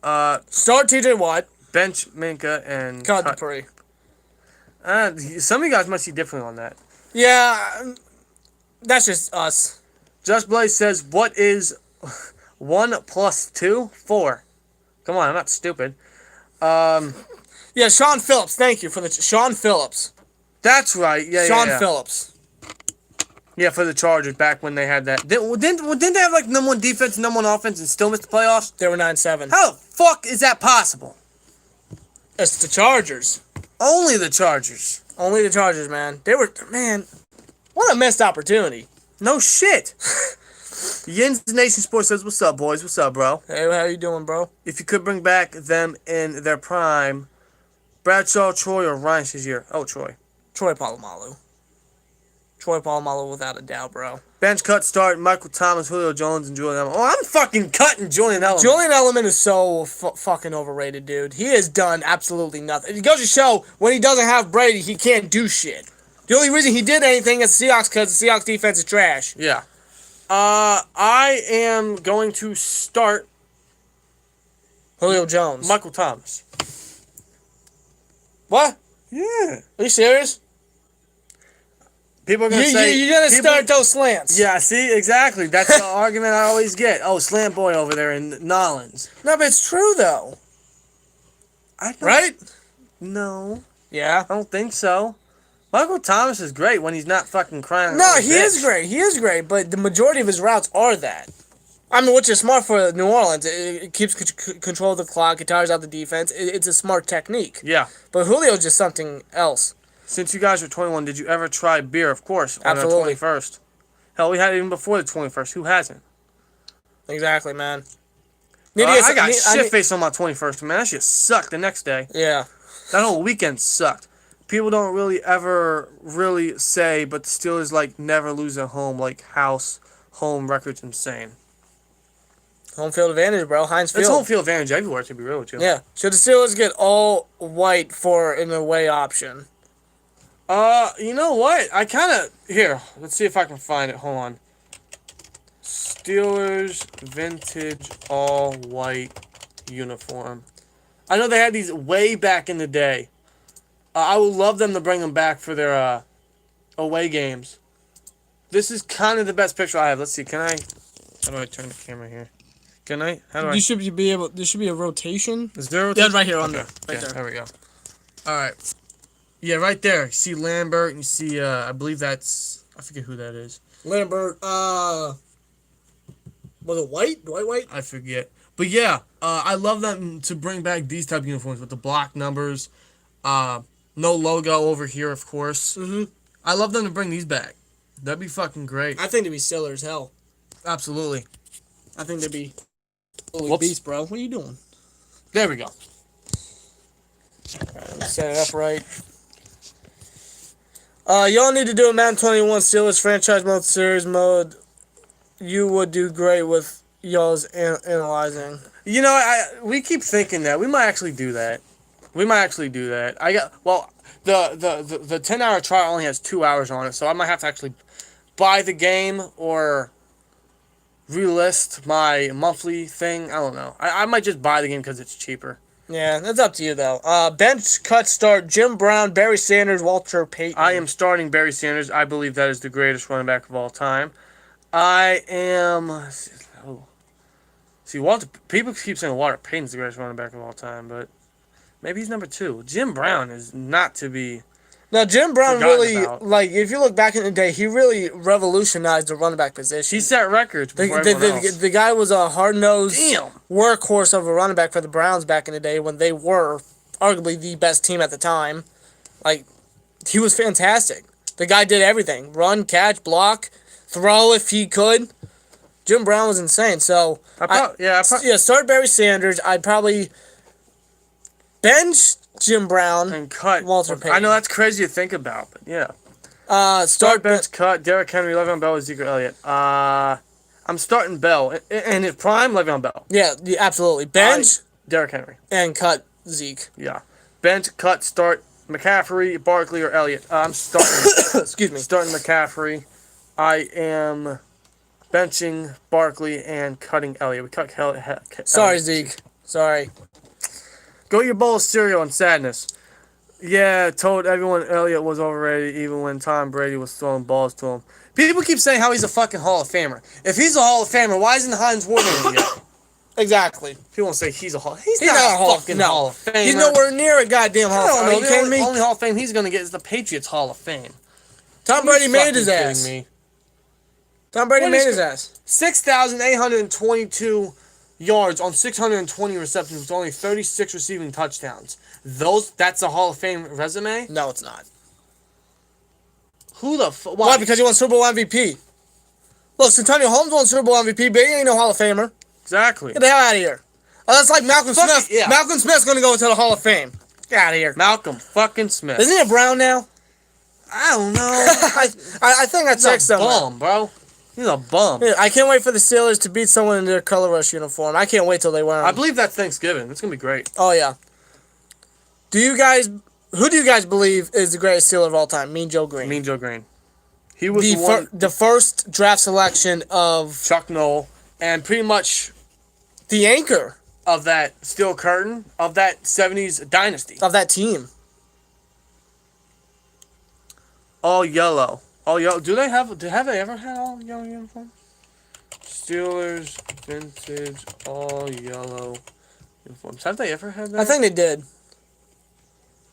S3: Start TJ Watt.
S2: Bench, Minkah, and
S3: Cut Dupree.
S2: Some of you guys might see differently on that.
S3: Yeah, that's just us.
S2: Just Blaze says, what is 1 plus 2? 4. Come on, I'm not stupid.
S3: Yeah, Sean Phillips. Thank you for the... Sean Phillips.
S2: That's right. Yeah,
S3: Sean Phillips.
S2: Yeah, for the Chargers back when they had that. Didn't they have number one defense and number one offense and still miss the playoffs?
S3: They were 9-7.
S2: How the fuck is that possible?
S3: It's the Chargers.
S2: Only the Chargers.
S3: Only the Chargers, man. They were... Man, what a missed opportunity.
S2: No shit. Yins Nation Sports says, what's up, boys? What's up, bro?
S3: Hey, how you doing, bro?
S2: If you could bring back them in their prime, Bradshaw, Troy, or Ryan Shazier? Oh, Troy.
S3: Troy Polamalu. Troy Polamalu without a doubt, bro.
S2: Bench, cut, start, Michael Thomas, Julio Jones, and Julian Edelman. Oh, I'm fucking cutting Julian Edelman.
S3: Julian Edelman is so fucking overrated, dude. He has done absolutely nothing. It goes to show, when he doesn't have Brady, he can't do shit. The only reason he did anything is the Seahawks because the Seahawks defense is trash.
S2: Yeah. I am going to start
S3: Julio Jones.
S2: Michael Thomas.
S3: What?
S2: Yeah.
S3: Are you serious?
S2: People are going to say...
S3: You're going to start those slants.
S2: Yeah, see? Exactly. That's the argument I always get. Oh, slant boy over there in Nollins.
S3: No, but it's true, though. Right?
S2: No.
S3: Yeah.
S2: I don't think so. Michael Thomas is great when he's not fucking crying.
S3: No, he is great. He is great, but the majority of his routes are that. I mean, which is smart for New Orleans. It keeps control of the clock. It tires out the defense. It's a smart technique.
S2: Yeah.
S3: But Julio's just something else.
S2: Since you guys were 21, did you ever try beer? Of course.
S3: Absolutely.
S2: On the 21st. Hell, we had it even before the 21st. Who hasn't?
S3: Exactly, man.
S2: I got shit-faced on my 21st, man. That shit sucked the next day.
S3: Yeah.
S2: That whole weekend sucked. People don't really ever really say, but the Steelers, never lose at home. Home record's insane.
S3: Home field advantage, bro. Heinz Field.
S2: It's home field advantage everywhere, to be real with you.
S3: Yeah. Should the Steelers get all white for an away option?
S2: You know what? I kind of... Here, let's see if I can find it. Hold on. Steelers vintage all-white uniform. I know they had these way back in the day. I would love them to bring them back for their away games. This is kind of the best picture I have. Let's see. Can I... How do I turn the camera here? Can I? How do I...
S3: You should be able. There should be a rotation.
S2: Is there a rotation?
S3: Yeah, right here on
S2: Okay.
S3: there. Right there.
S2: There we go. All right. Yeah, right there. You see Lambert. You see, I believe that's... I forget who that is.
S3: Lambert. Was it white? White?
S2: I forget. But yeah, I love them to bring back these type of uniforms with the block numbers. No logo over here, of course.
S3: Mm-hmm.
S2: I love them to bring these back. That'd be fucking great.
S3: I think they'd be stellar as hell.
S2: Absolutely.
S3: I think they'd be holy
S2: Whoops.
S3: beast, bro. What are you doing?
S2: There we go.
S3: Set it up right. Y'all need to do a Madden 21 Steelers franchise mode, series mode. You would do great with y'all's analyzing.
S2: You know, we keep thinking that. We might actually do that. The 10-hour trial only has 2 hours on it, so I might have to actually buy the game or relist my monthly thing. I don't know. I might just buy the game because it's cheaper.
S3: Yeah, that's up to you, though. Bench cut start, Jim Brown, Barry Sanders, Walter Payton.
S2: I am starting Barry Sanders. I believe that is the greatest running back of all time. I am... Oh. See, people keep saying Walter Payton's the greatest running back of all time, but maybe he's number 2. Jim Brown is not to be...
S3: Now, Jim Brown
S2: forgotten
S3: really,
S2: about.
S3: like, if you look back in the day, he really revolutionized the running back position.
S2: He set records before everyone else.
S3: The guy was a hard-nosed
S2: Damn.
S3: workhorse of a running back for the Browns back in the day when they were arguably the best team at the time. Like, he was fantastic. The guy did everything. Run, catch, block, throw if he could. Jim Brown was insane. So, start Barry Sanders. I'd probably bench Jim Brown
S2: and cut
S3: Walter Payton.
S2: I know that's crazy to think about, but yeah.
S3: Start
S2: bench, cut Derrick Henry, Le'Veon Bell, Ezekiel Elliott. I'm starting Bell in his prime. Le'Veon Bell.
S3: Yeah, absolutely. Bench
S2: Derrick Henry
S3: and cut Zeke.
S2: Yeah, bench, cut, start McCaffrey, Barkley, or Elliott. I'm starting.
S3: Excuse me.
S2: Starting McCaffrey. I am benching Barkley and cutting Elliott. We cut
S3: Sorry,
S2: Elliott.
S3: Zeke. Sorry.
S2: Go eat your bowl of cereal and sadness. Yeah, told everyone Elliott was overrated even when Tom Brady was throwing balls to him. People keep saying how he's a fucking Hall of Famer. If he's a Hall of Famer, why isn't Heinz Ward in it yet?
S3: Exactly.
S2: People won't say he's a Hall. He's not a fucking Hall of Famer.
S3: He's nowhere near a goddamn Hall of Fame. Are you kidding me?
S2: The only Hall of Fame he's gonna get is the Patriots Hall of Fame.
S3: Tom Brady made his ass. Tom Brady made his ass.
S2: 6,822 yards on 620 receptions with only 36 receiving touchdowns. That's a Hall of Fame resume?
S3: No, it's not.
S2: Who the fuck?
S3: Why? Because he won Super Bowl MVP. Look, Santonio Holmes won Super Bowl MVP, but he ain't no Hall of Famer.
S2: Exactly.
S3: Get the hell out of here. Oh, that's like Malcolm Smith.
S2: Yeah.
S3: Malcolm Smith's going to go into the Hall of Fame. Get out of here.
S2: Malcolm fucking Smith.
S3: Isn't he a Brown now?
S2: I don't know.
S3: I think I checked something.
S2: He's a bum, bro. He's a bum.
S3: Yeah, I can't wait for the Steelers to beat someone in their color rush uniform. I can't wait till they wear them.
S2: I believe that's Thanksgiving. It's going to be great.
S3: Oh, yeah. Who do you guys believe is the greatest Steeler of all time? Mean Joe Green.
S2: Mean Joe Green. He was
S3: the first draft selection of
S2: Chuck Noll and pretty much
S3: the anchor
S2: of that steel curtain of that 70s dynasty.
S3: Of that team.
S2: All yellow. All yellow. Have they ever had all yellow uniforms? Steelers vintage all yellow uniforms. Have they ever had that?
S3: I think they did.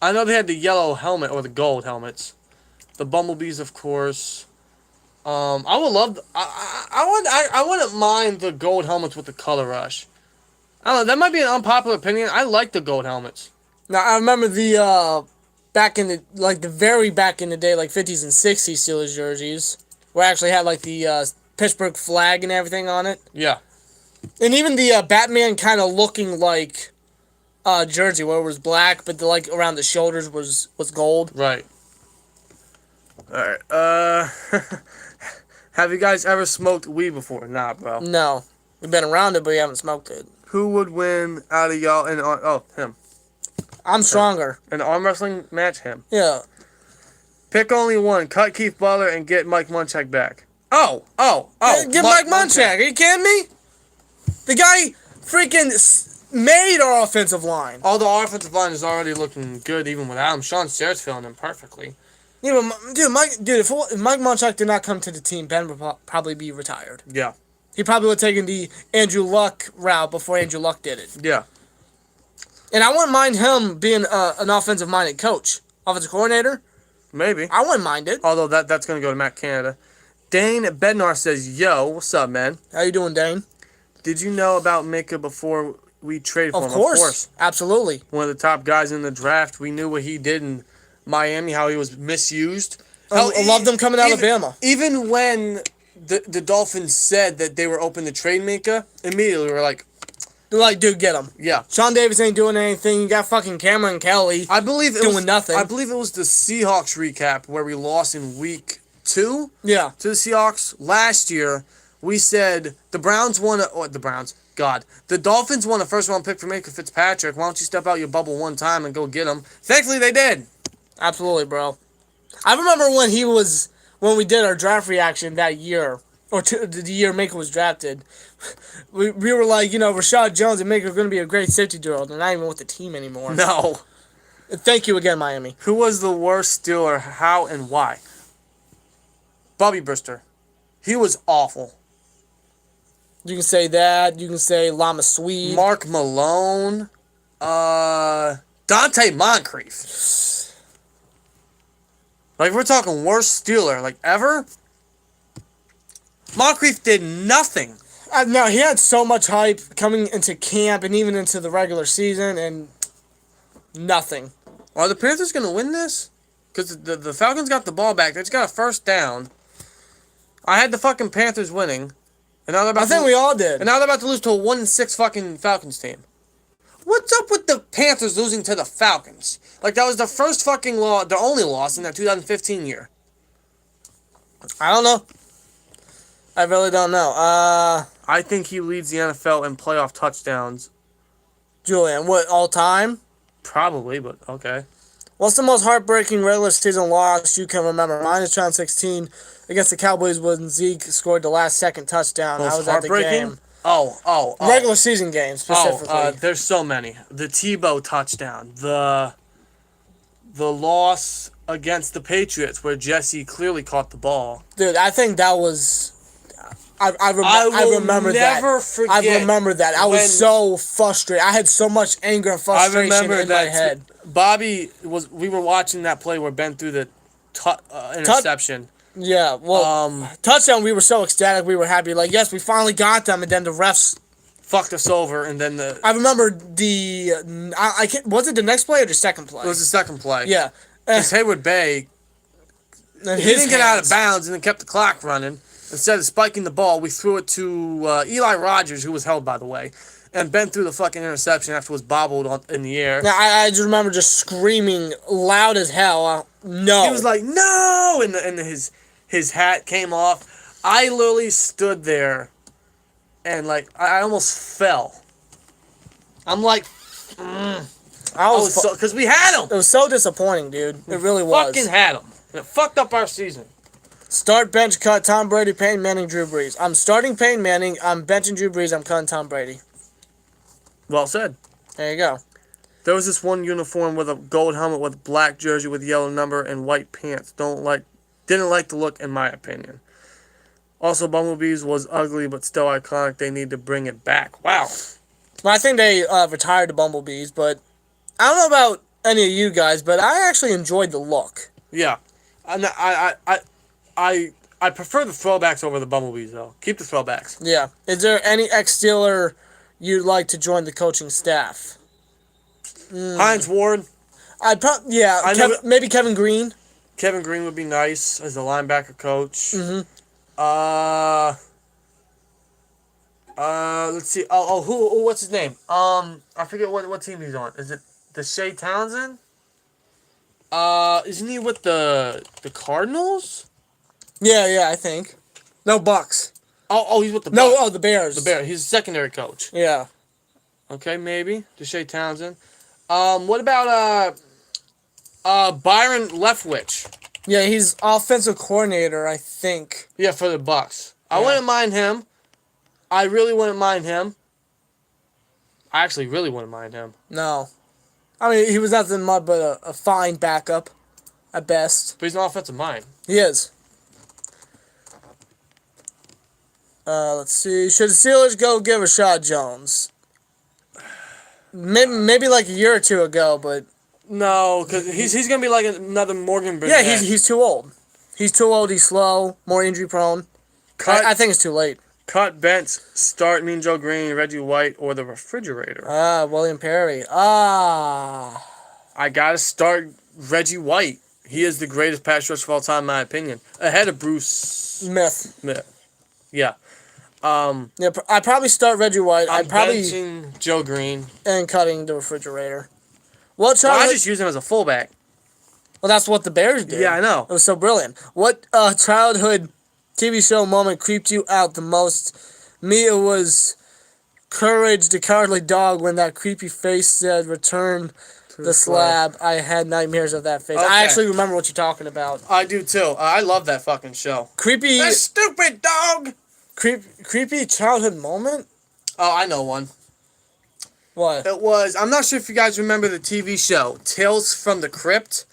S2: I know they had the yellow helmet or the gold helmets. The Bumblebees, of course. I would love. I wouldn't mind the gold helmets with the color rush. I don't know. That might be an unpopular opinion. I like the gold helmets.
S3: Now I remember the very back in the day, like 50s and 60s Steelers jerseys, where I actually had like the Pittsburgh flag and everything on it.
S2: Yeah.
S3: And even the Batman kind of looking like jersey, where it was black, but like around the shoulders was gold.
S2: Right. Alright, have you guys ever smoked weed before? Nah, bro.
S3: No. We've been around it, but we haven't smoked it.
S2: Who would win out of y'all in him.
S3: I'm stronger.
S2: An arm wrestling match, him.
S3: Yeah.
S2: Pick only one. Cut Keith Butler and get Mike Munchak back. Oh.
S3: Get Mike Munchak. Are you kidding me? The guy freaking made our offensive line.
S2: All the offensive line is already looking good even without him. Sean Stairs filling him perfectly.
S3: Yeah, but if Mike Munchak did not come to the team, Ben would probably be retired.
S2: Yeah.
S3: He probably would have taken the Andrew Luck route before Andrew Luck did it.
S2: Yeah.
S3: And I wouldn't mind him being an offensive-minded coach. Offensive coordinator.
S2: Maybe.
S3: I wouldn't mind it.
S2: Although that's going to go to Matt Canada. Dane Bednar says, yo, what's up, man?
S3: How you doing, Dane?
S2: Did you know about Mika before we traded for him?
S3: Of course. Absolutely.
S2: One of the top guys in the draft. We knew what he did in Miami, how he was misused.
S3: I loved him coming to Alabama.
S2: Even when the Dolphins said that they were open to trade Mika, immediately we were like...
S3: They're like, dude, get him.
S2: Yeah.
S3: Sean Davis ain't doing anything. You got fucking Cameron Kelly doing nothing.
S2: I believe it was the Seahawks recap where we lost in week 2
S3: Yeah.
S2: to the Seahawks last year. We said the Dolphins won a first-round pick for Mika Fitzpatrick. Why don't you step out your bubble one time and go get him? Thankfully, they did.
S3: Absolutely, bro. I remember when we did our draft reaction that year, or the year Mika was drafted. We were like, Rashad Jones and Mika are going to be a great safety duo. They're not even with the team anymore.
S2: No.
S3: Thank you again, Miami.
S2: Who was the worst Steeler? How and why? Bobby Brister. He was awful.
S3: You can say that. You can say Lama Swede.
S2: Mark Malone. Dante Moncrief. Like, we're talking worst Steeler, like, ever? Moncrief did nothing.
S3: No, he had so much hype coming into camp and even into the regular season, and nothing.
S2: Are the Panthers going to win this? Because the Falcons got the ball back. They just got a first down. I had the fucking Panthers winning. And now they're about
S3: I think we all did.
S2: And now they're about to lose to a 1-6 fucking Falcons team. What's up with the Panthers losing to the Falcons? Like, that was the first fucking loss, the only loss in that 2015 year.
S3: I don't know. I really don't know.
S2: I think he leads the NFL in playoff touchdowns.
S3: Julian, what, all time?
S2: Probably, but okay.
S3: What's the most heartbreaking regular season loss you can remember? Mine is 2016 against the Cowboys when Zeke scored the last second touchdown. I was at the game.
S2: Oh.
S3: Regular season game, specifically.
S2: There's so many. The Tebow touchdown. The loss against the Patriots where Jesse clearly caught the ball.
S3: Dude, I think that was... I remember that.
S2: Forget
S3: I remember that. I was so frustrated. I had so much anger and frustration in my head.
S2: We were watching that play where Ben threw the interception.
S3: Yeah, well, touchdown, we were so ecstatic. We were happy. Like, yes, we finally got them. And then the refs
S2: fucked us over. And then
S3: I remember was it the next play or the second play?
S2: It was the second play.
S3: Yeah.
S2: Because Hayward Bay, he didn't get out of bounds and then kept the clock running. Instead of spiking the ball, we threw it to Eli Rogers, who was held, by the way. And Ben threw the fucking interception after it was bobbled in the air.
S3: Now, I just remember just screaming loud as hell, no.
S2: He was like, no! And his hat came off. I literally stood there and, like, I almost fell. I'm like, because we had him.
S3: It was so disappointing, dude. It really was.
S2: Fucking had him. It fucked up our season.
S3: Start, bench, cut, Tom Brady, Peyton Manning, Drew Brees. I'm starting Peyton Manning. I'm benching Drew Brees. I'm cutting Tom Brady.
S2: Well said.
S3: There you go.
S2: There was this one uniform with a gold helmet with a black jersey with yellow number and white pants. Didn't like the look, in my opinion. Also, Bumblebees was ugly, but still iconic. They need to bring it back. Wow.
S3: Well, I think they retired the Bumblebees, but I don't know about any of you guys, but I actually enjoyed the look.
S2: Yeah. I prefer the throwbacks over the Bumblebees, though. Keep the throwbacks.
S3: Yeah. Is there any ex-Steeler you'd like to join the coaching staff?
S2: Hines Ward.
S3: Maybe Kevin Green.
S2: Kevin Green would be nice as a linebacker coach.
S3: Mm-hmm.
S2: Let's see. What's his name? I forget what team he's on. Is it Deshae Townsend? Isn't he with the Cardinals?
S3: Yeah, I think. No, Bucks.
S2: Oh, he's with the
S3: No,
S2: Bucks.
S3: oh, the Bears.
S2: The Bear. He's a secondary coach.
S3: Yeah.
S2: Okay, maybe Deshae Townsend. What about Byron Leftwich?
S3: Yeah, he's offensive coordinator, I think.
S2: Yeah, for the Bucks. I
S3: Yeah.
S2: wouldn't mind him. I really wouldn't mind him. I actually really wouldn't mind him.
S3: No. I mean, he was nothing but a fine backup, at best.
S2: But he's an offensive mind.
S3: He is. Let's see. Should the Steelers go give a shot, Jones? Maybe like a year or two ago, but
S2: No, because he's gonna be like another Morgan
S3: yeah,
S2: Burnett.
S3: he's too old. He's too old. He's slow. More injury prone. I think it's too late.
S2: Cut, bench, start Mean Joe Green, Reggie White, or the refrigerator.
S3: William Perry.
S2: I gotta start Reggie White. He is the greatest pass rusher of all time, in my opinion. Ahead of Bruce
S3: Smith.
S2: Yeah.
S3: Yeah, I'd probably start Reggie White.
S2: I'm
S3: I'd probably
S2: benching Joe Green.
S3: and cutting the refrigerator. What
S2: Well, I
S3: childhood?
S2: just use him as a fullback.
S3: Well, that's what the Bears did.
S2: Yeah, I know.
S3: It was so brilliant. What childhood TV show moment creeped you out the most? Me, it was Courage the Cowardly Dog when that creepy face said, "Return the slab." I had nightmares of that face.
S2: Okay.
S3: I actually remember what you're talking about.
S2: I do too. I love that fucking show.
S3: Creepy,
S2: That stupid dog!
S3: creepy childhood moment.
S2: Oh, I know one.
S3: What?
S2: It was, I'm not sure if you guys remember the TV show, Tales from the Crypt.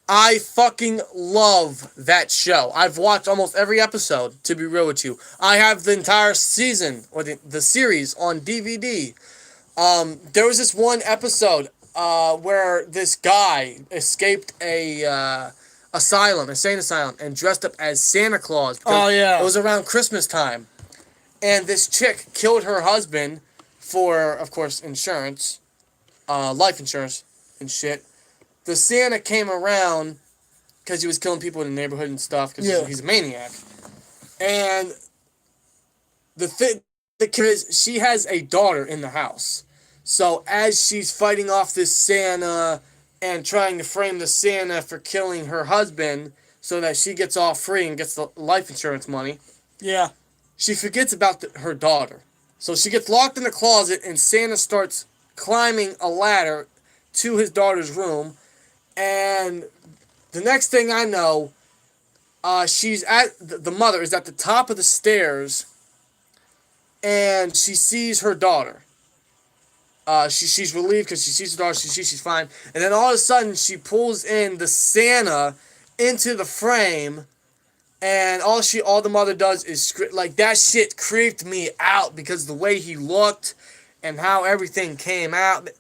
S2: I fucking love that show. I've watched almost every episode, to be real with you. I have the entire season, or the series, on DVD. There was this one episode where this guy escaped a insane asylum, and dressed up as Santa Claus.
S3: Oh, yeah.
S2: It was around Christmas time. And this chick killed her husband for, of course, insurance, life insurance and shit. The Santa came around because he was killing people in the neighborhood and stuff because he's a maniac. And the kid is, she has a daughter in the house. So as she's fighting off this Santa and trying to frame the Santa for killing her husband so that she gets off free and gets the life insurance money,
S3: Yeah.
S2: she forgets about her daughter. So she gets locked in the closet, and Santa starts climbing a ladder to his daughter's room. And the next thing I know, she's at the mother is at the top of the stairs, and she sees her daughter. She's relieved because she sees her daughter. She sees she's fine, and then all of a sudden she pulls in the Santa into the frame. And all the mother does is like that shit creeped me out because the way he looked and how everything came out.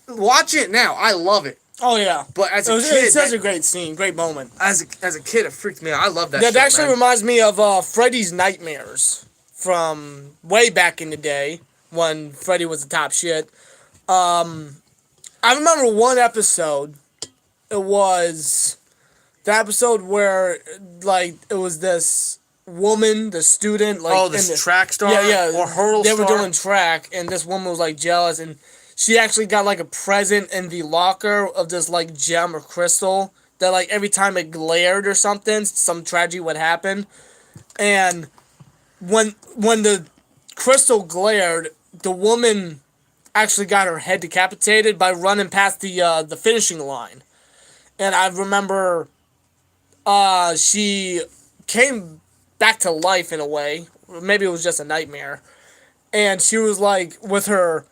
S2: Watch it now, I love it.
S3: Oh yeah.
S2: But as a kid,
S3: it's such a great scene, great moment.
S2: As a kid, it freaked me out. I love that.
S3: That
S2: shit,
S3: actually
S2: man.
S3: reminds me of Freddy's Nightmares from way back in the day when Freddy was the top shit. I remember one episode. It was the episode where like it was this woman, the student, like
S2: this track star,
S3: yeah,
S2: or hurdle
S3: they
S2: star.
S3: were doing track, and this woman was like jealous, and she actually got like a present in the locker of this like gem or crystal that like every time it glared or something, some tragedy would happen. And when the crystal glared, the woman actually got her head decapitated by running past the finishing line. And I remember she came back to life in a way. Maybe it was just a nightmare. And she was like with her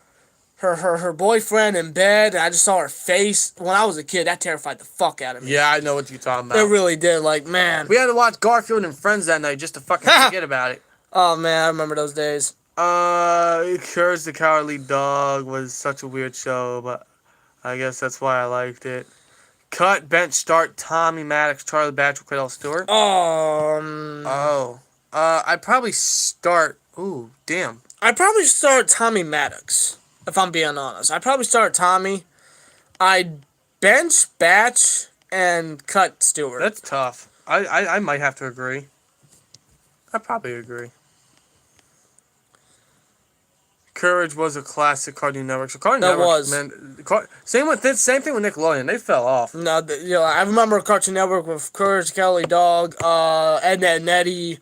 S3: boyfriend in bed, and I just saw her face. When I was a kid, that terrified the fuck out of me.
S2: Yeah, I know what you're talking about.
S3: It really did. Like, man.
S2: We had to watch Garfield and Friends that night just to fucking forget about it.
S3: Oh, man, I remember those days.
S2: Courage the Cowardly Dog was such a weird show, but I guess that's why I liked it. Cut, bench, start, Tommy Maddox, Charlie Batchel, Cradell Stewart. I'd probably start... Ooh, damn.
S3: I'd probably start Tommy Maddox, if I'm being honest. I'd probably start Tommy. I'd bench, Batch, and cut Stewart.
S2: That's tough. I might have to agree. I probably agree. Courage was a classic Cartoon Network. So Cartoon
S3: That
S2: Network,
S3: was.
S2: man. Same thing with Nickelodeon. They fell off.
S3: No, I remember Cartoon Network with Courage, Kelly Dog, Ed, Edd n Eddy.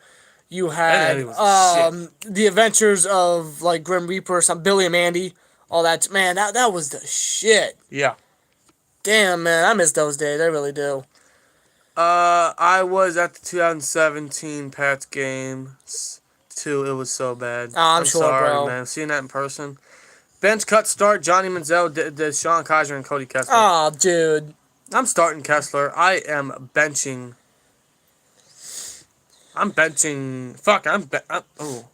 S3: You had
S2: Eddie was
S3: the Adventures of like Grim Reaper, some Billy and Mandy, all that. Man, that was the shit.
S2: Yeah.
S3: Damn, man, I miss those days. I really do.
S2: I was at the 2017 Pats game too. It was so bad.
S3: Oh, I'm sure,
S2: sorry,
S3: bro.
S2: man. Seeing that in person. Bench cut start: Johnny Manziel, Deshaun Kaiser, and Cody Kessler.
S3: Oh, dude.
S2: I'm starting Kessler. I am benching. I'm benching. Fuck. Oh.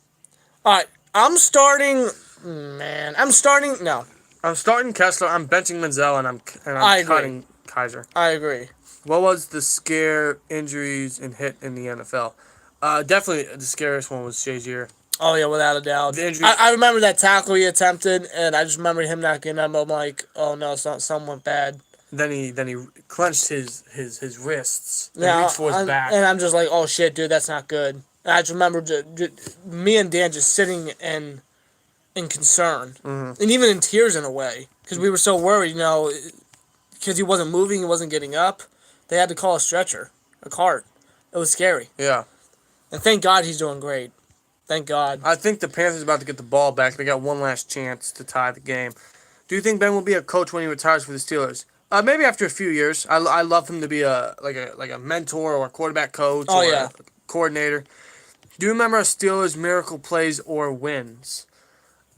S3: All right, I'm starting. Man, I'm starting. No,
S2: I'm starting Kessler. I'm benching Manziel, and I'm
S3: I agree.
S2: cutting Kaiser.
S3: I agree.
S2: What was the scare injuries and hit in the NFL? Definitely the scariest one was Shazier.
S3: Oh yeah, without a doubt.
S2: The injury-
S3: I remember that tackle he attempted, and I just remember him not getting up. I'm like, oh no, something went bad.
S2: Then he clenched his wrists and
S3: Yeah,
S2: reached for his back.
S3: and I'm just like, oh shit, dude, that's not good. And I just remember me and Dan just sitting in concern, and even in tears in a way, because we were so worried, because he wasn't moving, he wasn't getting up. They had to call a stretcher, a cart. It was scary.
S2: Yeah.
S3: And thank God he's doing great. Thank God.
S2: I think the Panthers are about to get the ball back. They got one last chance to tie the game. Do you think Ben will be a coach when he retires for the Steelers? Maybe after a few years. I love him to be a mentor or a quarterback coach or a coordinator. Do you remember a Steelers miracle plays or wins?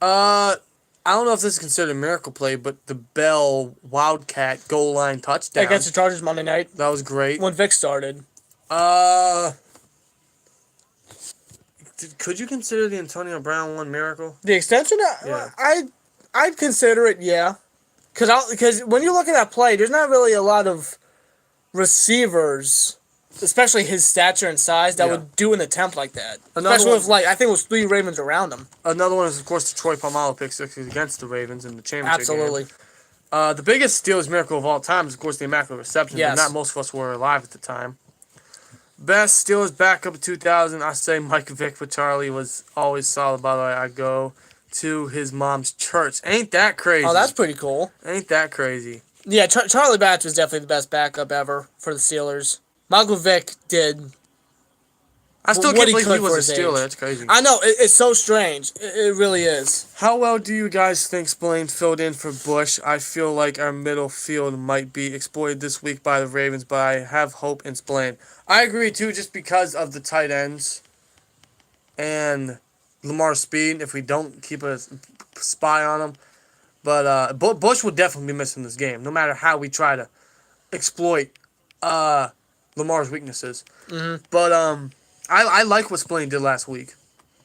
S2: I don't know if this is considered a miracle play, but the Bell Wildcat goal line touchdown
S3: Against the Chargers Monday night.
S2: That was great.
S3: When Vic started.
S2: Could you consider the Antonio Brown one miracle?
S3: The extension?
S2: Yeah.
S3: I'd consider it, yeah. Because when you look at that play, there's not really a lot of receivers, especially his stature and size, that would do an attempt like that. Especially with, I think it was 3 Ravens around him.
S2: Another one is, of course, the Troy Polamalu pick six against the Ravens in the championship
S3: Absolutely.
S2: game. The biggest Steelers miracle of all time is, of course, the Immaculate Reception.
S3: Yes.
S2: But not most of us were alive at the time. Best Steelers backup of 2000, I say Mike Vick for Charlie was always solid. By the way, I go to his mom's church. Ain't that crazy?
S3: Oh, that's pretty cool.
S2: Ain't that crazy?
S3: Yeah, Charlie Batch was definitely the best backup ever for the Steelers. Michael Vick did.
S2: I still
S3: what
S2: can't
S3: he
S2: believe
S3: could
S2: he was
S3: for
S2: a
S3: his
S2: Steeler.
S3: age.
S2: That's crazy.
S3: I know, it's so strange. It really is.
S2: How well do you guys think Spillane filled in for Bush? I feel like our middle field might be exploited this week by the Ravens, but I have hope in Spillane. I agree, too, just because of the tight ends and Lamar's speed, if we don't keep a spy on him. But Bush will definitely be missing this game, no matter how we try to exploit Lamar's weaknesses.
S3: Mm-hmm.
S2: But I like what Spillane did last week.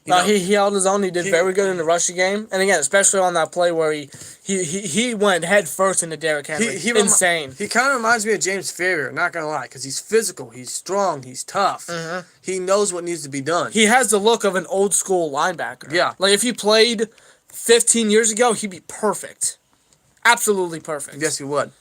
S3: He held his own. He did very good in the rushing game, and again, especially on that play where he went head first into Derrick Henry. Insane.
S2: He kind of reminds me of James Ferrier, not gonna lie, because he's physical, he's strong, he's tough.
S3: Mm-hmm.
S2: He knows what needs to be done.
S3: He has the look of an old school linebacker.
S2: Yeah.
S3: Like if he played 15 years ago, he'd be perfect. Absolutely perfect.
S2: Yes, he would.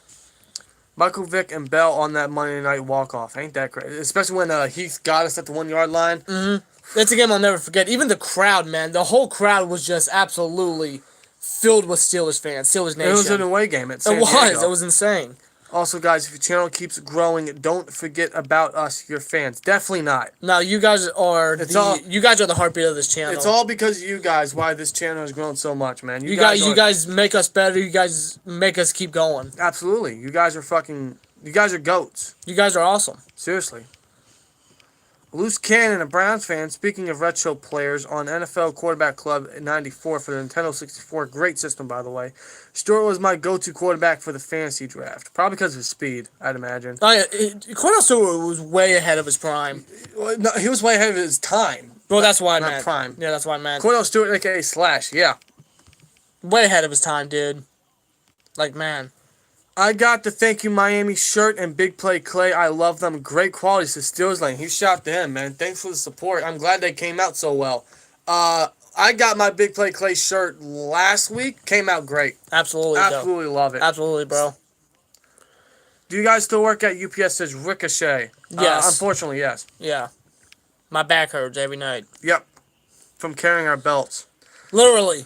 S2: Michael Vick and Bell on that Monday night walk-off. Ain't that crazy? Especially when Heath got us at the 1 yard line.
S3: Mm-hmm. That's a game I'll never forget. Even the crowd, man. The whole crowd was just absolutely filled with Steelers fans. Steelers Nation.
S2: It was an away game at San Diego.
S3: It was insane.
S2: Also, guys, if your channel keeps growing, don't forget about us, your fans. Definitely not.
S3: No, you guys are the heartbeat of this channel.
S2: It's all because of you guys why this channel has grown so much, man.
S3: You guys make us better. You guys make us keep going.
S2: Absolutely. You guys are goats.
S3: You guys are awesome.
S2: Seriously. Loose Cannon, a Browns fan, speaking of retro players, on NFL Quarterback Club 94 for the Nintendo 64. Great system, by the way. Stewart was my go-to quarterback for the fantasy draft. Probably because of his speed, I'd imagine.
S3: Oh, yeah. Cordell Stewart was way ahead of his prime.
S2: No, he was way ahead of his time.
S3: Well, that's why I meant.
S2: Not prime.
S3: Yeah, that's why I meant.
S2: Cordell Stewart, a.k.a. Slash, yeah.
S3: Way ahead of his time, dude. Like, man.
S2: I got the Thank You Miami shirt and Big Play Clay. I love them. Great quality. To Steelers Lane. Huge shout out to him, man. Thanks for the support. I'm glad they came out so well. I got my Big Play Clay shirt last week. Came out great.
S3: Absolutely.
S2: Absolutely love it.
S3: Absolutely, bro.
S2: Do you guys still work at UPS? Says Ricochet.
S3: Yes.
S2: Unfortunately, yes.
S3: Yeah. My back hurts every night.
S2: Yep. From carrying our belts.
S3: Literally.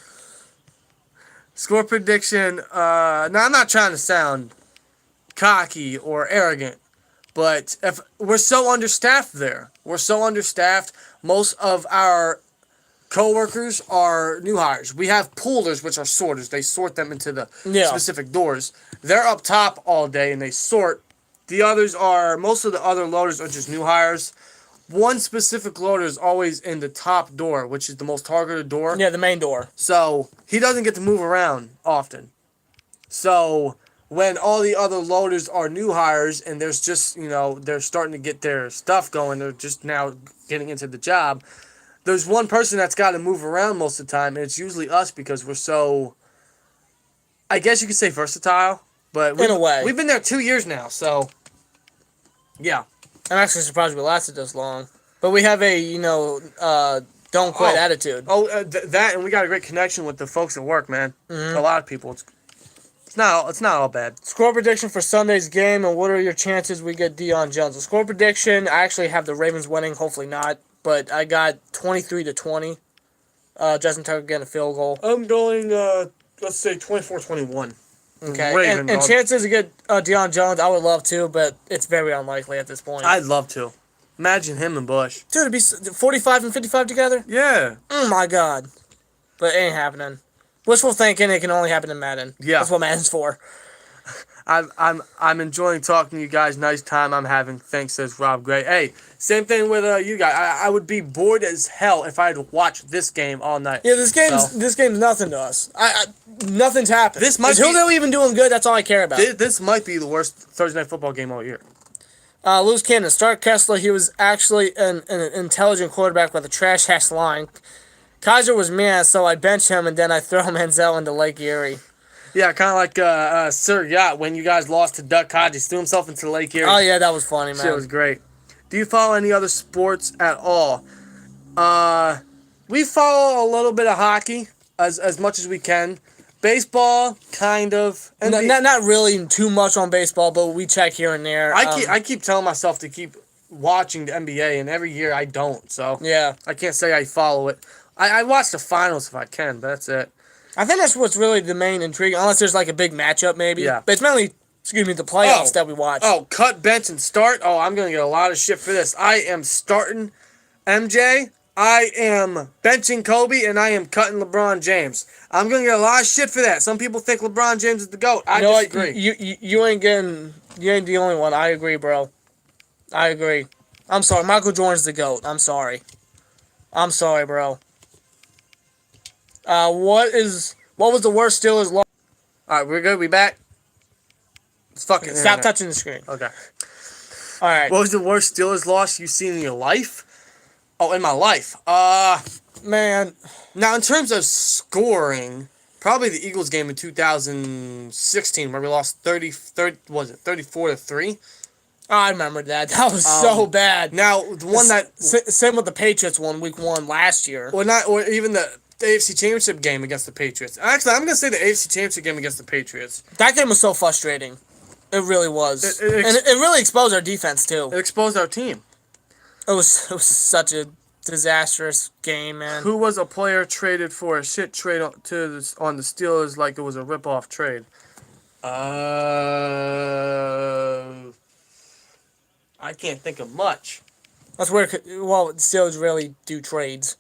S2: Score prediction. Now, I'm not trying to sound cocky or arrogant, But if we're so understaffed there, we're so understaffed. Most of our coworkers are new hires. We have poolers, which are sorters. They sort them into the
S3: Yeah.
S2: specific doors. They're up top all day and they sort. Most of the other loaders are just new hires. One specific loader is always in the top door, which is the most targeted door.
S3: Yeah, the main door.
S2: So he doesn't get to move around often. So when all the other loaders are new hires and there's just, they're starting to get their stuff going, they're just now getting into the job, there's one person that's got to move around most of the time, and it's usually us because we're so, I guess you could say versatile. But
S3: In a way.
S2: We've been there 2 years now, so yeah.
S3: I'm actually surprised we lasted this long. But we have a, don't quit attitude.
S2: That, and we got a great connection with the folks at work, man. A lot of people. It's not all bad.
S3: Score prediction for Sunday's game, and what are your chances we get Deion Jones? The score prediction, I actually have the Ravens winning, hopefully not. But I got 23-20. Justin Tucker getting a field goal.
S2: I'm going, let's say 24-21.
S3: Okay.
S2: Ravens,
S3: and chances to get Deion Jones, I would love to, but it's very unlikely at this point.
S2: I'd love to. Imagine him and Bush.
S3: Dude, it'd be 45 and 55 together?
S2: Yeah.
S3: Oh my god. But it ain't happening. Wishful thinking, it can only happen in Madden.
S2: Yeah.
S3: That's what Madden's for.
S2: I'm enjoying talking to you guys. Nice time I'm having. Thanks, says Rob Gray. Hey, same thing with you guys. I would be bored as hell if I had to watch this game all night.
S3: Yeah, this game's nothing to us. Nothing's happened.
S2: This might
S3: Is Julio even doing good? That's all I care about.
S2: This might be the worst Thursday Night Football game all year.
S3: Loose cannon. Start Kessler. He was actually an intelligent quarterback with a trash-ass line. Kaiser was mad, so I benched him, and then I throw Manziel into Lake Erie.
S2: Yeah, kind of like Sir Yacht when you guys lost to Duck Hodges. Threw himself into Lake Erie.
S3: Oh, yeah, that was funny, man.
S2: Shit was great. Do you follow any other sports at all? We follow a little bit of hockey as much as we can. Baseball, kind of.
S3: Not really too much on baseball, but we check here and there.
S2: I keep telling myself to keep watching the NBA, and every year I don't. So
S3: yeah,
S2: I can't say I follow it. I watch the finals if I can, but that's it.
S3: I think that's what's really the main intrigue, unless there's like a big matchup maybe.
S2: Yeah.
S3: But it's mainly, the playoffs that we watch.
S2: Oh, cut, bench, and start. Oh, I'm going to get a lot of shit for this. I am starting MJ. I am benching Kobe, and I am cutting LeBron James. I'm going to get a lot of shit for that. Some people think LeBron James is the GOAT. I disagree.
S3: You ain't the only one. I agree, bro. I agree. I'm sorry. Michael Jordan's the GOAT. I'm sorry, bro. What was the worst Steelers loss?
S2: All right, we're good. We back? It's fucking
S3: Stop
S2: internet.
S3: touching the screen.
S2: Okay.
S3: All right.
S2: What was the worst Steelers loss you've seen in your life? Oh, in my life.
S3: Man.
S2: Now, in terms of scoring, probably the Eagles game in 2016 where we lost 34-3.
S3: I remember that. That was so bad.
S2: Now, the one that...
S3: Same with the Patriots won week 1 last year.
S2: Or even the AFC Championship game against the Patriots. Actually, I'm going to say the AFC Championship game against the Patriots.
S3: That game was so frustrating. It really was. And it really exposed our defense, too.
S2: It exposed our team.
S3: It was such a disastrous game, man.
S2: Who was a player traded for a shit trade on the Steelers like it was a rip-off trade? I can't think of much.
S3: That's where, the Steelers really do trades.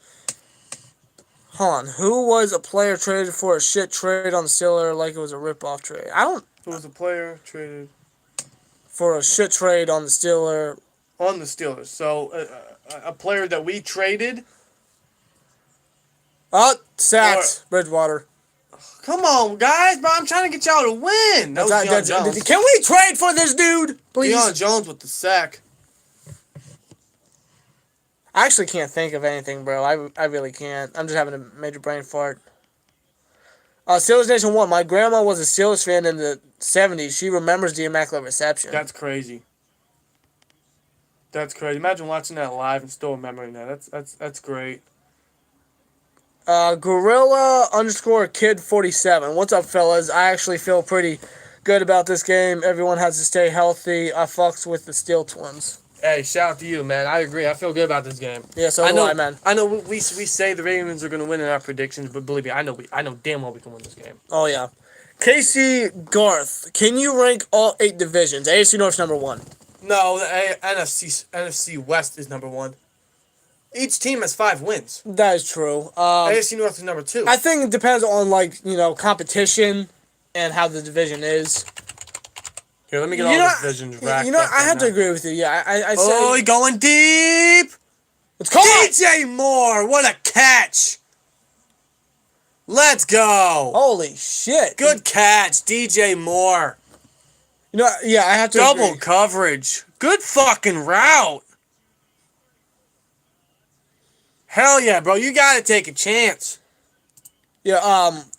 S3: Hold on. Who was a player traded for a shit trade on the Steelers like it was a rip-off trade?
S2: Who was a player traded
S3: for a shit trade on the Steelers?
S2: On the Steelers. So, a player that we traded.
S3: Oh, sacks. Bridgewater.
S2: Come on, guys, bro. I'm trying to get y'all to win. That was Deion Jones.
S3: Can we trade for this dude, please?
S2: Deion Jones with the sack.
S3: I actually can't think of anything, bro. I really can't. I'm just having a major brain fart. Steelers Nation 1. My grandma was a Steelers fan in the 70s. She remembers the Immaculate Reception.
S2: That's crazy. That's crazy. Imagine watching that live and still remembering that. That's great.
S3: Gorilla_kid47. What's up, fellas? I actually feel pretty good about this game. Everyone has to stay healthy. I fucks with the Steel Twins.
S2: Hey, shout out to you, man. I agree. I feel good about this game.
S3: Yeah, so do I, man.
S2: I know we say the Ravens are going to win in our predictions, but believe me, I know damn well we can win this game.
S3: Oh, yeah. Casey Garth, can you rank all 8 divisions? AFC North's number 1.
S2: No, the NFC West is number 1. Each team has 5 wins.
S3: That is true.
S2: AFC North is number 2.
S3: I think it depends on competition and how the division is.
S2: Here, let me get all the divisions racked up
S3: I have to
S2: now.
S3: agree with you. Yeah, I say.
S2: Oh, he going deep.
S3: It's caught.
S2: DJ Moore, what a catch! Let's go.
S3: Holy shit!
S2: Good catch, DJ Moore.
S3: Yeah, I have to
S2: Double
S3: agree.
S2: coverage. Good fucking route. Hell yeah, bro. You gotta take a chance.
S3: Yeah,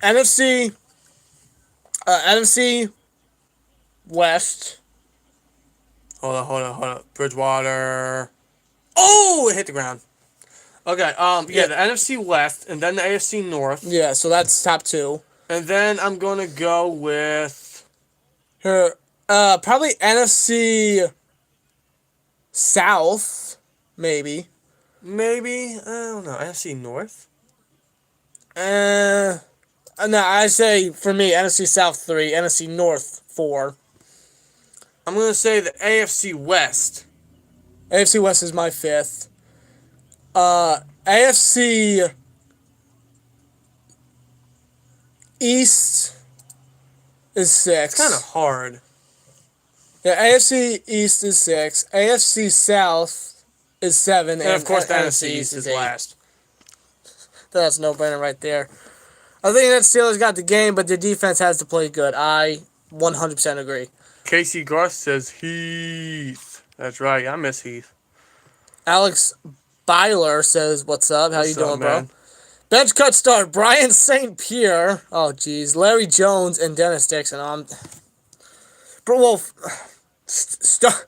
S3: NFC West.
S2: Hold on. Bridgewater. Oh, it hit the ground. Okay, the NFC West, and then the AFC North.
S3: Yeah, so that's top 2.
S2: And then I'm gonna go with...
S3: Here, probably NFC South, maybe.
S2: Maybe, I don't know, NFC North?
S3: No, I say, for me, NFC South 3, NFC North 4.
S2: I'm gonna say the AFC West.
S3: AFC West is my 5th. AFC East is 6.
S2: It's kind of hard.
S3: Yeah, AFC East is 6. AFC South is 7.
S2: And of course, the
S3: NFC
S2: NFC East is
S3: 8.
S2: last.
S3: That's no brainer right there. I think that Steelers got the game, but their defense has to play good. I 100% agree.
S2: Casey Garth says Heath. That's right, I miss Heath.
S3: Alex Byler says, "What's up? How you
S2: What's up,
S3: doing, bro?"
S2: man?
S3: Bench cut start: Brian St. Pierre. Oh, geez, Larry Jones and Dennis Dixon. Bro, well, Start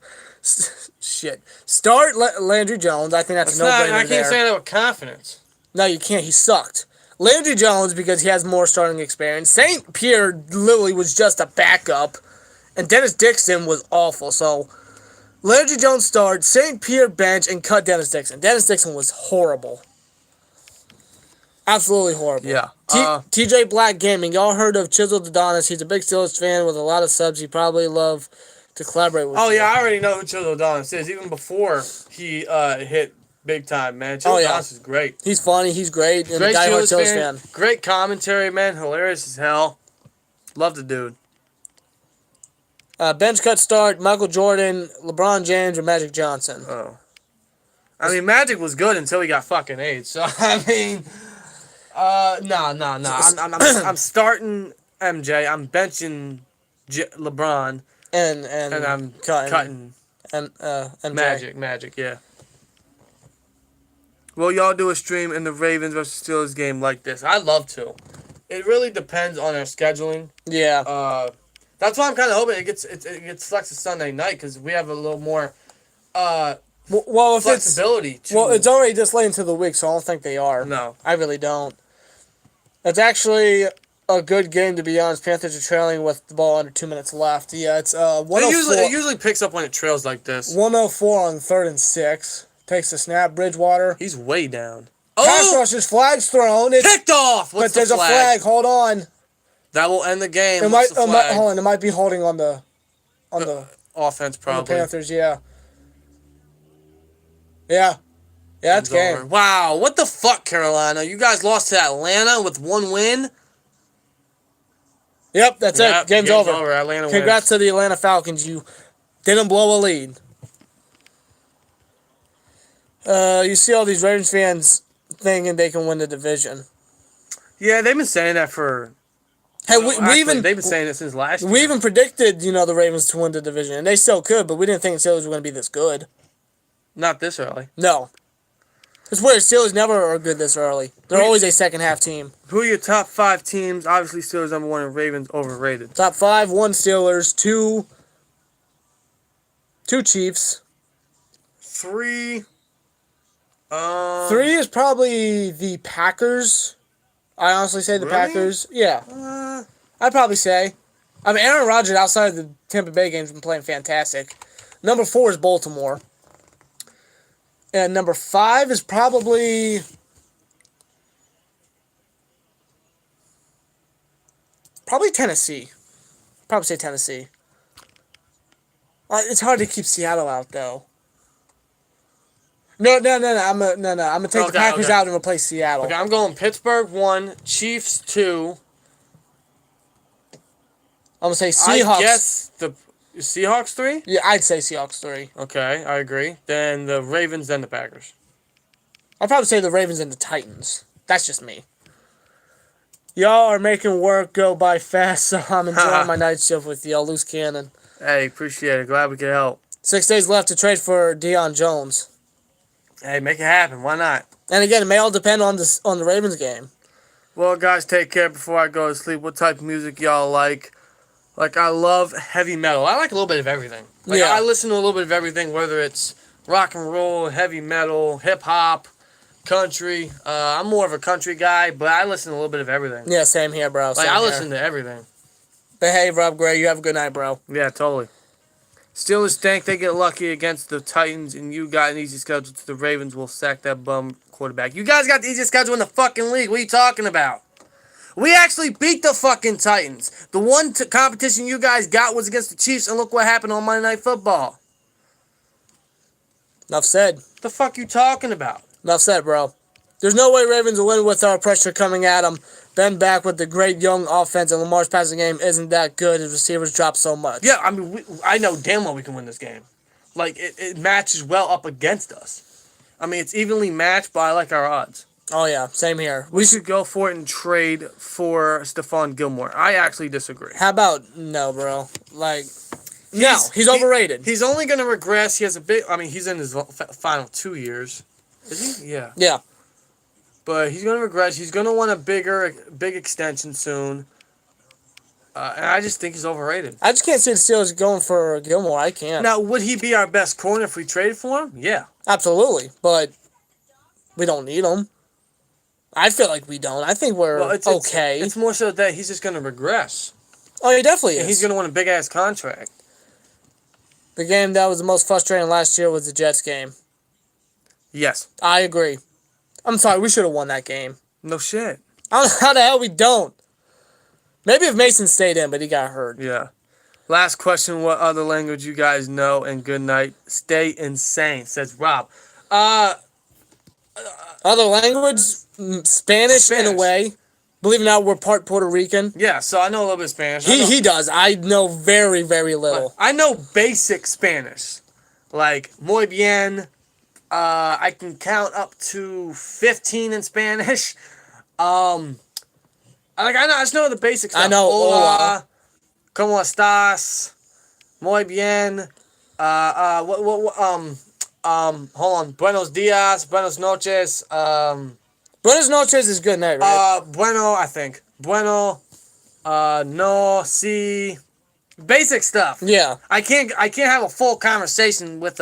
S3: Landry Jones. I think that's a no-brainer
S2: I
S3: there.
S2: can't say that with confidence.
S3: No, you can't. He sucked. Landry Jones, because he has more starting experience. St. Pierre literally was just a backup. And Dennis Dixon was awful. So, Landry Jones started, St. Pierre bench, and cut Dennis Dixon. Dennis Dixon was horrible. Absolutely horrible.
S2: Yeah.
S3: TJ Black Gaming. Y'all heard of Chisel Adonis. He's a big Steelers fan with a lot of subs. He'd probably love to collaborate with you.
S2: Yeah, I already know who Chisel Adonis is, even before he hit big time, man. Chisel Adonis is great.
S3: He's funny. He's great. And
S2: Great
S3: a diehard
S2: Steelers
S3: Steelers fan.
S2: Great commentary, man. Hilarious as hell. Love the dude.
S3: Bench cut start: Michael Jordan, LeBron James, or Magic Johnson.
S2: Oh. I mean, Magic was good until he got fucking AIDS. So, I mean, no. I'm starting MJ. I'm benching LeBron.
S3: And
S2: I'm cutting
S3: MJ.
S2: Magic, yeah. Will y'all do a stream in the Ravens versus Steelers game like this? I'd love to. It really depends on our scheduling.
S3: Yeah.
S2: That's why I'm kind of hoping it gets flexed to Sunday night, because we have a little more
S3: If
S2: flexibility.
S3: it's already this late into the week, so I don't think they are.
S2: No.
S3: I really don't. It's actually a good game, to be honest. Panthers are trailing with the ball under 2 minutes left. Yeah, it's 104.
S2: It usually picks up when it trails like this.
S3: 104 on 3rd and 6. Takes the snap. Bridgewater.
S2: He's way down.
S3: Pass rushes. Flag's thrown. It's
S2: picked off.
S3: but there's a flag. Hold on.
S2: That will end the game.
S3: It might. Hold on. It might be holding on the
S2: offense
S3: on
S2: probably.
S3: the Panthers. Yeah. Yeah. Yeah, that's game.
S2: Over. Wow, what the fuck, Carolina? You guys lost to Atlanta with 1 win?
S3: Yep, that's it. Game's over.
S2: Atlanta
S3: Congrats
S2: wins.
S3: to the Atlanta Falcons. You didn't blow a lead. You see all these Ravens fans thinking they can win the division.
S2: Yeah, they've been saying that for...
S3: Hey,
S2: they've been saying it since last year.
S3: We even predicted, the Ravens to win the division, and they still could, but we didn't think the Steelers were going to be this good.
S2: Not this early.
S3: No. It's weird. Steelers never are good this early. They're always a second-half team.
S2: Who are your top 5 teams? Obviously, Steelers number 1 and Ravens overrated.
S3: Top 5, 1 Steelers, 2 Chiefs.
S2: 3...
S3: 3 is probably the Packers. I honestly say the
S2: Really?
S3: Packers. Yeah. I'd probably say. I mean, Aaron Rodgers outside of the Tampa Bay games has been playing fantastic. Number 4 is Baltimore. And number 5 is probably... Tennessee. Probably say Tennessee. It's hard to keep Seattle out though. No. I'm gonna take the
S2: Okay,
S3: Packers
S2: okay.
S3: out and replace Seattle.
S2: Okay, I'm going Pittsburgh 1, Chiefs 2.
S3: I'm gonna say Seahawks.
S2: I guess the Seahawks 3?
S3: Yeah, I'd say Seahawks 3.
S2: Okay, I agree. Then the Ravens, then the Packers.
S3: I'd probably say the Ravens and the Titans. That's just me. Y'all are making work go by fast, so I'm enjoying my night shift with y'all. Loose cannon.
S2: Hey, appreciate it. Glad we could help.
S3: 6 days left to trade for Deion Jones.
S2: Hey, make it happen. Why not?
S3: And again, it may all depend on the Ravens game.
S2: Well, guys, take care before I go to sleep. What type of music y'all like? Like, I love heavy metal. I like a little bit of everything. Like,
S3: Yeah.
S2: I listen to a little bit of everything, whether it's rock and roll, heavy metal, hip-hop, country. I'm more of a country guy, but I listen to a little bit of everything.
S3: Yeah, same here, bro.
S2: Like,
S3: Same
S2: I
S3: here.
S2: listen to everything.
S3: But hey, Rob Gray, you have a good night, bro.
S2: Yeah, totally. Steelers think they get lucky against the Titans, and you got an easy schedule to the Ravens. Will sack that bum quarterback. You guys got the easiest schedule in the fucking league. What are you talking about? We actually beat the fucking Titans. The one competition you guys got was against the Chiefs, and look what happened on Monday Night Football.
S3: Enough said.
S2: The fuck you talking about?
S3: Enough said, bro. There's no way Ravens will win with our pressure coming at them. Ben back with the great young offense, and Lamar's passing game isn't that good. His receivers drop so much.
S2: Yeah, I mean, I know damn well we can win this game. Like, it matches well up against us. I mean, it's evenly matched, but I like our odds.
S3: Oh, yeah. Same here.
S2: We should go for it and trade for Stephon Gilmore. I actually disagree.
S3: How about no, bro? Like, no. He's overrated.
S2: He's only going to regress. He has a big... I mean, he's in his final 2 years. Is he? Yeah.
S3: Yeah.
S2: But he's going to regress. He's going to want a big extension soon. And I just think he's overrated.
S3: I just can't see the Steelers going for Gilmore. I can't.
S2: Now, would he be our best corner if we traded for him? Yeah.
S3: Absolutely. But we don't need him. I feel like we don't. I think we're okay.
S2: It's more so that he's just going to regress.
S3: Oh, he definitely is.
S2: And he's going to want a big-ass contract.
S3: The game that was the most frustrating last year was the Jets game.
S2: Yes.
S3: I agree. I'm sorry. We should have won that game.
S2: No shit.
S3: I don't know how the hell we don't. Maybe if Mason stayed in, but he got hurt.
S2: Yeah. Last question, what other language you guys know? And good night. Stay insane, says Rob.
S3: Other language? Spanish in a way. Believe it or not, we're part Puerto Rican.
S2: Yeah, so I know a little bit of Spanish.
S3: He does. I know very, very little.
S2: I know basic Spanish. Like, muy bien. I can count up to 15 in Spanish. I just know the basic stuff.
S3: I know
S2: Hola. ¿Cómo estás? Muy bien. Hold on. Buenos dias. Buenos noches.
S3: Buenos noches is good night, right?
S2: Bueno, I think. Bueno. No, si. Basic stuff.
S3: Yeah.
S2: I can't have a full conversation with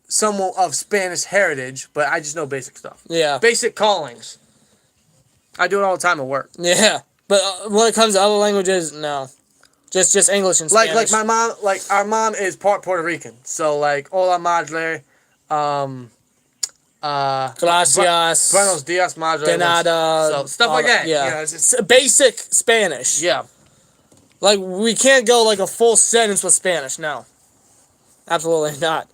S2: someone of Spanish heritage, but I just know basic stuff.
S3: Yeah.
S2: Basic callings. I do it all the time at work.
S3: Yeah. But when it comes to other languages, no. Just English and Spanish.
S2: Like my mom, our mom is part Puerto Rican. So like hola madre,
S3: Gracias.
S2: buenos dias madre.
S3: De nada.
S2: So stuff like that.
S3: Yeah.
S2: You know, it's just,
S3: Basic Spanish.
S2: yeah.
S3: Like, we can't go like a full sentence with Spanish. No. Absolutely not.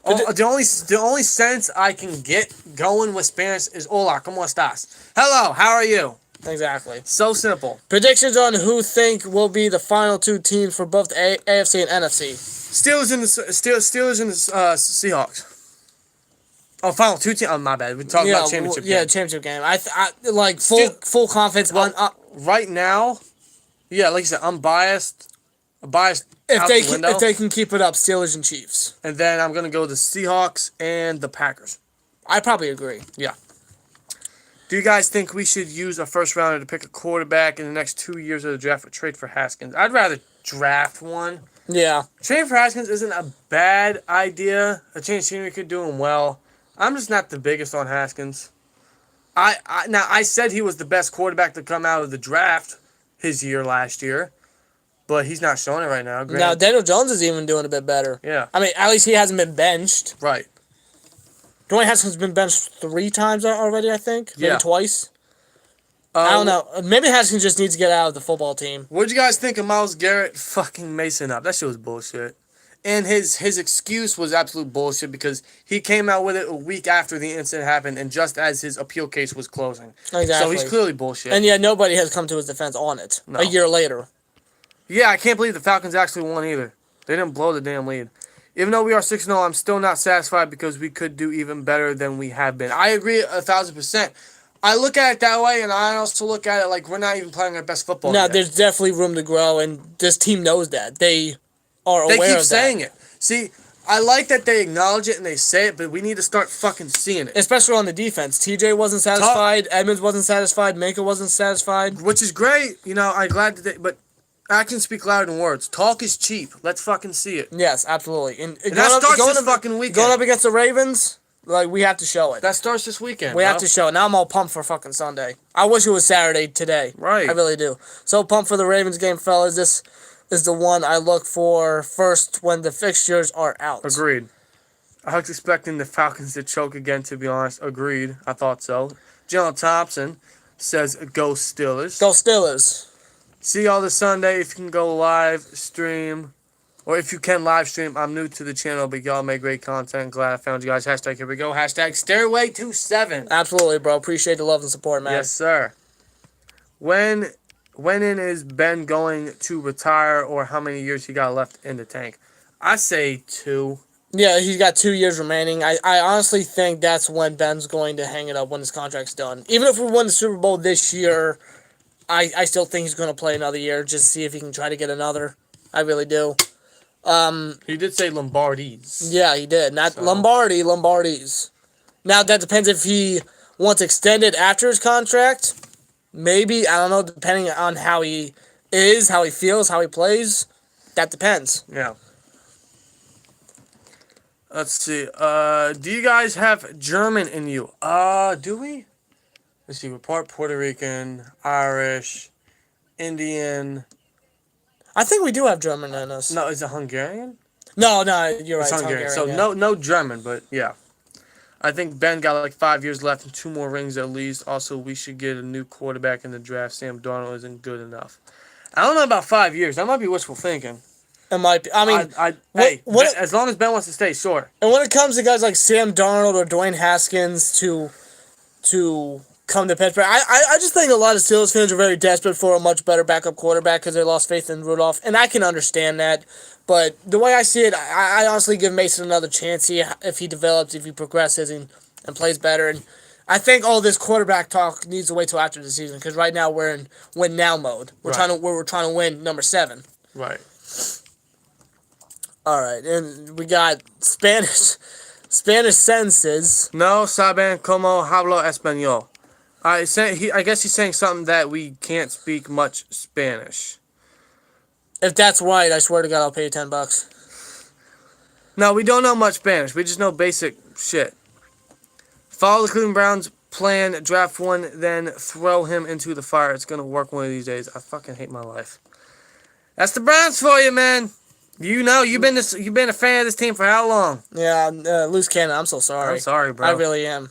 S2: The only sentence I can get going with Spanish is hola, ¿cómo estás? Hello, how are you?
S3: Exactly.
S2: So simple.
S3: Predictions on who think will be the final two teams for both the AFC and NFC.
S2: Steelers and the Seahawks. Oh, final two teams. Oh, my bad. We're talking about championship.
S3: Yeah,
S2: game.
S3: championship game. I like full confidence on.
S2: Right now, yeah, like you said, I'm biased.
S3: If they can keep it up, Steelers and Chiefs.
S2: And then I'm gonna go the Seahawks and the Packers.
S3: I probably agree.
S2: Yeah. Do you guys think we should use a first rounder to pick a quarterback in the next 2 years of the draft or trade for Haskins? I'd rather draft one.
S3: Yeah.
S2: Trade for Haskins isn't a bad idea. A change of scenery could do him well. I'm just not the biggest on Haskins. I said he was the best quarterback to come out of the draft his year last year, but he's not showing it right now. Granted.
S3: Now Daniel Jones is even doing a bit better.
S2: Yeah.
S3: I mean, at least he hasn't been benched.
S2: Right.
S3: Dwayne Haskins been benched 3 times already, I think. Maybe
S2: Yeah.
S3: twice. I don't know. Maybe Haskins just needs to get out of the football team.
S2: What'd you guys think of Myles Garrett fucking Mason up? That shit was bullshit. And his excuse was absolute bullshit because he came out with it a week after the incident happened and just as his appeal case was closing.
S3: Exactly.
S2: So he's clearly bullshit.
S3: And yet nobody has come to his defense on it.
S2: No.
S3: A year later.
S2: Yeah, I can't believe the Falcons actually won either. They didn't blow the damn lead. Even though we are 6-0, I'm still not satisfied because we could do even better than we have been. I agree 1,000%. I look at it that way, and I also look at it like we're not even playing our best football
S3: No,
S2: yet.
S3: there's definitely room to grow, and this team knows that. They are aware of that.
S2: They keep saying it. See, I like that they acknowledge it and they say it, but we need to start fucking seeing it.
S3: Especially on the defense. TJ wasn't satisfied. Edmonds wasn't satisfied. Minka wasn't satisfied.
S2: Which is great. You know, I'm glad that they... But actions speak louder than words. Talk is cheap. Let's fucking see it.
S3: Yes, absolutely. And
S2: that starts this fucking weekend.
S3: Going up against the Ravens, like, we have to show it.
S2: That starts this weekend,
S3: We have to show it. Now I'm all pumped for fucking Sunday. I wish it was Saturday today.
S2: Right.
S3: I really do. So pumped for the Ravens game, fellas. This is the one I look for first when the fixtures are out.
S2: Agreed. I was expecting the Falcons to choke again, to be honest. Agreed. I thought so. Jalen Thompson says, go Steelers.
S3: Go Steelers.
S2: See y'all this Sunday if you can go live stream. Or if you can live stream. I'm new to the channel, but y'all make great content. Glad I found you guys. Hashtag here we go. Hashtag Stairway to 7.
S3: Absolutely, bro. Appreciate the love and support, man.
S2: Yes, sir. When is Ben going to retire, or how many years he got left in the tank? I say 2.
S3: Yeah, he's got 2 years remaining. I honestly think that's when Ben's going to hang it up when his contract's done. Even if we win the Super Bowl this year, I still think he's going to play another year, just see if he can try to get another. I really do.
S2: He did say Lombardies.
S3: Yeah, he did. Not Lombardies. Now, that depends if he wants extended after his contract. Maybe, I don't know, depending on how he is, how he feels, how he plays. That depends.
S2: Yeah. Let's see. Do you guys have German in you? Do we? Let's see. We're part Puerto Rican, Irish, Indian.
S3: I think we do have German in us.
S2: No, is it Hungarian?
S3: No, you're right.
S2: It's Hungarian. So
S3: yeah.
S2: no German, but yeah. I think Ben got like 5 years left and 2 more rings at least. Also, we should get a new quarterback in the draft. Sam Darnold isn't good enough. I don't know about 5 years. That might be wishful thinking.
S3: It might be. I mean,
S2: as long as Ben wants to stay, sure.
S3: And when it comes to guys like Sam Darnold or Dwayne Haskins to come to Pittsburgh, I just think a lot of Steelers fans are very desperate for a much better backup quarterback because they lost faith in Rudolph, and I can understand that. But the way I see it, I honestly give Mason another chance. See if he develops, if he progresses, and plays better. And I think all this quarterback talk needs to wait till after the season because right now we're in win now mode. We're trying to win number 7.
S2: Right.
S3: All right, and we got Spanish sentences.
S2: No saben como hablo español. I guess he's saying something that we can't speak much Spanish.
S3: If that's right, I swear to God, I'll pay you $10.
S2: No, we don't know much Spanish. We just know basic shit. Follow the Cleveland Browns plan, draft one, then throw him into the fire. It's gonna work one of these days. I fucking hate my life. That's the Browns for you, man. You know, you've been a fan of this team for how long?
S3: Yeah, loose cannon. I'm so sorry.
S2: I'm sorry, bro.
S3: I really am.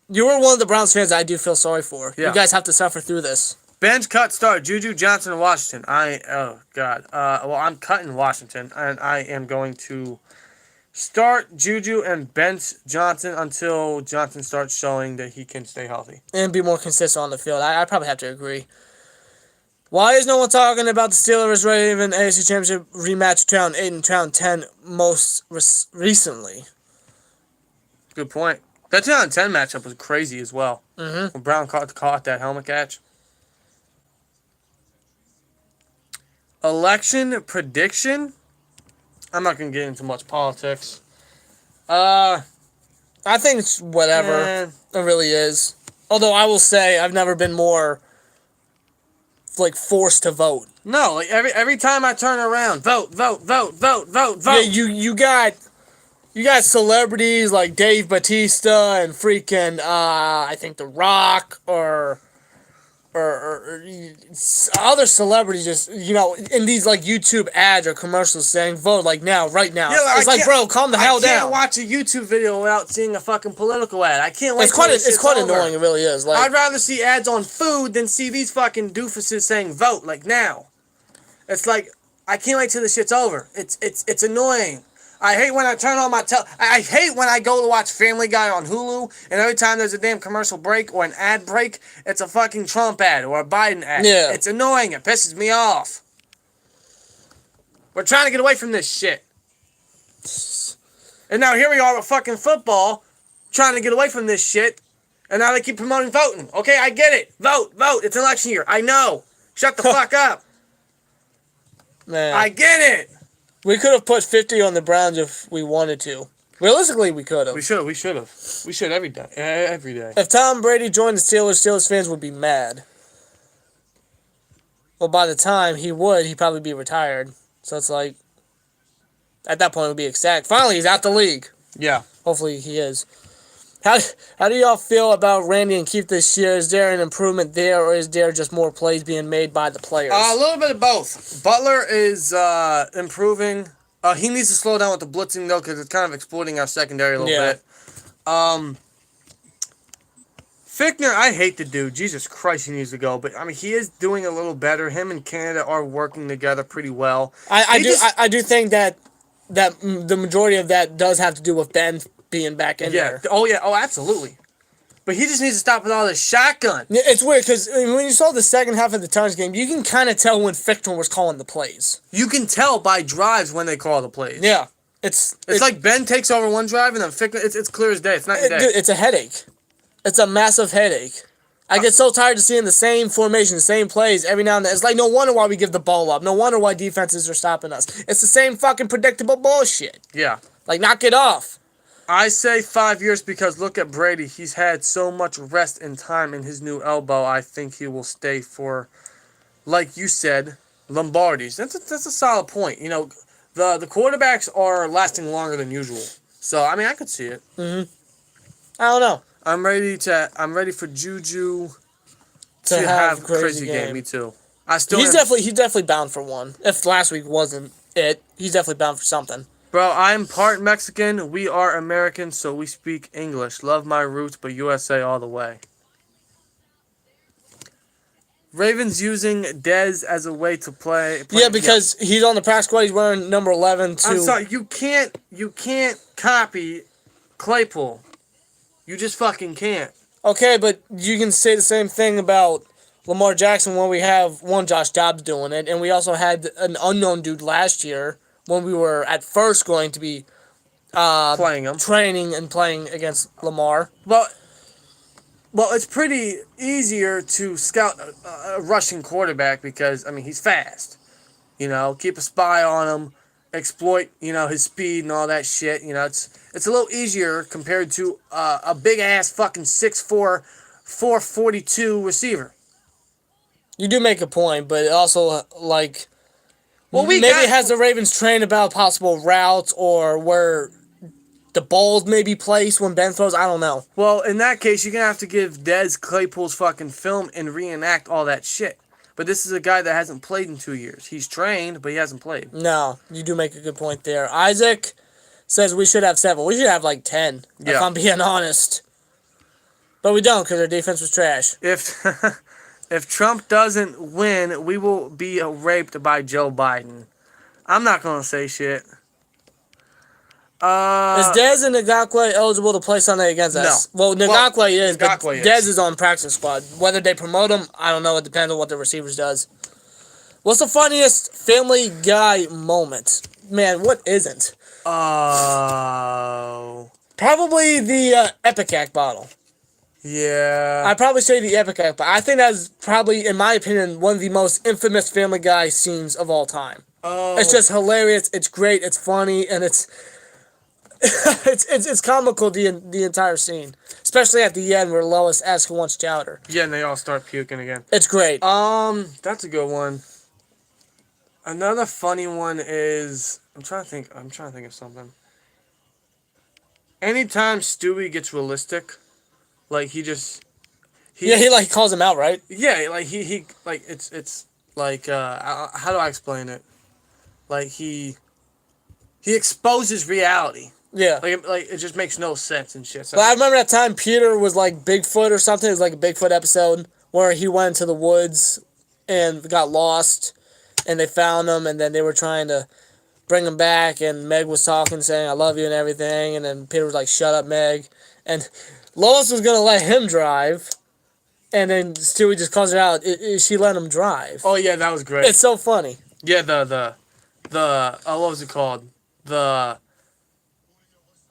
S3: You were one of the Browns fans I do feel sorry for.
S2: Yeah.
S3: You guys have to suffer through this.
S2: Bench cut start. Juju, Johnson, and Washington. Oh, God. Well, I'm cutting Washington, and I am going to start Juju and bench Johnson until Johnson starts showing that he can stay healthy.
S3: And be more consistent on the field. I probably have to agree. Why is no one talking about the Steelers-Raven AFC Championship rematch 2008 and 2010 most recently?
S2: Good point. That 2010 matchup was crazy as well.
S3: Mm-hmm.
S2: When Brown caught that helmet catch. Election prediction? I'm not going to get into much politics.
S3: I think it's whatever. It really is. Although I will say I've never been more forced to vote.
S2: No, like every time I turn around, vote.
S3: Yeah, you got celebrities like Dave Bautista and freaking I think The Rock or other celebrities just in these YouTube ads or commercials saying vote now, right now.
S2: Yeah,
S3: it's bro, calm the hell down.
S2: I can't watch a YouTube video without seeing a fucking political ad. I can't wait.
S3: It's quite annoying. It really is.
S2: I'd rather see ads on food than see these fucking doofuses saying vote now. It's like
S1: I can't wait till this shit's over. It's annoying. I hate when I turn on my I hate when I go to watch Family Guy on Hulu, and every time there's a damn commercial break or an ad break, it's a fucking Trump ad or a Biden ad.
S3: Yeah.
S1: It's annoying. It pisses me off. We're trying to get away from this shit. And now here we are with fucking football, trying to get away from this shit, and now they keep promoting voting. Okay, I get it. Vote. It's election year. I know. Shut the fuck up.
S3: Man,
S1: I get it.
S3: we could have put 50 on the Browns if we wanted to. Realistically, we could have.
S2: We should have. We should every day. Every day.
S3: If Tom Brady joined the Steelers fans would be mad. Well, by the time he would, he'd probably be retired. So it's like, at that point, it would be ecstatic. Finally, he's out the league.
S2: Yeah.
S3: Hopefully, he is. How do y'all feel about Randy and Keith this year? Is there an improvement there, or is there just more plays being made by the players?
S2: A little bit of both. Butler is improving. He needs to slow down with the blitzing, though, because it's kind of exploiting our secondary a little bit. Fickner, I hate the dude. Jesus Christ, he needs to go. But, I mean, he is doing a little better. Him and Canada are working together pretty well.
S3: I do think that the majority of that does have to do with Ben being back in there.
S2: Oh, yeah. Oh, absolutely. But he just needs to stop with all this shotgun.
S3: Yeah, it's weird because when you saw the second half of the Titans game, you can kind of tell when Fickner was calling the plays.
S2: You can tell by drives when they call the plays.
S3: Yeah.
S2: It's like Ben takes over one drive and then Fickner, it's clear as day. It's not day.
S3: Dude, it's a headache. It's a massive headache. I get so tired of seeing the same formation, the same plays every now and then. It's like no wonder why we give the ball up. No wonder why defenses are stopping us. It's the same fucking predictable bullshit.
S2: Yeah.
S3: Like, knock it off.
S2: I say 5 years because look at Brady. He's had so much rest and time in his new elbow. I think he will stay for, like you said, Lombardi's. That's a solid point. You know, the quarterbacks are lasting longer than usual. So, I mean, I could see it.
S3: I don't know.
S2: I'm ready for Juju
S3: To
S2: have
S3: a
S2: a
S3: crazy
S2: crazy game.
S3: game.
S2: Me too. He's
S3: He's definitely bound for one. If last week wasn't it, he's definitely bound for something.
S2: Bro, I'm part Mexican. We are Americans, so we speak English. Love my roots, but USA all the way. Ravens using Dez as a way to play.
S3: Yeah, because he's on the practice squad. He's wearing number 11 too.
S2: I'm sorry, you can't copy Claypool. You just fucking can't.
S3: Okay, but you can say the same thing about Lamar Jackson when we have one Josh Dobbs doing it, and we also had an unknown dude last year when we were at first going to be
S2: Playing him.
S3: training and playing against Lamar.
S2: Well, it's pretty easier to scout a rushing quarterback because, I mean, he's fast. You know, keep a spy on him, exploit, you know, his speed and all that shit. You know, it's a little easier compared to a big-ass fucking 6'4", 442 receiver.
S3: You do make a point, but also, like,
S2: Well,
S3: has the Ravens trained about possible routes or where the balls may be placed when Ben throws? I don't know.
S2: Well, in that case, you're going to have to give Dez Claypool's fucking film and reenact all that shit. But this is a guy that hasn't played in 2 years. He's trained, but he hasn't played.
S3: No, you do make a good point there. Isaac says we should have 7. We should have like 10, if I'm being honest. But we don't because our defense was trash.
S2: If Trump doesn't win, we will be raped by Joe Biden. I'm not going to say shit.
S3: Is Dez and Ngakwe eligible to play Sunday against us?
S2: No.
S3: Well, Ngakwe is, but
S2: Ngakwe is.
S3: Dez is on practice squad. Whether they promote him, I don't know. It depends on what the receivers does. What's the funniest Family Guy moment? Man, what isn't?
S2: Oh.
S3: Probably the Epicac bottle.
S2: Yeah.
S3: I'd probably say the Epicac bottle. I think that's probably, in my opinion, one of the most infamous Family Guy scenes of all time.
S2: Oh.
S3: It's just hilarious. It's great. It's funny, and it's it's comical the entire scene, especially at the end where Lois asks who wants chowder.
S2: Yeah, and they all start puking again.
S3: It's great.
S2: That's a good one. Another funny one is I'm trying to think of something. Anytime Stewie gets realistic, like he
S3: like calls him out, right?
S2: Yeah, like he like it's like how do I explain it? Like he exposes reality.
S3: Yeah.
S2: Like it just makes no sense and shit. So
S3: But I remember that time Peter was like Bigfoot or something. It was like a Bigfoot episode where he went into the woods and got lost. and they found him, and then they were trying to bring him back, and Meg was talking, saying, I love you and everything, and then Peter was like, shut up, Meg. And Lois was going to let him drive, and then Stewie just calls her out. She let him drive.
S2: Oh, yeah, that was great.
S3: It's so funny.
S2: Yeah, what was it called?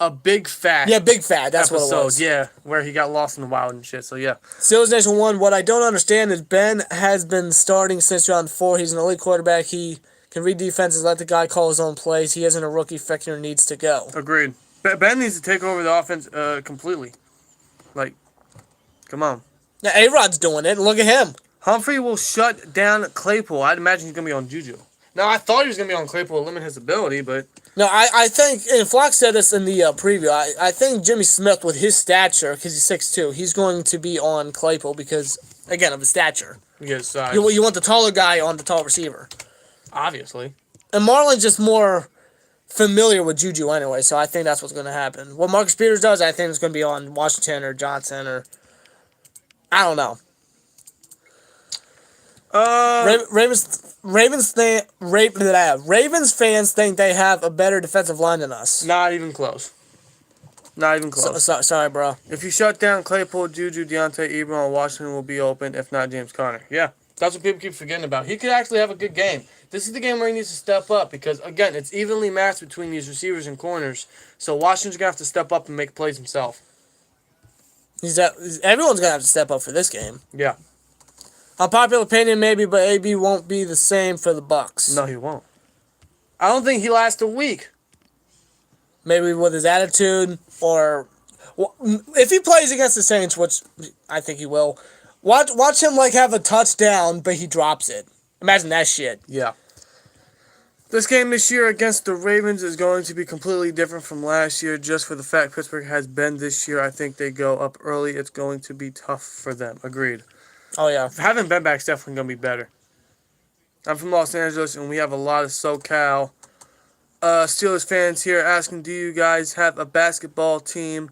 S2: A Big Fat.
S3: Yeah, Big Fat, that's
S2: episode,
S3: what it was.
S2: Yeah, where he got lost in the wild and shit, so yeah.
S3: Steelers Nation 1, what I don't understand is Ben has been starting since round 4. He's an elite quarterback. He can read defenses, let the guy call his own plays. He isn't a rookie. Fechner needs to go.
S2: Agreed. Ben needs to take over the offense completely. Like, come on.
S3: Now, A-Rod's doing it. Look at him.
S2: Humphrey will shut down Claypool. I'd imagine he's going to be on Juju. Now, I thought he was going to be on Claypool to limit his ability, but...
S3: No, I think, and Flock said this in the preview, I think Jimmy Smith, with his stature, because he's 6'2", he's going to be on Claypool because, again, of his stature.
S2: Yes,
S3: You want the taller guy on the tall receiver.
S2: obviously.
S3: And Marlon's just more familiar with Juju anyway, so I think that's what's going to happen. What Marcus Peters does, I think it's going to be on Washington or Johnson or... I don't know. Ravens fans think they have a better defensive line than us.
S2: Not even close. Not even close.
S3: Sorry, bro.
S2: If you shut down Claypool, Juju, Deontay, Ebron, Washington will be open. If not, James Conner. Yeah, that's what people keep forgetting about. He could actually have a good game. This is the game where he needs to step up because, again, it's evenly matched between these receivers and corners. So Washington's going to have to step up and make plays himself.
S3: Everyone's going to have to step up for this game.
S2: Yeah.
S3: Unpopular opinion, maybe, but AB won't be the same for the Bucks.
S2: No, he won't. I don't think he lasts a week.
S3: Maybe with his attitude, or if he plays against the Saints, which I think he will, watch him like have a touchdown, but he drops it. Imagine that shit.
S2: Yeah. This game this year against the Ravens is going to be completely different from last year just for the fact Pittsburgh has been this year. I think they go up early. It's going to be tough for them. Agreed.
S3: Oh, yeah.
S2: Having Ben back is definitely going to be better. I'm from Los Angeles, and we have a lot of SoCal Steelers fans here asking, do you guys have a basketball team?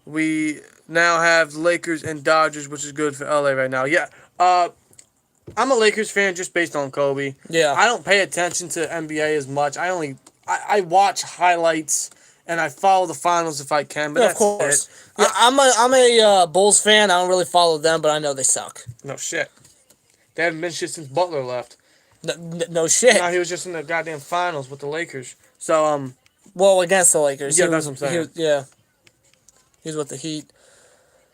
S2: We now have Lakers and Dodgers, which is good for LA right now. Yeah, I'm a Lakers fan just based on Kobe.
S3: Yeah.
S2: I don't pay attention to NBA as much. I watch highlights, and I follow the finals if I can, but
S3: Yeah,
S2: that's
S3: of course.
S2: it.
S3: Yeah, I'm a Bulls fan. I don't really follow them, but I know they suck.
S2: No shit. They haven't been shit since Butler left.
S3: No shit.
S2: No, he was just in the goddamn finals with the Lakers. So,
S3: Well, against the Lakers.
S2: Yeah, that's what I'm saying.
S3: He was with the Heat.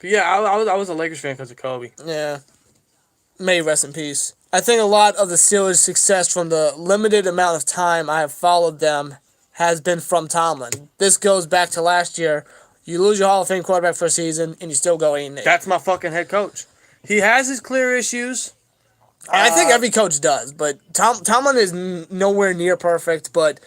S2: but yeah, I was a Lakers fan because of Kobe.
S3: Yeah. May rest in peace. I think a lot of the Steelers' success from the limited amount of time I have followed them has been from Tomlin. This goes back to last year. You lose your Hall of Fame quarterback for a season, and you still go 8-8.
S2: That's my fucking head coach. He has his clear issues.
S3: I think every coach does, but Tomlin is nowhere near perfect. But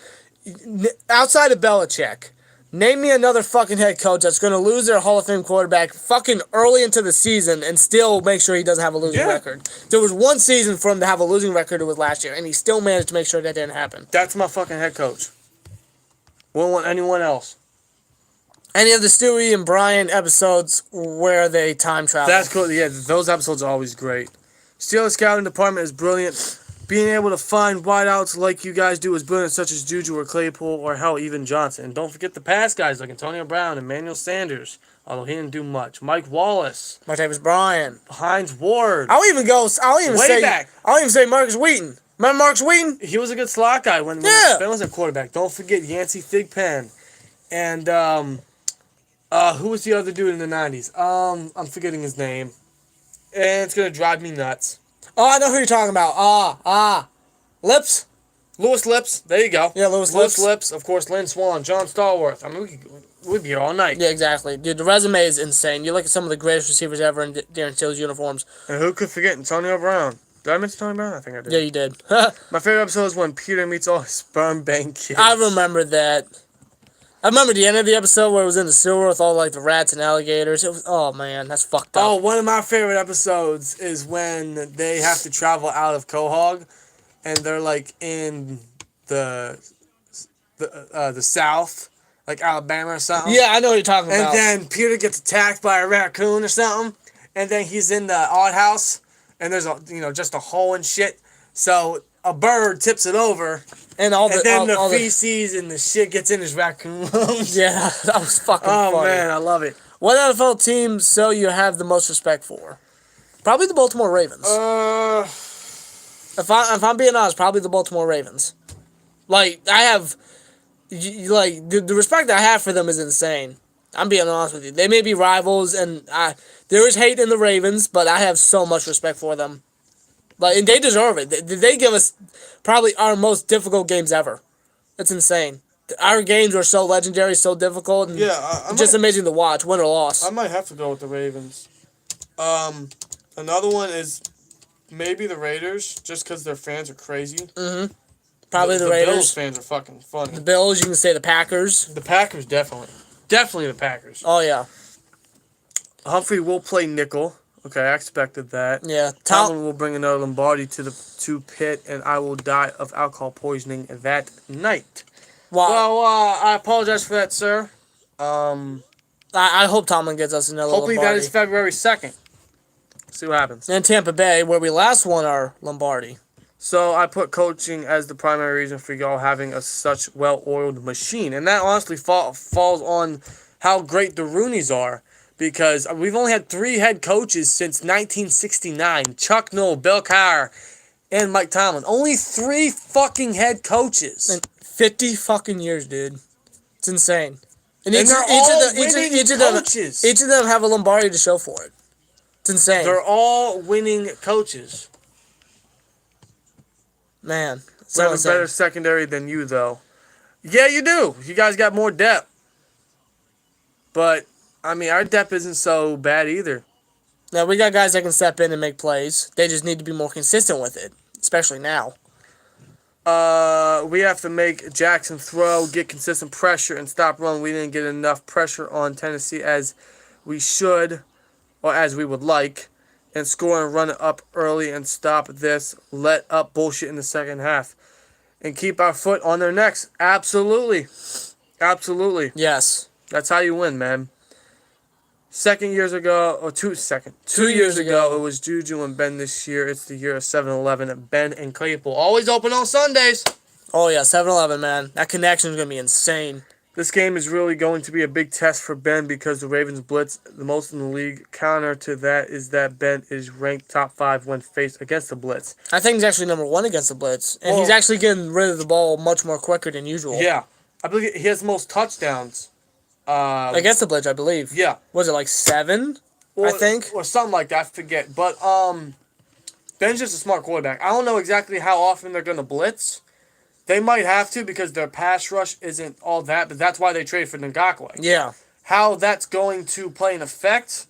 S3: outside of Belichick, name me another fucking head coach that's going to lose their Hall of Fame quarterback fucking early into the season and still make sure he doesn't have a losing record. There was one season for him to have a losing record. It was last year, and he still managed to make sure that didn't happen.
S2: That's my fucking head coach. Won't want anyone else.
S3: Any of the Stewie and Brian episodes where they time travel.
S2: That's cool. Yeah, those episodes are always great. Steelers scouting department is brilliant. Being able to find wideouts like you guys do is brilliant, such as Juju or Claypool or hell, even Johnson. And don't forget the past guys like Antonio Brown, Emmanuel Sanders, although he didn't do much. Mike Wallace,
S3: Martavis Bryant,
S2: Hines Ward.
S3: I'll even say Marcus Wheaton. Remember Marcus Wheaton?
S2: He was a good slot guy when Ben was a quarterback. Don't forget Yancey Thigpen. And who was the other dude in the 90s? I'm forgetting his name. And it's going to drive me nuts.
S3: Oh, I know who you're talking about. Lips?
S2: Lewis Lips. There you go.
S3: Yeah, Lewis Lips.
S2: Of course, Lynn Swan, John Stallworth. I mean, we'd be here all night.
S3: Yeah, exactly. Dude, the resume is insane. You look at some of the greatest receivers ever in Darren Steele's uniforms.
S2: And who could forget Antonio Brown? Did I mention Antonio Brown? I think I did.
S3: Yeah, you did.
S2: My favorite episode is when Peter meets all his sperm bank kids.
S3: I remember that. I remember the end of the episode where it was in the sewer with all like the rats and alligators. It was, oh man, that's fucked up.
S2: Oh, one of my favorite episodes is when they have to travel out of Quahog, and they're like in the South, like Alabama or something.
S3: Yeah, I know what you're talking about.
S2: And then Peter gets attacked by a raccoon or something, and then he's in the outhouse, and there's just a hole and shit. So a bird tips it over,
S3: and
S2: then the
S3: all
S2: feces and the shit gets in his raccoon lungs.
S3: yeah, that was fucking funny.
S2: Oh man, I love it.
S3: What NFL team so you have the most respect for? Probably the Baltimore Ravens. If I'm being honest, probably the Baltimore Ravens. Like I have, like the respect I have for them is insane. I'm being honest with you. They may be rivals, and there is hate in the Ravens, but I have so much respect for them. Like, and they deserve it. They give us probably our most difficult games ever. It's insane. Our games were so legendary, so difficult, and just amazing to watch, win or loss.
S2: I might have to go with the Ravens. Another one is maybe the Raiders, just because their fans are crazy.
S3: Mm-hmm. Probably the Raiders.
S2: The Bills fans are fucking funny.
S3: The Bills, you can say the Packers.
S2: The Packers, definitely. Definitely the Packers.
S3: Oh, yeah.
S2: Humphrey will play nickel. Okay, I expected that.
S3: Yeah.
S2: Tomlin will bring another Lombardi to Pitt, and I will die of alcohol poisoning that night.
S3: Wow.
S2: Well, I apologize for that, sir.
S3: I hope Tomlin gets us another
S2: Hopefully
S3: Lombardi.
S2: that is February 2nd. See what happens.
S3: And Tampa Bay, where we last won our Lombardi.
S2: So I put coaching as the primary reason for y'all having such well-oiled machine. And that honestly falls on how great the Rooneys are. Because we've only had 3 head coaches since 1969. Chuck Noll, Bill Cowher, and Mike Tomlin. Only 3 fucking head coaches.
S3: In 50 fucking years, dude. It's insane.
S2: And they're all winning coaches.
S3: Each of them have a Lombardi to show for it. It's insane.
S2: They're all winning coaches.
S3: Man.
S2: We have a better secondary than you, though. Yeah, you do. You guys got more depth. But, I mean, our depth isn't so bad either.
S3: Now, we got guys that can step in and make plays. They just need to be more consistent with it, especially now.
S2: We have to make Jackson throw, get consistent pressure, and stop run. We didn't get enough pressure on Tennessee as we should, or as we would like, and score and run it up early and stop this let up bullshit in the second half. And keep our foot on their necks. Absolutely. Absolutely.
S3: Yes.
S2: That's how you win, man. 2 years ago, it was Juju and Ben. This year, it's the year of 7-Eleven at Ben and Claypool. Always open on Sundays.
S3: Oh, yeah, 7-Eleven, man. That connection is going to be insane.
S2: This game is really going to be a big test for Ben because the Ravens blitz the most in the league. Counter to that is that Ben is ranked top 5 when faced against the blitz.
S3: I think he's actually number 1 against the blitz. And he's actually getting rid of the ball much more quicker than usual.
S2: Yeah. I believe he has the most touchdowns.
S3: Against the blitz, I believe.
S2: Yeah.
S3: Was it like 7? I think?
S2: Or something like that. I forget. But Ben's just a smart quarterback. I don't know exactly how often they're going to blitz. They might have to because their pass rush isn't all that, but that's why they traded for Ngakwe.
S3: Yeah.
S2: How that's going to play an effect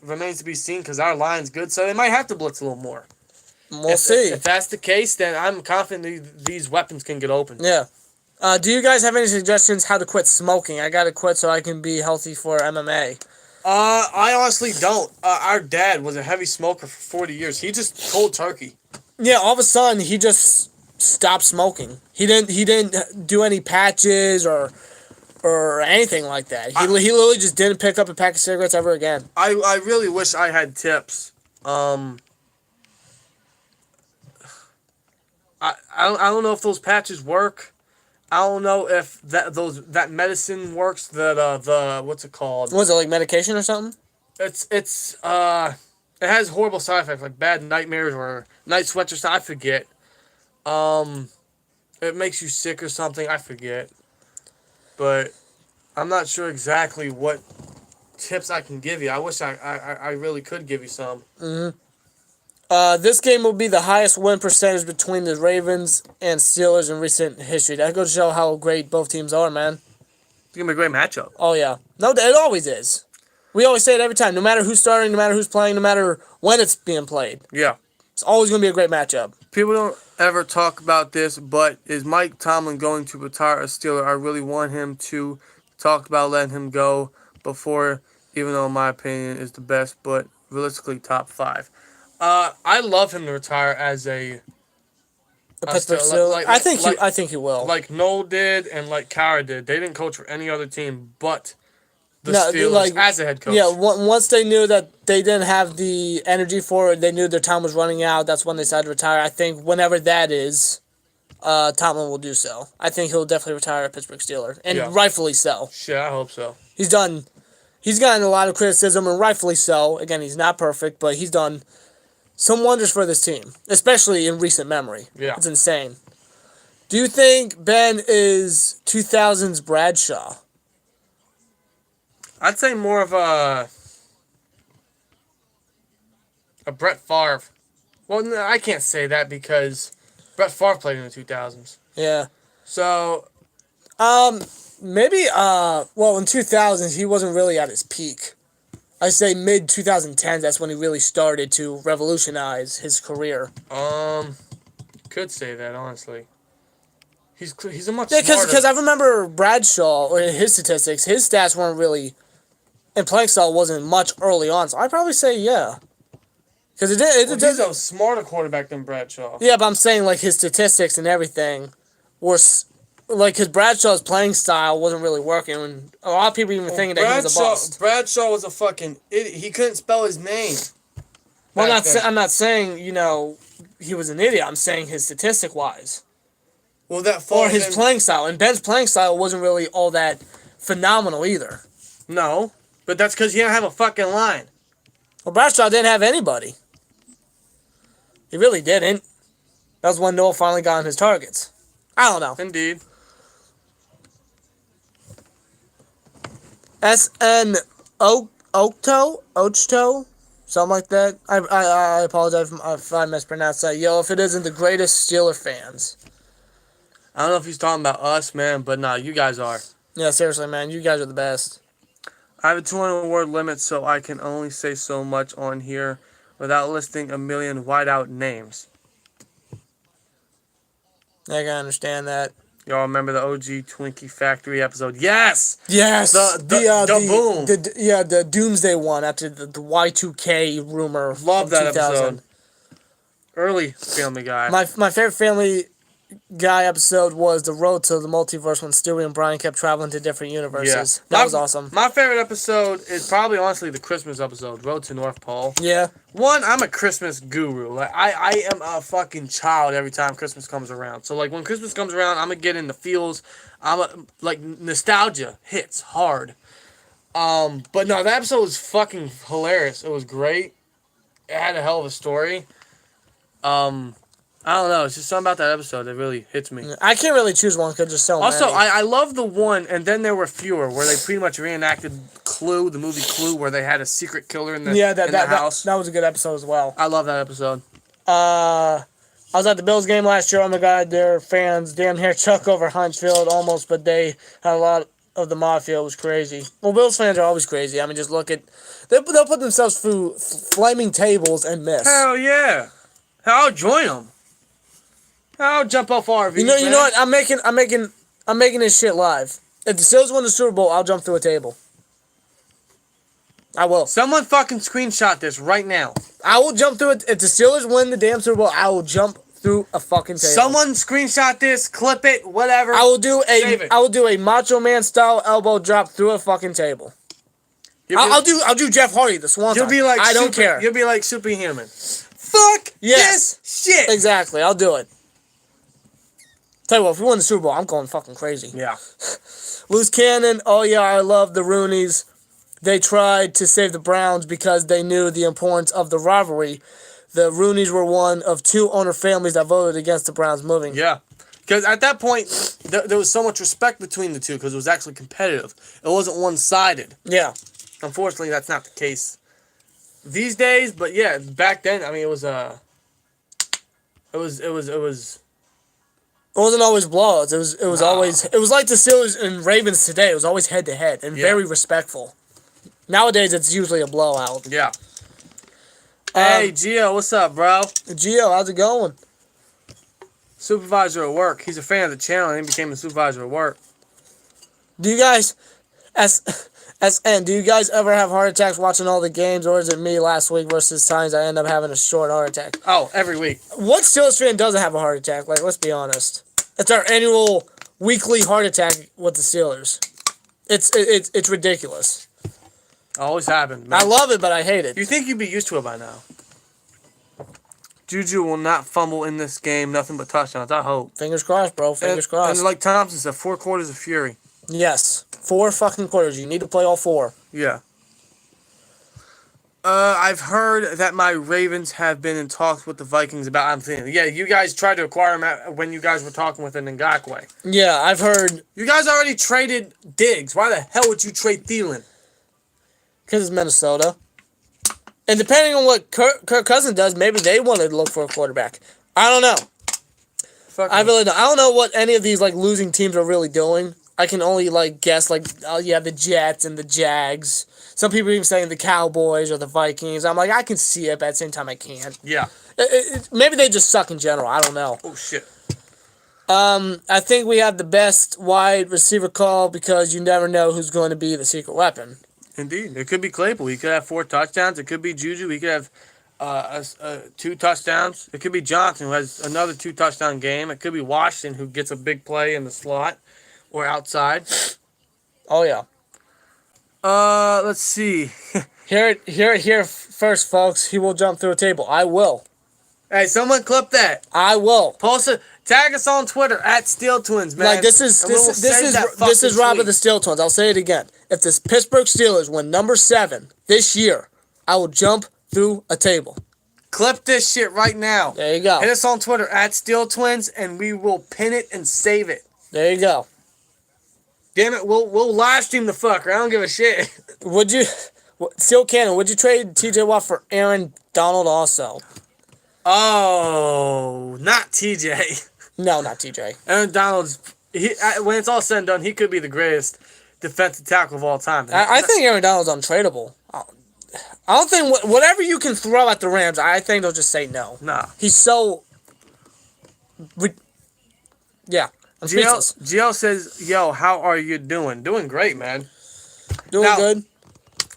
S2: remains to be seen because our line's good, so they might have to blitz a little more.
S3: We'll see.
S2: If that's the case, then I'm confident these weapons can get open.
S3: Yeah. Do you guys have any suggestions how to quit smoking? I got to quit so I can be healthy for MMA.
S2: I honestly don't. Our dad was a heavy smoker for 40 years. He just cold turkey.
S3: Yeah, all of a sudden he just stopped smoking. He didn't do any patches or anything like that. He literally just didn't pick up a pack of cigarettes ever again.
S2: I really wish I had tips. I don't know if those patches work. I don't know if that medicine works. The what's it called?
S3: Was it like medication or something?
S2: It has horrible side effects like bad nightmares or night sweats or something. I forget. It makes you sick or something. I forget. But I'm not sure exactly what tips I can give you. I wish I really could give you some.
S3: Mm-hmm. This game will be the highest win percentage between the Ravens and Steelers in recent history. That goes to show how great both teams are, man.
S2: It's going to be a great matchup.
S3: Oh, yeah. No, it always is. We always say it every time. No matter who's starting, no matter who's playing, no matter when it's being played.
S2: Yeah.
S3: It's always going to be a great matchup.
S2: People don't ever talk about this, but is Mike Tomlin going to retire a Steeler? I really want him to talk about letting him go before, even though in my opinion is the best, but realistically top 5. I love him to retire as a
S3: Pittsburgh Steelers. I think he will.
S2: Like Noel did and like Cowher did. They didn't coach for any other team but the
S3: No,
S2: Steelers
S3: like-
S2: as a head coach.
S3: Yeah, once they knew that they didn't have the energy for it, they knew their time was running out. That's when they decided to retire. I think whenever that is, Tomlin will do so. I think he'll definitely retire a Pittsburgh Steeler, and
S2: Yeah.
S3: rightfully so.
S2: Shit, I hope so.
S3: He's done. He's gotten a lot of criticism, and rightfully so. Again, he's not perfect, but he's done some wonders for this team, especially in recent memory.
S2: Yeah.
S3: It's insane. Do you think Ben is 2000s Bradshaw?
S2: I'd say more of a Brett Favre. Well, no, I can't say that because Brett Favre played in the 2000s.
S3: Yeah.
S2: So,
S3: Maybe, well, in 2000s, he wasn't really at his peak. I say mid 2010s, that's when he really started to revolutionize his career.
S2: could say that, honestly. He's a much
S3: Yeah,
S2: smarter...
S3: because I remember Bradshaw, or his statistics, his stats weren't really, and playing style wasn't much early on, so I'd probably say yeah. Because
S2: he's a smarter quarterback than Bradshaw.
S3: Yeah, but I'm saying, like, his statistics and everything were... Like, because Bradshaw's playing style wasn't really working, and a lot of people even thinking that he was a bust.
S2: Bradshaw was a fucking idiot. He couldn't spell his name.
S3: Well,
S2: back then.
S3: I'm not saying, he was an idiot. I'm saying his statistic-wise.
S2: Well, that
S3: Or
S2: falls
S3: his
S2: in-
S3: playing style. And Ben's playing style wasn't really all that phenomenal either.
S2: No, but that's because he didn't have a fucking line.
S3: Well, Bradshaw didn't have anybody. He really didn't. That was when Noah finally got on his targets. I don't know.
S2: Indeed.
S3: SN Ochto? Something like that. I apologize if I mispronounced that. Yo, if it isn't the greatest Steeler fans.
S2: I don't know if he's talking about us, man, but nah, you guys are.
S3: Yeah, seriously, man. You guys are the best.
S2: I have a 200-word limit, so I can only say so much on here without listing a million whiteout names.
S3: I can understand that.
S2: Y'all remember the OG Twinkie Factory episode? Yes!
S3: Yes!
S2: The boom.
S3: The Doomsday one after the Y2K rumor.
S2: Love
S3: from
S2: that
S3: 2000.
S2: episode. Early Family Guy.
S3: My favorite Family Guy episode was the road to the multiverse when Stewie and Brian kept traveling to different universes. That was awesome.
S2: My favorite episode is probably honestly the Christmas episode, Road to North Pole.
S3: Yeah.
S2: One, I'm a Christmas guru. Like I am a fucking child every time Christmas comes around. So like when Christmas comes around, I'm gonna get in the feels. Like nostalgia hits hard. But no, that episode was fucking hilarious. It was great. It had a hell of a story. I don't know. It's just something about that episode that really hits me.
S3: I can't really choose one because there's so
S2: Also,
S3: many.
S2: I love the one, and then there were fewer, where they pretty much reenacted Clue, the movie Clue, where they had a secret killer in the, the house.
S3: That was a good episode as well.
S2: I love that episode.
S3: I was at the Bills game last year. Oh my God, their fans damn near chuck over Huntsfield almost, but they had a lot of the mafia. It was crazy. Well, Bills fans are always crazy. I mean, just look at... They'll put themselves through flaming tables and miss.
S2: Hell yeah. I'll join them. I'll jump off RVs.
S3: You know what? I'm making this shit live. If the Steelers win the Super Bowl, I'll jump through a table. I will.
S2: Someone fucking screenshot this right now.
S3: I will jump through it. If the Steelers win the damn Super Bowl, I will jump through a fucking table.
S2: Someone screenshot this, clip it, whatever.
S3: I will do
S2: Save it.
S3: I will do a Macho Man style elbow drop through a fucking table. I'll do Jeff Hardy the Swan.
S2: You'll be like
S3: I don't care.
S2: You'll be like superhuman. Fuck
S3: Yes.
S2: this shit.
S3: Exactly. I'll do it. Tell you what, if we win the Super Bowl, I'm going fucking crazy.
S2: Yeah.
S3: Loose cannon. Oh yeah, I love the Rooneys. They tried to save the Browns because they knew the importance of the rivalry. The Rooneys were one of two owner families that voted against the Browns moving.
S2: Yeah. Because at that point, there was so much respect between the two because it was actually competitive. It wasn't one-sided.
S3: Yeah.
S2: Unfortunately, that's not the case these days. But yeah, back then, I mean, it wasn't
S3: always blowouts. It was always... It was like the Steelers and Ravens today. It was always head-to-head and very respectful. Nowadays, it's usually a blowout.
S2: Yeah. Hey, Gio, what's up, bro?
S3: Gio, how's it going?
S2: Supervisor at work. He's a fan of the channel and he became a supervisor at work.
S3: Do you guys... SN, do you guys ever have heart attacks watching all the games, or is it me last week versus times I end up having a short heart attack?
S2: Oh, every week.
S3: What Steelers fan doesn't have a heart attack? Like, let's be honest. It's our annual weekly heart attack with the Steelers. It's ridiculous.
S2: Always happens, man.
S3: I love it, but I hate it.
S2: You think you'd be used to it by now? Juju will not fumble in this game. Nothing but touchdowns. I hope.
S3: Fingers crossed, bro. Fingers crossed.
S2: And like Thompson said, 4 quarters of fury.
S3: Yes. 4 fucking quarters. You need to play all 4.
S2: Yeah. I've heard that my Ravens have been in talks with the Vikings about. I'm thinking, yeah, you guys tried to acquire him when you guys were talking with an Ngakoue.
S3: Yeah, I've heard.
S2: You guys already traded Diggs. Why the hell would you trade Thielen?
S3: Because it's Minnesota. And depending on what Kirk Cousins does, maybe they want to look for a quarterback. I don't know. I really don't. I don't know what any of these like losing teams are really doing. I can only like guess like, oh yeah, the Jets and the Jags. Some people are even saying the Cowboys or the Vikings. I'm like, I can see it, but at the same time, I can't.
S2: Yeah.
S3: Maybe they just suck in general. I don't know.
S2: Oh, shit.
S3: I think we have the best wide receiver call because you never know who's going to be the secret weapon.
S2: Indeed. It could be Claypool. He could have 4 touchdowns. It could be Juju. He could have 2 touchdowns. It could be Johnson, who has another 2-touchdown game. It could be Washington, who gets a big play in the slot or outside.
S3: Oh, yeah.
S2: Let's see.
S3: Here first, folks. He will jump through a table. I will.
S2: Hey, someone clip that.
S3: I will.
S2: Post it. Tag us on Twitter at Steel Twins, man.
S3: Like this is Robert the Steel Twins. I'll say it again. If the Pittsburgh Steelers win number 7 this year, I will jump through a table.
S2: Clip this shit right now.
S3: There you go.
S2: Hit us on Twitter at Steel Twins, and we will pin it and save it.
S3: There you go.
S2: Damn it, we'll live stream the fucker. I don't give a shit.
S3: Would you, Steel Cannon? Would you trade T.J. Watt for Aaron Donald also?
S2: Oh, not TJ.
S3: No, not TJ.
S2: Aaron Donald's. When it's all said and done, he could be the greatest defensive tackle of all time.
S3: I think Aaron Donald's untradeable. I don't think whatever you can throw at the Rams, I think they'll just say no.
S2: Nah.
S3: He's so. Yeah. I'm speechless.
S2: GL says, "Yo, how are you doing? Doing great, man.
S3: Doing good."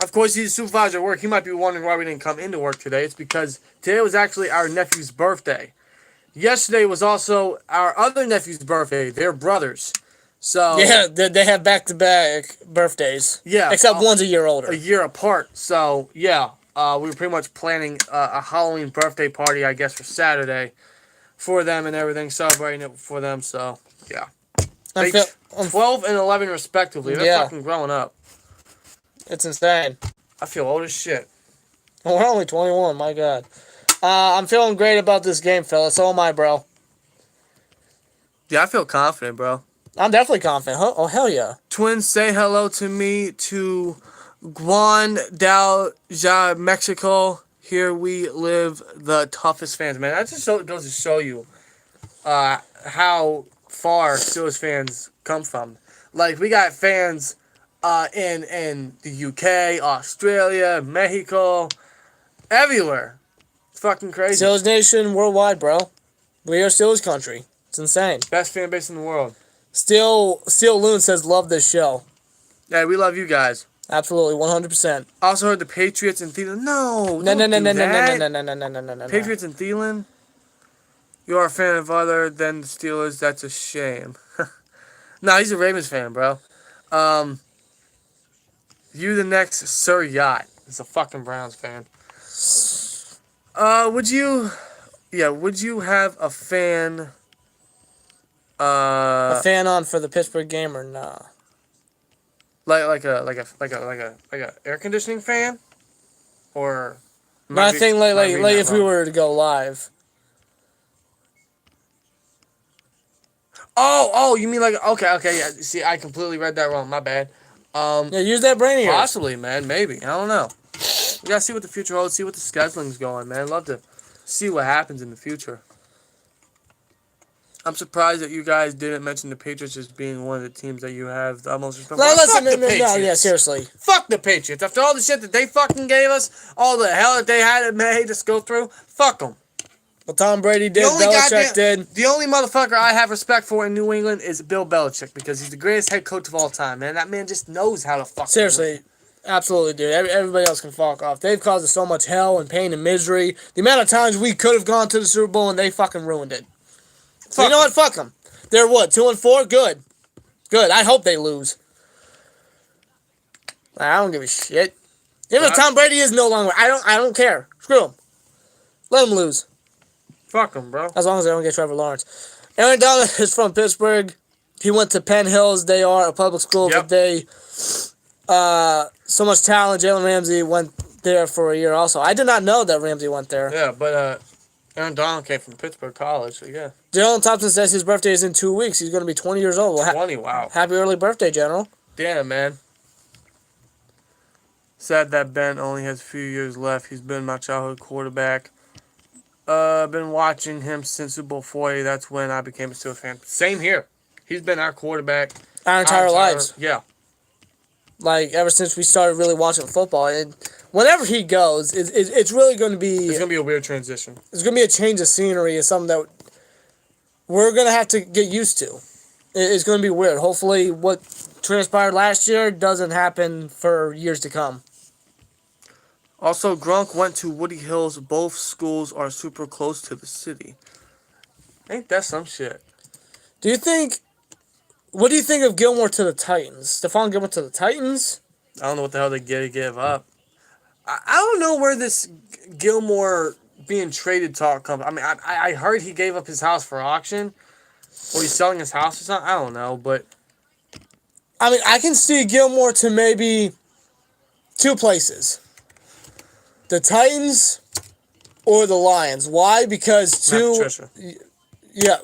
S2: Of course, he's a supervisor at work. He might be wondering why we didn't come into work today. It's because today was actually our nephew's birthday. Yesterday was also our other nephew's birthday. They're brothers. So
S3: yeah, they have back-to-back birthdays.
S2: Yeah.
S3: Except one's a year older.
S2: A year apart. So, yeah, we were pretty much planning a Halloween birthday party, I guess, for Saturday for them and everything, celebrating it for them. So, yeah. 12 and 11 respectively. They're fucking growing up.
S3: It's insane.
S2: I feel old as shit.
S3: We're only 21, my God. I'm feeling great about this game, fellas. So am I, bro.
S2: Yeah, I feel confident, bro.
S3: I'm definitely confident. Oh, hell yeah.
S2: Twins, say hello to me to Guadalajara, Mexico. Here we live, the toughest fans, man. That just goes to show you how far Steelers fans come from. Like, we got fans in the UK, Australia, Mexico, everywhere. It's fucking crazy.
S3: Steelers Nation worldwide, bro. We are Steelers country. It's insane.
S2: Best fan base in the world.
S3: Steel Loon says, love this show.
S2: Yeah, we love you guys.
S3: Absolutely, 100%.
S2: Also heard the Patriots and Thielen. No. Patriots and Thielen. You are a fan of other than the Steelers. That's a shame. No, he's a Ravens fan, bro. You the next Sir Yacht. He's a fucking Browns fan. Would you have a fan?
S3: A fan on for the Pittsburgh game or nah?
S2: Like a air conditioning fan, or?
S3: No, I think like if we were to go live.
S2: Oh, you mean like okay, yeah. See, I completely read that wrong. My bad.
S3: Yeah, use that brain of yours.
S2: Possibly, man. Maybe. I don't know. We gotta see what the future holds. See what the scheduling's going, man. Love to see what happens in the future. I'm surprised that you guys didn't mention the Patriots as being one of the teams that you have the utmost respect for.
S3: No, yeah, seriously.
S2: Fuck the Patriots. After all the shit that they fucking gave us, all the hell that they had made us go through, fuck them.
S3: Well, Tom Brady did, Belichick did.
S2: The only motherfucker I have respect for in New England is Bill Belichick because he's the greatest head coach of all time, man. That man just knows how to fuck.
S3: Seriously. Absolutely, dude. Everybody else can fuck off. They've caused us so much hell and pain and misery. The amount of times we could have gone to the Super Bowl and they fucking ruined it. So you know what? Fuck them. They're what? 2-4? Good. Good. I hope they lose. I don't give a shit. Even if Tom Brady is no longer, I don't care. Screw him. Let him lose.
S2: Fuck him, bro.
S3: As long as they don't get Trevor Lawrence. Aaron Donald is from Pittsburgh. He went to Penn Hills. They are a public school,
S2: Yep.
S3: but they so much talent. Jalen Ramsey went there for a year also. I did not know that Ramsey went there.
S2: Yeah, but Aaron Donald came from Pittsburgh College, so yeah.
S3: Jalen Thompson says his birthday is in 2 weeks. He's going to be 20 years old. Well,
S2: 20, wow.
S3: Happy early birthday, General.
S2: Damn, man. Sad that Ben only has a few years left. He's been my childhood quarterback. Been watching him since Super Bowl 40. That's when I became a Steelers fan. Same here. He's been our quarterback.
S3: Our entire lives.
S2: Yeah.
S3: Like, ever since we started really watching football. And whenever he goes, it's really going to be...
S2: It's going to be a weird transition.
S3: It's going to be a change of scenery. It's something that we're going to have to get used to. It's going to be weird. Hopefully what transpired last year doesn't happen for years to come.
S2: Also, Gronk went to Woody Hills. Both schools are super close to the city. Ain't that some shit?
S3: What do you think of Gilmore to the Titans? Stephon Gilmore to the Titans?
S2: I don't know what the hell they give up. I don't know where this Gilmore being traded talk comes. I mean, I heard he gave up his house for auction. Or he's selling his house or something. I don't know, but...
S3: I mean, I can see Gilmore to maybe 2 places. The Titans or the Lions. Why? Because
S2: Not Patricia.
S3: Yeah,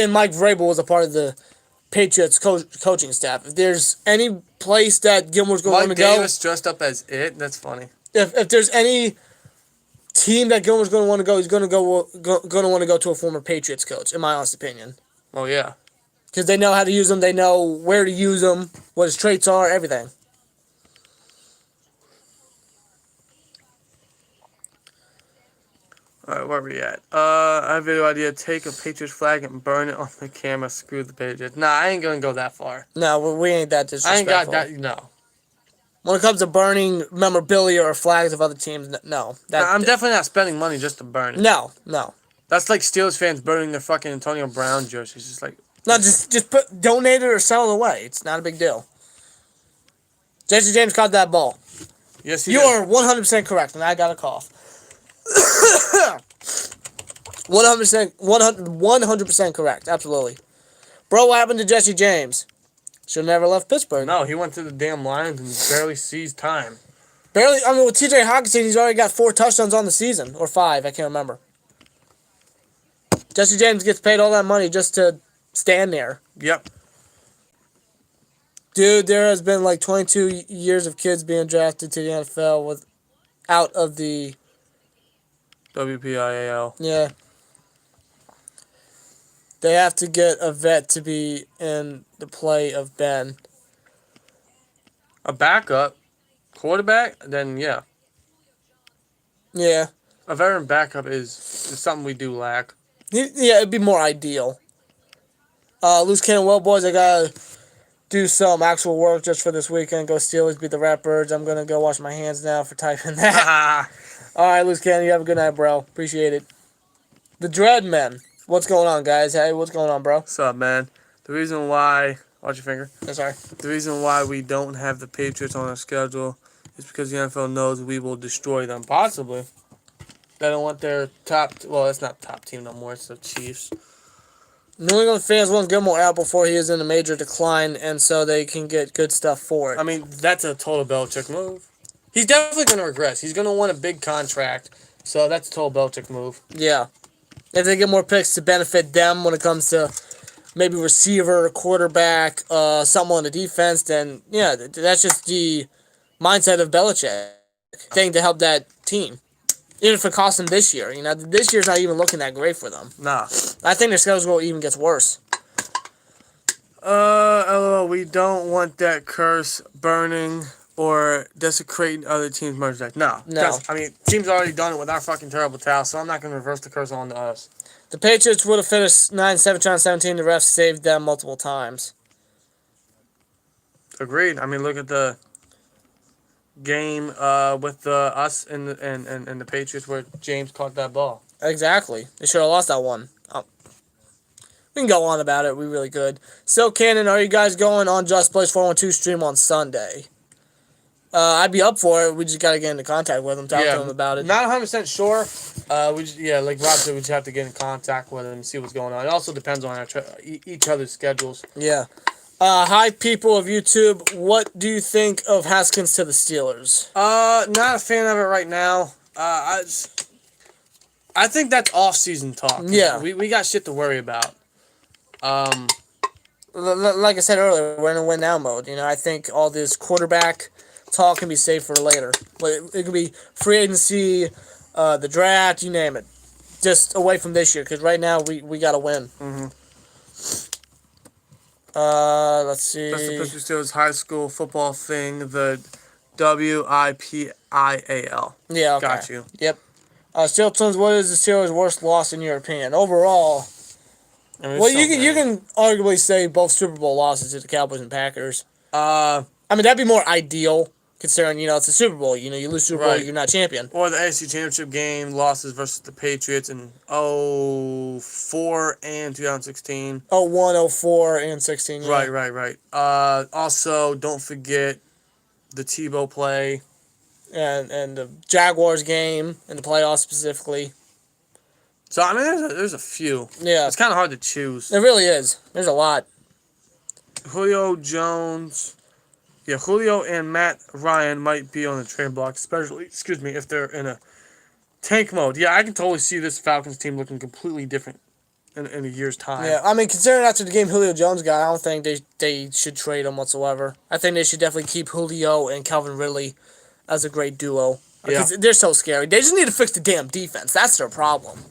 S3: and Mike Vrabel was a part of the Patriots coaching staff. If there's any place that Gilmore's going to want to go...
S2: Mike Davis dressed up as it? That's funny.
S3: If there's any team that Gilmore's going to want to go, he's going to want to go to a former Patriots coach, in my honest opinion.
S2: Oh, yeah.
S3: Because they know how to use them, they know where to use them, what his traits are, everything.
S2: Alright, where are we at? I have a video idea. Take a Patriots flag and burn it on the camera. Screw the Patriots. Nah, I ain't gonna go that far.
S3: No, we ain't that disrespectful.
S2: I ain't got that, no.
S3: When it comes to burning memorabilia or flags of other teams, no.
S2: I'm definitely not spending money just to burn it.
S3: No.
S2: That's like Steelers fans burning their fucking Antonio Brown jerseys. Just like...
S3: No, just donate it or sell it away. It's not a big deal. Jesse James caught that ball.
S2: Yes, he
S3: You
S2: did.
S3: are 100% correct, and I got a cough. 100% correct. Absolutely. Bro, what happened to Jesse James? Should have never left Pittsburgh.
S2: No, he went to the damn Lions and barely seized time.
S3: Barely. I mean, with TJ Hawkinson, he's already got 4 touchdowns on the season. Or 5, I can't remember. Jesse James gets paid all that money just to stand there.
S2: Yep.
S3: Dude, there has been like 22 years of kids being drafted to the NFL out of the...
S2: WPIAL.
S3: Yeah. They have to get a vet to be in the play of Ben.
S2: A backup quarterback, then yeah.
S3: Yeah.
S2: A veteran backup is something we do lack.
S3: Yeah, it'd be more ideal. Loose cannon, well, boys, I gotta do some actual work just for this weekend. Go Steelers, beat the Ratbirds. I'm gonna go wash my hands now for typing that. All right, Loose cannon, you have a good night, bro. Appreciate it. The Dreadmen. What's going on, guys? Hey, what's going on, bro?
S2: What's up, man? The reason why... Watch your finger.
S3: Oh, sorry.
S2: The reason why we don't have the Patriots on our schedule is because the NFL knows we will destroy them. Possibly. They don't want their top... Well, it's not top team no more. It's the Chiefs.
S3: New England fans want Gilmore out before he is in a major decline, and so they can get good stuff for it.
S2: I mean, that's a total Belichick move. He's definitely going to regress. He's going to want a big contract. So that's a total Belichick move.
S3: Yeah. If they get more picks to benefit them when it comes to maybe receiver, quarterback, someone on the defense, then, yeah, that's just the mindset of Belichick. Thing to help that team. Even if it costs them this year. You know, this year's not even looking that great for them.
S2: Nah.
S3: I think their schedule even gets worse.
S2: LOL, we don't want that curse burning or desecrating other teams' merchandise. No. I mean, team's already done it with our fucking terrible towel, so I'm not going to reverse the curse on to us.
S3: The Patriots would have finished 9-17. The refs saved them multiple times.
S2: Agreed. I mean, look at the game with us and the Patriots where James caught that ball.
S3: Exactly. They should have lost that one. We can go on about it. We really could. So, Cannon, are you guys going on Just Place 412 stream on Sunday? I'd be up for it. We just gotta get into contact with him, talk to him about it.
S2: Not 100% sure. Like Rob said, we just have to get in contact with him and see what's going on. It also depends on each other's schedules.
S3: Yeah. Hi, people of YouTube. What do you think of Haskins to the Steelers?
S2: Not a fan of it right now. I think that's off-season talk.
S3: Yeah.
S2: We got shit to worry about.
S3: Like I said earlier, we're in a win-now mode. You know, I think all this quarterback talk can be saved for later. It could be free agency, the draft, you name it. Just away from this year, because right now we got to win.
S2: Mm-hmm.
S3: Let's see.
S2: That's the Pittsburgh Steelers high school football thing, the WIPIAL.
S3: Yeah, okay.
S2: Got you.
S3: Yep. Steelers, what is the Steelers' worst loss in your opinion? Overall, well, you can arguably say both Super Bowl losses to the Cowboys and Packers. I mean, that'd be more ideal, considering, you know, it's a Super Bowl. You know, you lose Super Bowl, you're not champion.
S2: Or the AFC Championship game losses versus the Patriots in 04 and 2016.
S3: 01, 04, and 16. Yeah.
S2: Right. Also, don't forget the Tebow play.
S3: And the Jaguars game, and the playoffs specifically.
S2: So, I mean, there's a few.
S3: Yeah.
S2: It's kind of hard to choose.
S3: It really is. There's a lot.
S2: Julio Jones. Yeah, Julio and Matt Ryan might be on the trade block, especially, if they're in a tank mode. Yeah, I can totally see this Falcons team looking completely different in a year's time.
S3: Yeah, I mean, considering after the game Julio Jones got, I don't think they should trade him whatsoever. I think they should definitely keep Julio and Calvin Ridley as a great duo. Because they're so scary. They just need to fix the damn defense. That's their problem.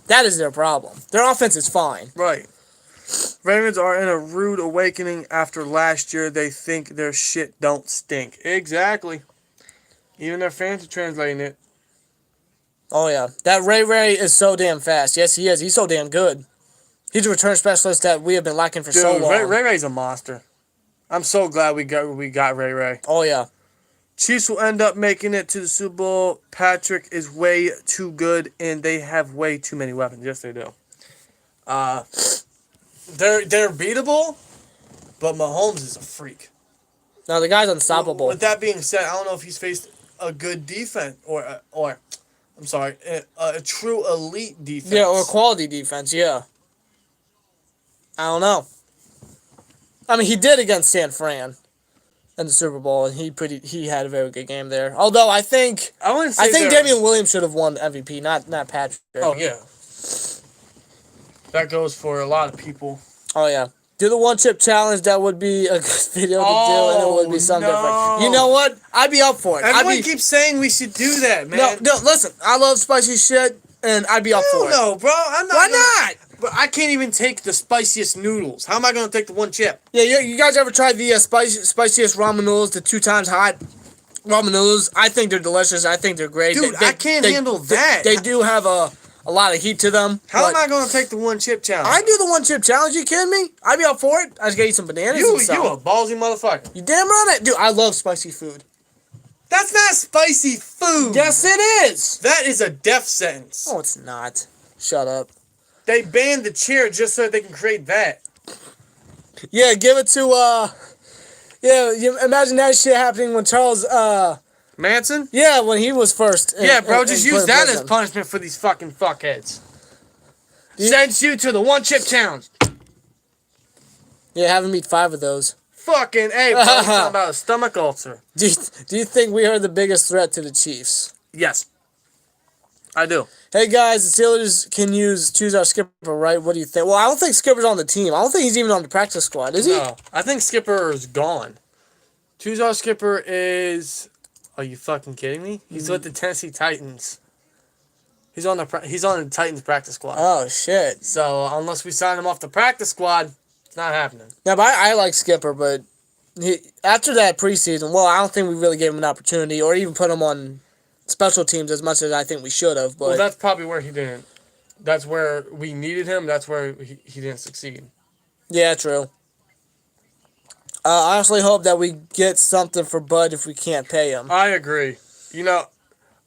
S3: That is their problem. Their offense is fine.
S2: Right. Ravens are in a rude awakening after last year. They think their shit don't stink. Exactly. Even their fans are translating it.
S3: Oh, yeah. That Ray is so damn fast. Yes, he is. He's so damn good. He's a return specialist that we have been lacking for so long.
S2: Ray's a monster. I'm so glad we got Ray.
S3: Oh, yeah.
S2: Chiefs will end up making it to the Super Bowl. Patrick is way too good, and they have way too many weapons. Yes, they do. They're beatable, but Mahomes is a freak.
S3: No, the guy's unstoppable.
S2: With that being said, I don't know if he's faced a good defense or I'm sorry, a true elite defense.
S3: Yeah, or quality defense. Yeah. I don't know. I mean, he did against San Fran in the Super Bowl, and he had a very good game there. Although I think Damian Williams should have won the MVP, not Patrick.
S2: Oh yeah, that goes for a lot of people.
S3: Oh yeah, do the one chip challenge. That would be a good video to do, and it would be something different. You know what? I'd be up for it.
S2: Everyone keeps saying we should do that, man.
S3: No, listen. I love spicy shit, and I'd be up for it.
S2: No, bro, I'm not.
S3: Why not?
S2: But I can't even take the spiciest noodles. How am I going to take the one chip?
S3: Yeah, you guys ever tried the spiciest ramen noodles, the 2 times hot ramen noodles? I think they're delicious. I think they're great.
S2: Dude, I can't handle that.
S3: They do have a lot of heat to them.
S2: How am I going to take the one chip challenge?
S3: I do the one chip challenge. You kidding me? I'd be up for it. I just gotta eat some bananas and stuff.
S2: You a ballsy motherfucker.
S3: You damn right, dude. I love spicy food.
S2: That's not spicy food.
S3: Yes, it is.
S2: That is a death sentence.
S3: Oh, it's not. Shut up.
S2: They banned the cheer just so they can create that.
S3: Yeah, give it to, you imagine that shit happening when Charles,
S2: Manson?
S3: Yeah, when he was first.
S2: Just use that as punishment for these fucking fuckheads. Sends you to the one chip challenge.
S3: Yeah, have him eat 5 of those.
S2: Fucking A, bro. Talking about a stomach ulcer.
S3: Do you think we are the biggest threat to the Chiefs?
S2: Yes. I do.
S3: Hey guys, the Steelers can choose our skipper, right? What do you think? Well, I don't think Skipper's on the team. I don't think he's even on the practice squad, is he?
S2: No, I think Skipper is gone. Choose our skipper is. Are you fucking kidding me? He's with the Tennessee Titans. He's on the Titans practice squad.
S3: Oh shit!
S2: So unless we sign him off the practice squad, it's not happening.
S3: Yeah, but I like Skipper, but after that preseason, well, I don't think we really gave him an opportunity or even put him on special teams as much as I think we should have. But
S2: well, that's probably where he didn't. That's where we needed him. That's where he didn't succeed.
S3: Yeah, true. I honestly hope that we get something for Bud if we can't pay him.
S2: I agree. You know,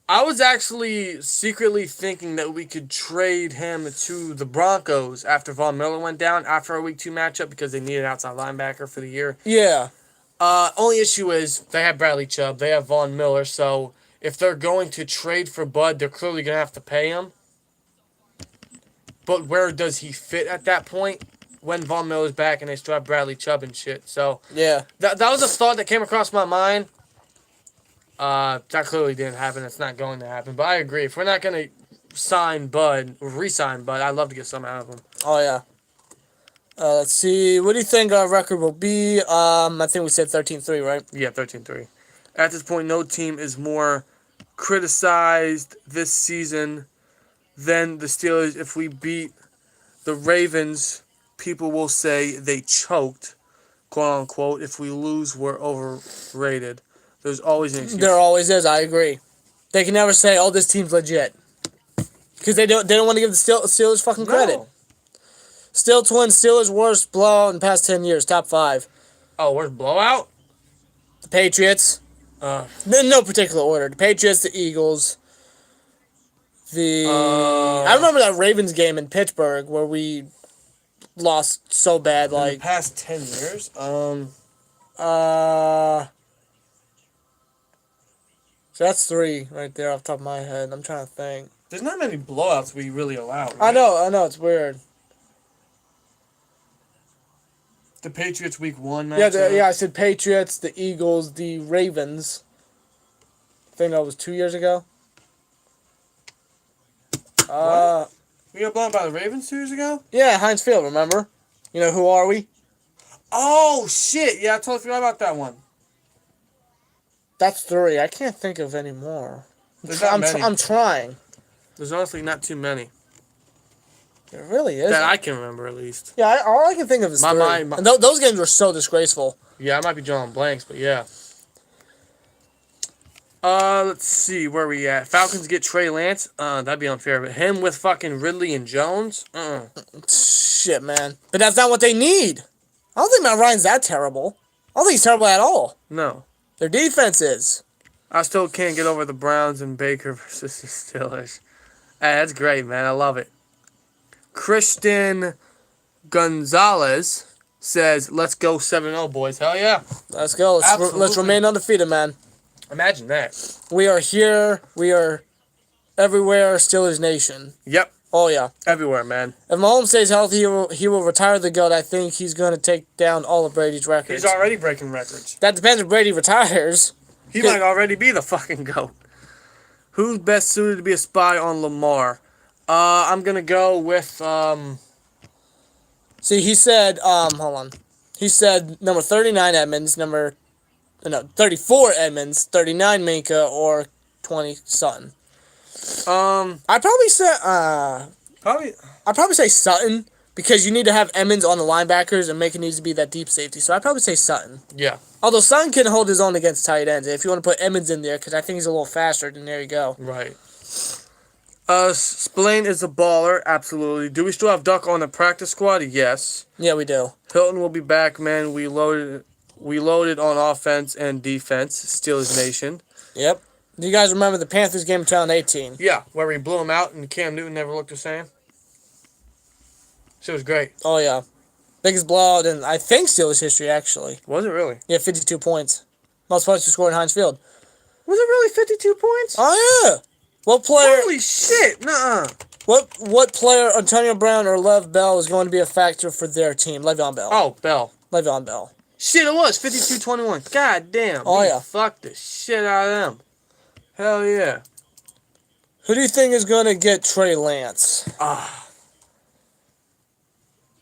S2: I was actually secretly thinking that we could trade him to the Broncos after Von Miller went down after our Week 2 matchup because they needed an outside linebacker for the year.
S3: Yeah.
S2: Only issue is they have Bradley Chubb, they have Von Miller, so if they're going to trade for Bud, they're clearly going to have to pay him. But where does he fit at that point when Von Miller's back and they still have Bradley Chubb and shit? So
S3: Yeah.
S2: that was a thought that came across my mind. That clearly didn't happen. It's not going to happen. But I agree. If we're not going to sign Bud or re-sign Bud, I'd love to get something out of him.
S3: Oh, yeah. Let's see. What do you think our record will be? I think we said 13-3, right?
S2: Yeah, 13-3. At this point, no team is more criticized this season than the Steelers. If we beat the Ravens, people will say they choked, quote unquote. If we lose, we're overrated. There's always an excuse.
S3: There always is. I agree. They can never say, "Oh, this team's legit," because they don't want to give the Steelers fucking credit.
S2: No.
S3: Still Twins, Steelers worst blowout in the past 10 years, top 5.
S2: Oh, worst blowout?
S3: The Patriots. In no particular order. The Patriots, the Eagles. I remember that Ravens game in Pittsburgh where we lost so bad.
S2: In
S3: Like
S2: the past 10 years?
S3: So that's 3 right there off the top of my head. I'm trying to think.
S2: There's not many blowouts we really allow, right?
S3: I know, it's weird.
S2: The Patriots week 1 match?
S3: Yeah, I said Patriots, the Eagles, the Ravens. I think that was 2 years ago.
S2: What? We got blown by the Ravens 2 years ago?
S3: Yeah, Heinz Field, remember? You know, who are we?
S2: Oh, shit. Yeah, I totally forgot about that one.
S3: That's 3. I can't think of any more.
S2: There's not many.
S3: I'm trying.
S2: There's honestly not too many.
S3: It really is.
S2: That I can remember, at least.
S3: Yeah, all I can think of is 3. And those games were so disgraceful.
S2: Yeah, I might be drawing blanks, but yeah. Let's see, where we at? Falcons get Trey Lance. That'd be unfair, but him with fucking Ridley and Jones?
S3: Shit, man. But that's not what they need. I don't think Matt Ryan's that terrible. I don't think he's terrible at all.
S2: No.
S3: Their defense is.
S2: I still can't get over the Browns and Baker versus the Steelers. Hey, that's great, man. I love it. Christian Gonzalez says, let's go 7-0, boys. Hell yeah.
S3: Let's go. Let's remain undefeated, man.
S2: Imagine that.
S3: We are here. We are everywhere. Steelers Nation.
S2: Yep.
S3: Oh, yeah.
S2: Everywhere, man.
S3: If Mahomes stays healthy, he will retire the GOAT. I think he's going to take down all of Brady's records.
S2: He's already breaking records.
S3: That depends if Brady retires.
S2: He might already be the fucking GOAT. Who's best suited to be a spy on Lamar? I'm going to go with...
S3: See, he said... hold on. He said number 39 Edmonds, 34 Edmonds, 39 Minka, or 20 Sutton. I'd probably say I'd probably say Sutton because you need to have Edmonds on the linebackers and Minka needs to be that deep safety. So I'd probably say Sutton.
S2: Yeah.
S3: Although Sutton can hold his own against tight ends. If you want to put Edmonds in there, because I think he's a little faster, then there you go.
S2: Right. Spillane is a baller, absolutely. Do we still have Duck on the practice squad? Yes.
S3: Yeah, we do.
S2: Hilton will be back, man. We loaded on offense and defense. Steelers Nation.
S3: Yep. Do you guys remember the Panthers game in 2018?
S2: Yeah, where we blew him out and Cam Newton never looked the same. Shit was great.
S3: Oh, yeah. Biggest blowout in, I think, Steelers history, actually.
S2: Was it really?
S3: Yeah, 52 points. Most points to score in Heinz Field.
S2: Was it really 52 points?
S3: Oh, yeah. What player...
S2: Holy shit, nuh-uh.
S3: What player, Antonio Brown or Lev Bell, is going to be a factor for their team? Le'Veon Bell.
S2: Oh, Bell.
S3: Le'Veon Bell.
S2: Shit, it was 52-21. God damn.
S3: Oh, yeah.
S2: Fuck the shit out of them. Hell yeah.
S3: Who do you think is going to get Trey Lance?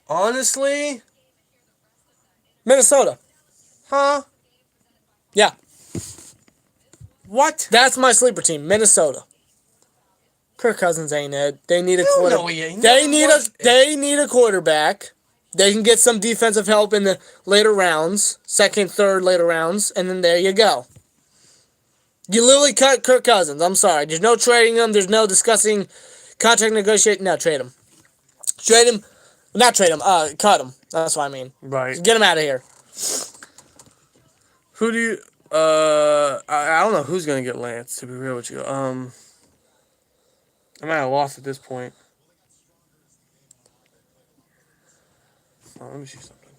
S2: Honestly?
S3: Minnesota.
S2: Huh?
S3: Yeah.
S2: What?
S3: That's my sleeper team, Minnesota. Kirk Cousins ain't it. They need a quarterback.
S2: No, he ain't.
S3: They need a quarterback. They can get some defensive help in the later rounds, second, third, later rounds, and then there you go. You literally cut Kirk Cousins. I'm sorry. There's no trading him. There's no discussing contract negotiating. No, trade him. Trade him. Not trade him. Cut him. That's what I mean.
S2: Right.
S3: Get him out of here.
S2: Who do you... I don't know who's going to get Lance, to be real with you. I'm at a loss at this point. Oh, let me see something.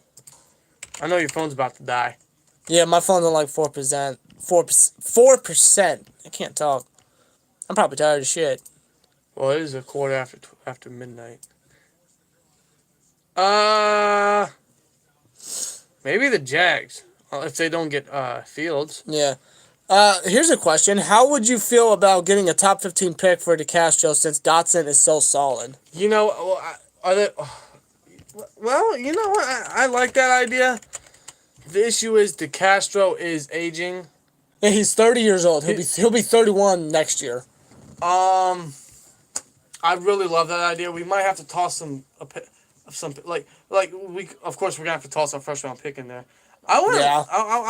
S2: I know your phone's about to die.
S3: Yeah, my phone's on like 4%. 4%. I can't talk. I'm probably tired of shit.
S2: Well, it is a quarter after midnight. Uh, maybe the Jags. If they don't get Fields.
S3: Yeah. Here's a question. How would you feel about getting a top 15 pick for DeCastro since Dotson is so solid?
S2: You know, are they? Well, you know what? I like that idea. The issue is DeCastro is aging.
S3: Yeah, he's 30 years old. He'll be 31 next year.
S2: I really love that idea. We might have to toss some we of course we're gonna have to toss our first round pick in there. I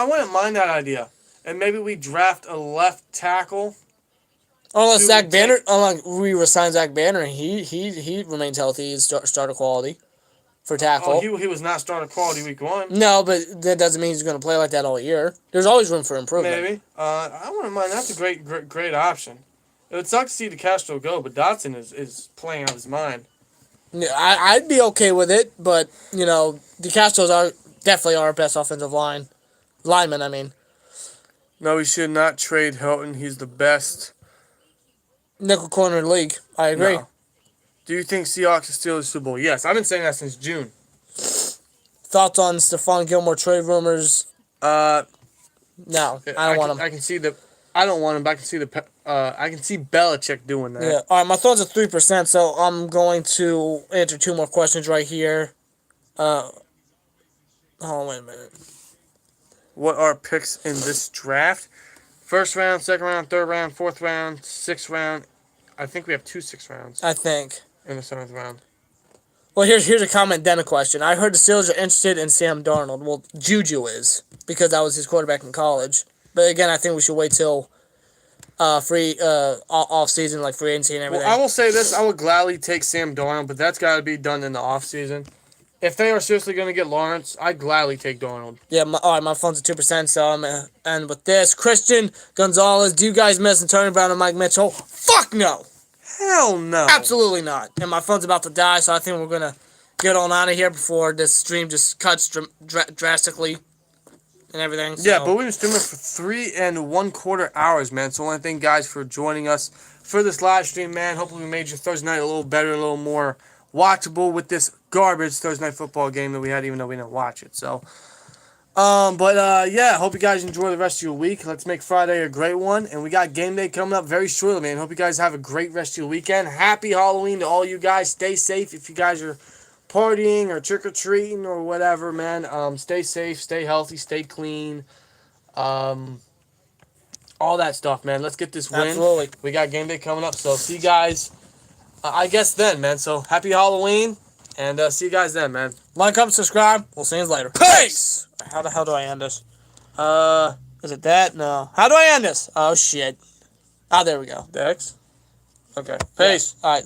S2: wouldn't mind that idea, and maybe we draft a left tackle.
S3: Unless Zach Banner, unless we resign Zach Banner, he remains healthy. He's starter quality for tackle.
S2: Oh, he was not starter quality week 1.
S3: No, but that doesn't mean he's going to play like that all year. There's always room for improvement.
S2: Maybe. I wouldn't mind. That's a great option. It would suck to see DeCastro go, but Dotson is playing out of his mind.
S3: Yeah, I'd be okay with it, but you know, DeCastros are definitely our best offensive lineman. I mean,
S2: No, we should not trade Hilton. He's the best.
S3: nickel corner league. I agree.
S2: No. Do you think Seahawks are still the Super Bowl? Yes, I've been saying that since June.
S3: Thoughts on Stephon Gilmore trade rumors? No, I don't want him.
S2: I can see the. I don't want him, but I can see the. I can see Belichick doing that.
S3: Yeah. All right, my phone's at 3%, so I'm going to answer 2 more questions right here. Hold on, wait a minute.
S2: What are picks in this draft? First round, second round, third round, fourth round, sixth round. I think we have 2 6 rounds
S3: I think.
S2: in the 7th round.
S3: Well, here's a comment, then a question. I heard the Steelers are interested in Sam Darnold. Well, Juju is, because that was his quarterback in college. But again, I think we should wait till off season, like free agency and everything.
S2: Well, I will say this: I would gladly take Sam Darnold, but that's got to be done in the off season. If they are seriously going to get Lawrence, I'd gladly take Darnold.
S3: Yeah, all right, my phone's at 2%, so I'm going to end with this. Christian Gonzalez, do you guys miss Antonio Brown and Mike Mitchell? Fuck no!
S2: Hell no!
S3: Absolutely not. And my phone's about to die, so I think we're going to get on out of here before this stream just cuts drastically and everything. So.
S2: Yeah, but we've been streaming for 3 1/4 hours, man. So I want to thank guys for joining us for this live stream, man. Hopefully we made your Thursday night a little better, a little more watchable with this garbage Thursday night football game that we had, even though we didn't watch it. So, yeah, hope you guys enjoy the rest of your week. Let's make Friday a great one. And we got game day coming up very shortly, man. Hope you guys have a great rest of your weekend. Happy Halloween to all you guys. Stay safe if you guys are partying or trick-or-treating or whatever, man. Stay safe, stay healthy, stay clean. All that stuff, man. Let's get this win.
S3: Absolutely.
S2: We got game day coming up, so see you guys, I guess then, man. So happy Halloween, and see you guys then, man.
S3: Like, comment, subscribe. We'll see you later.
S2: Peace!
S3: How the hell do I end this? Is it that? No. How do I end this? Oh, shit. Ah, there we go.
S2: Dex? Okay. Peace.
S3: Yeah. All right.